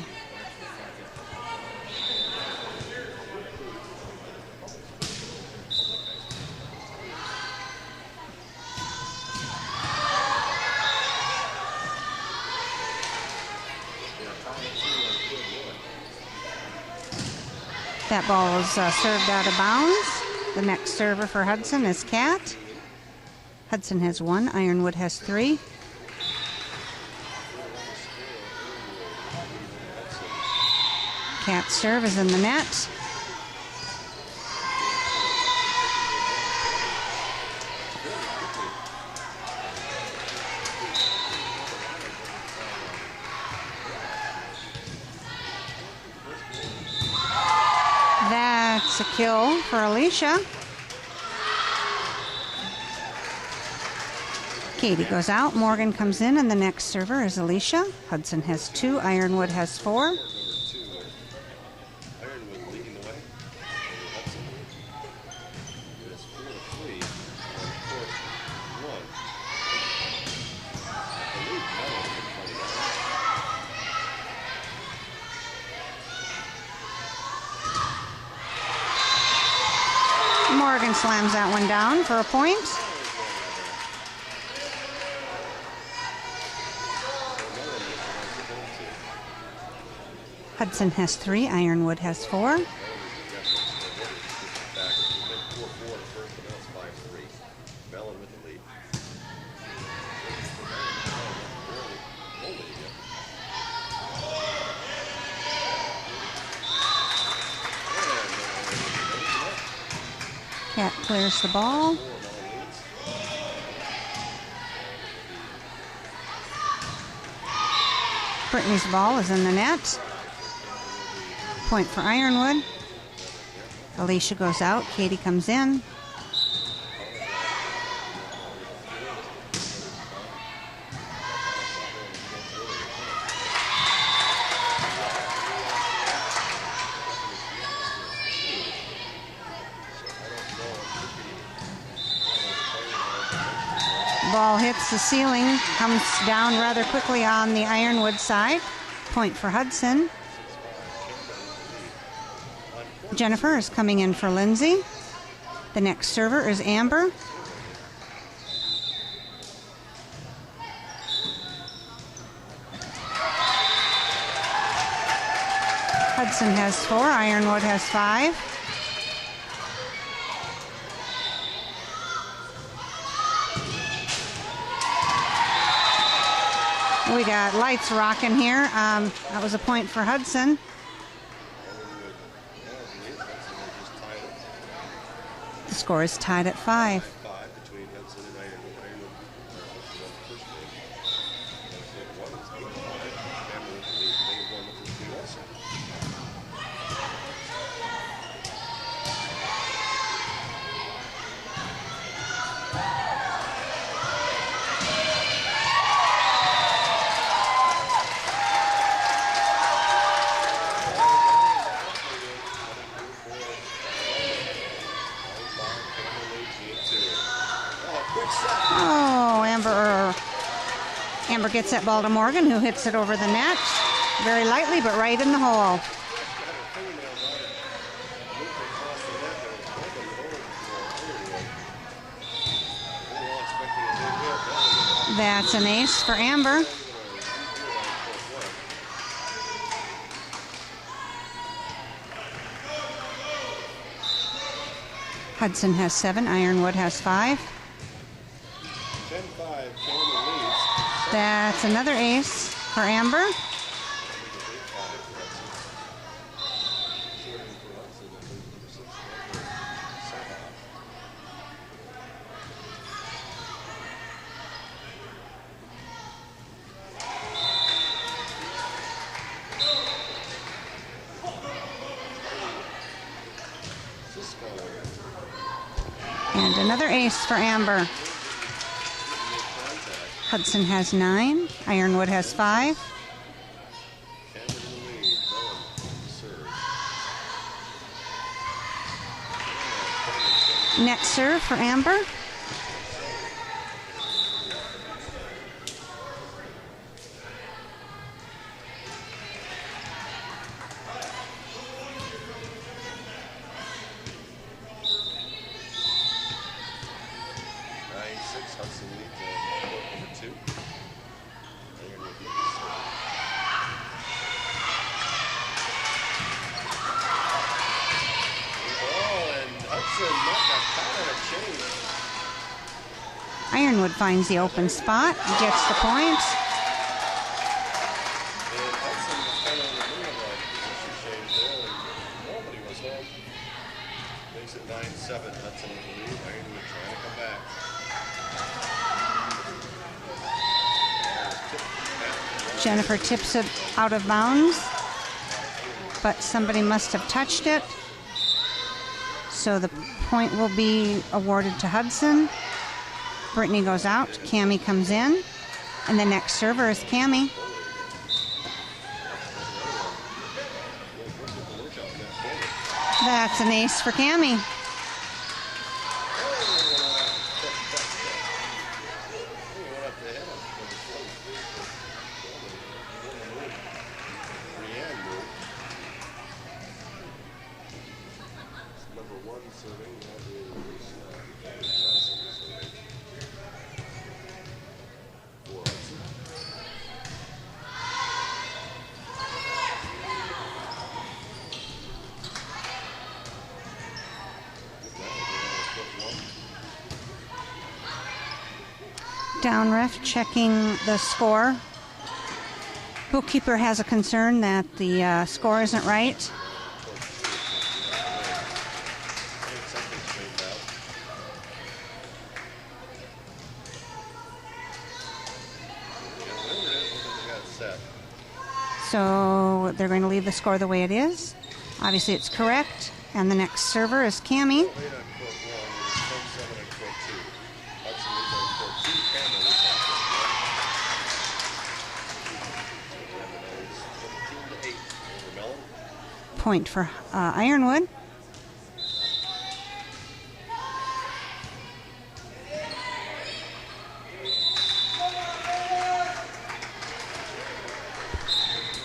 That ball is served out of bounds. The next server for Hudson is Kat. Hudson has 1, Ironwood has 3. Kat's serve is in the net. That's a kill for Alicia. Katie goes out, Morgan comes in, and the next server is Alicia. Hudson has 2, Ironwood has 4. Morgan slams that one down for a point. Hudson has 3, Ironwood has 4. Cat clears the ball. Brittany's ball is in the net. Point for Ironwood. Alicia goes out. Katie comes in. Ball hits the ceiling, comes down rather quickly on the Ironwood side. Point for Hudson. Jennifer is coming in for Lindsay. The next server is Amber. Hudson has 4, Ironwood has 5. We got lights rocking here. That was a point for Hudson. The score is tied at 5. Oh, Amber gets that ball to Morgan, who hits it over the net. Very lightly, but right in the hole. That's an ace for Amber. Hudson has 7, Ironwood has 5. That's another ace for Amber. And another ace for Amber. Hudson has 9. Ironwood has 5. Net serve for Amber. Hudson leads number 2. And Hudson not a change. Ironwood finds the open spot, gets the point. And Hudson was kind of in the middle of a position change there, and nobody was home. Makes it 9-7. Hudson with the lead. Ironwood trying to come back. Jennifer tips it out of bounds, but somebody must have touched it. So the point will be awarded to Hudson. Brittany goes out, Cammie comes in, and the next server is Cammie. That's an ace for Cammie. Number 1 serving, that is Down ref checking the score. Bookkeeper has a concern that the score isn't right. So they're going to leave the score the way it is. Obviously it's correct. And the next server is Cammie. Point for Ironwood.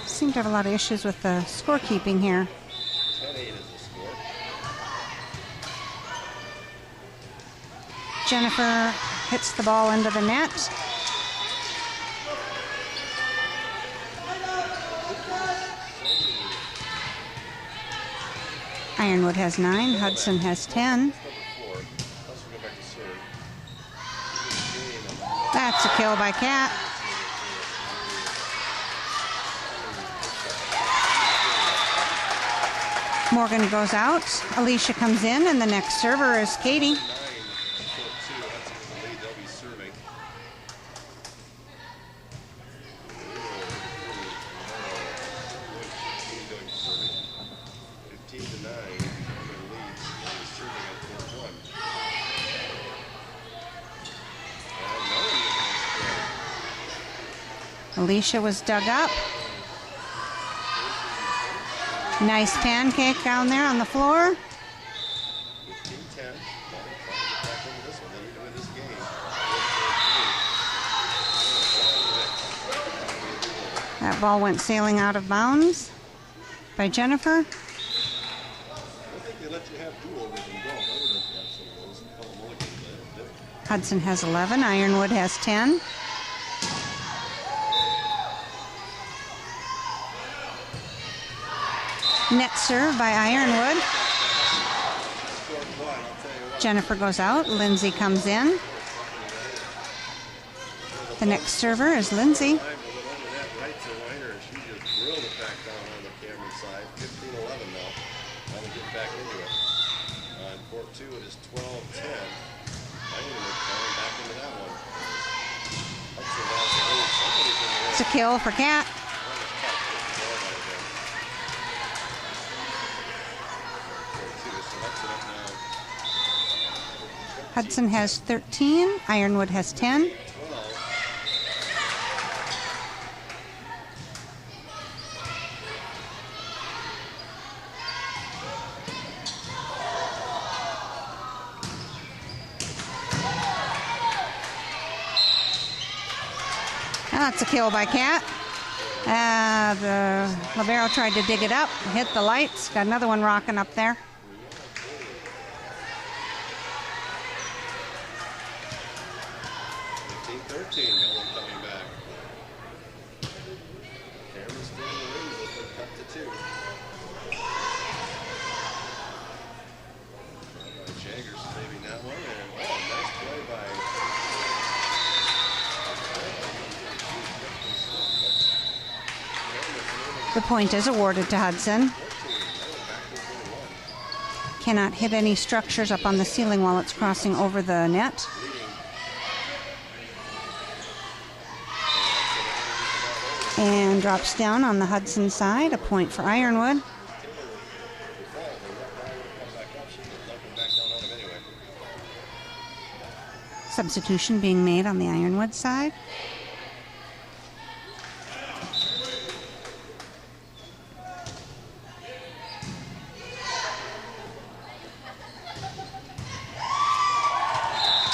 Seem to have a lot of issues with the scorekeeping here. 10-8 is the score. Jennifer hits the ball into the net. Ironwood has 9, Hudson has 10. That's a kill by Kat. Morgan goes out. Alicia comes in, and the next server is Katie. Alicia was dug up. Nice pancake down there on the floor. 15-10. That ball went sailing out of bounds by Jennifer. I think they let you have do-overs and go. I would have some of those. A couple mulligans, but Hudson has 11. Ironwood has 10. Net serve by Ironwood. Jennifer goes out. Lindsay comes in. The next server is Lindsay. It's a kill for Kat. Hudson has 13. Ironwood has 10. That's a kill by Kat. The libero tried to dig it up, hit the lights. Got another one rocking up there. The point is awarded to Hudson. Cannot hit any structures up on the ceiling while it's crossing over the net. And drops down on the Hudson side. A point for Ironwood. Substitution being made on the Ironwood side.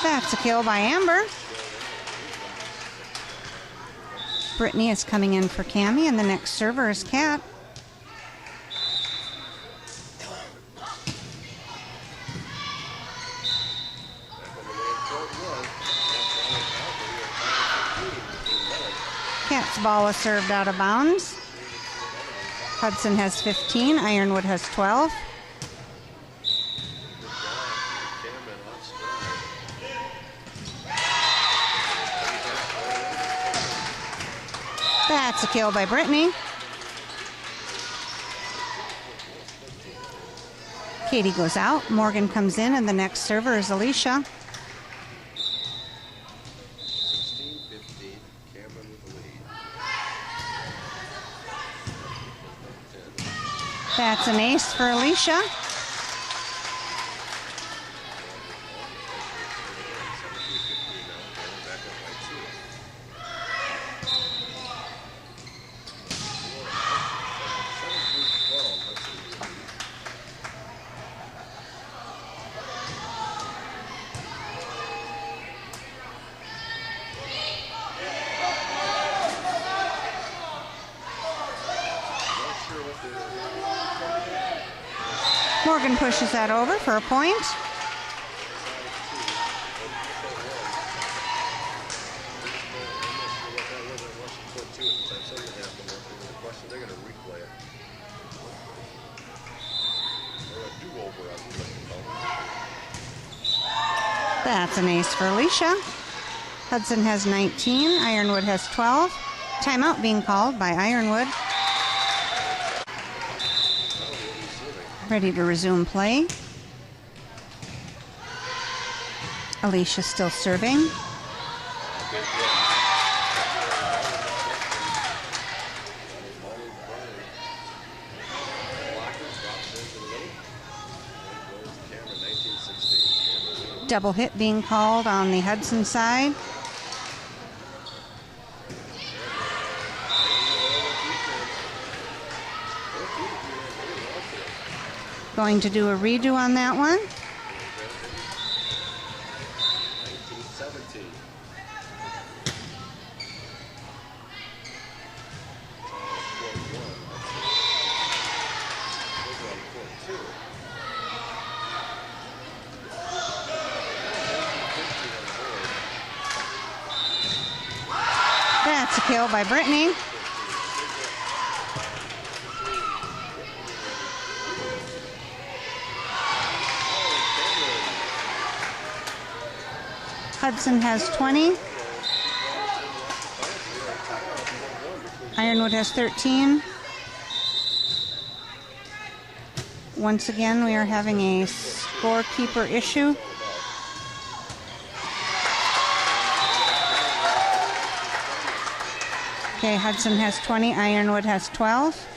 That's a kill by Amber. Brittany is coming in for Cammie, and the next server is Kat. Kat's ball is served out of bounds. Hudson has 15. Ironwood has 12. That's a kill by Brittany. Katie goes out. Morgan comes in, and the next server is Alicia. 16-15. Cameron with the lead. That's an ace for Alicia. Morgan pushes that over for a point. That's an ace for Alicia. Hudson has 19. Ironwood has 12. Timeout being called by Ironwood. Ready to resume play. Alicia still serving. Double hit being called on the Hudson side. Going to do a redo on that one. That's a kill by Brittany. Hudson has 20. Ironwood has 13. Once again, we are having a scorekeeper issue. Okay, Hudson has 20. Ironwood has 12.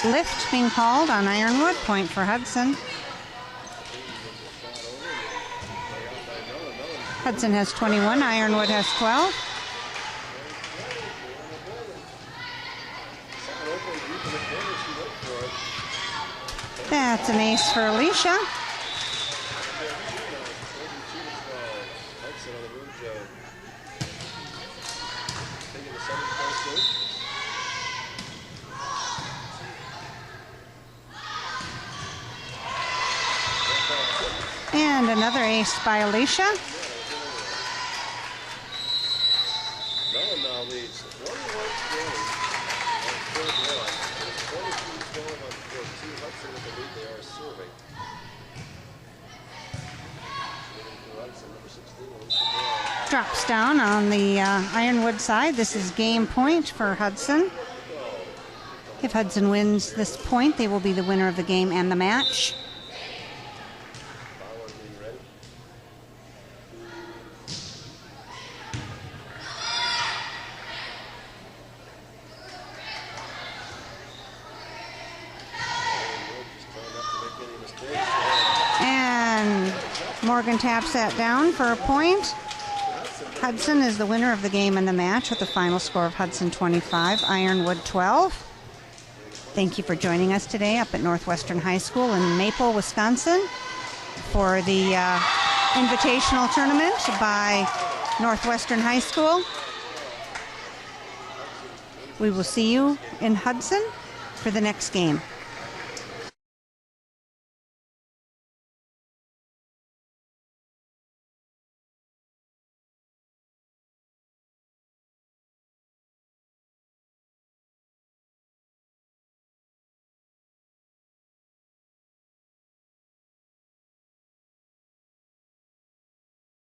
Lift being called on Ironwood. Point for Hudson. Hudson has 21. Ironwood has 12. That's an ace for Alicia. And another ace by Alicia. Now leads 21-20 on court 1. 22-12 on court 2. Hudson with the lead. They are serving. Drops down on the Ironwood side. This is game point for Hudson. If Hudson wins this point, they will be the winner of the game and the match. And Morgan taps that down for a point. Hudson is the winner of the game and the match with the final score of Hudson 25, Ironwood 12. Thank you for joining us today up at Northwestern High School in Maple, Wisconsin for the invitational tournament by Northwestern High School. We will see you in Hudson for the next game.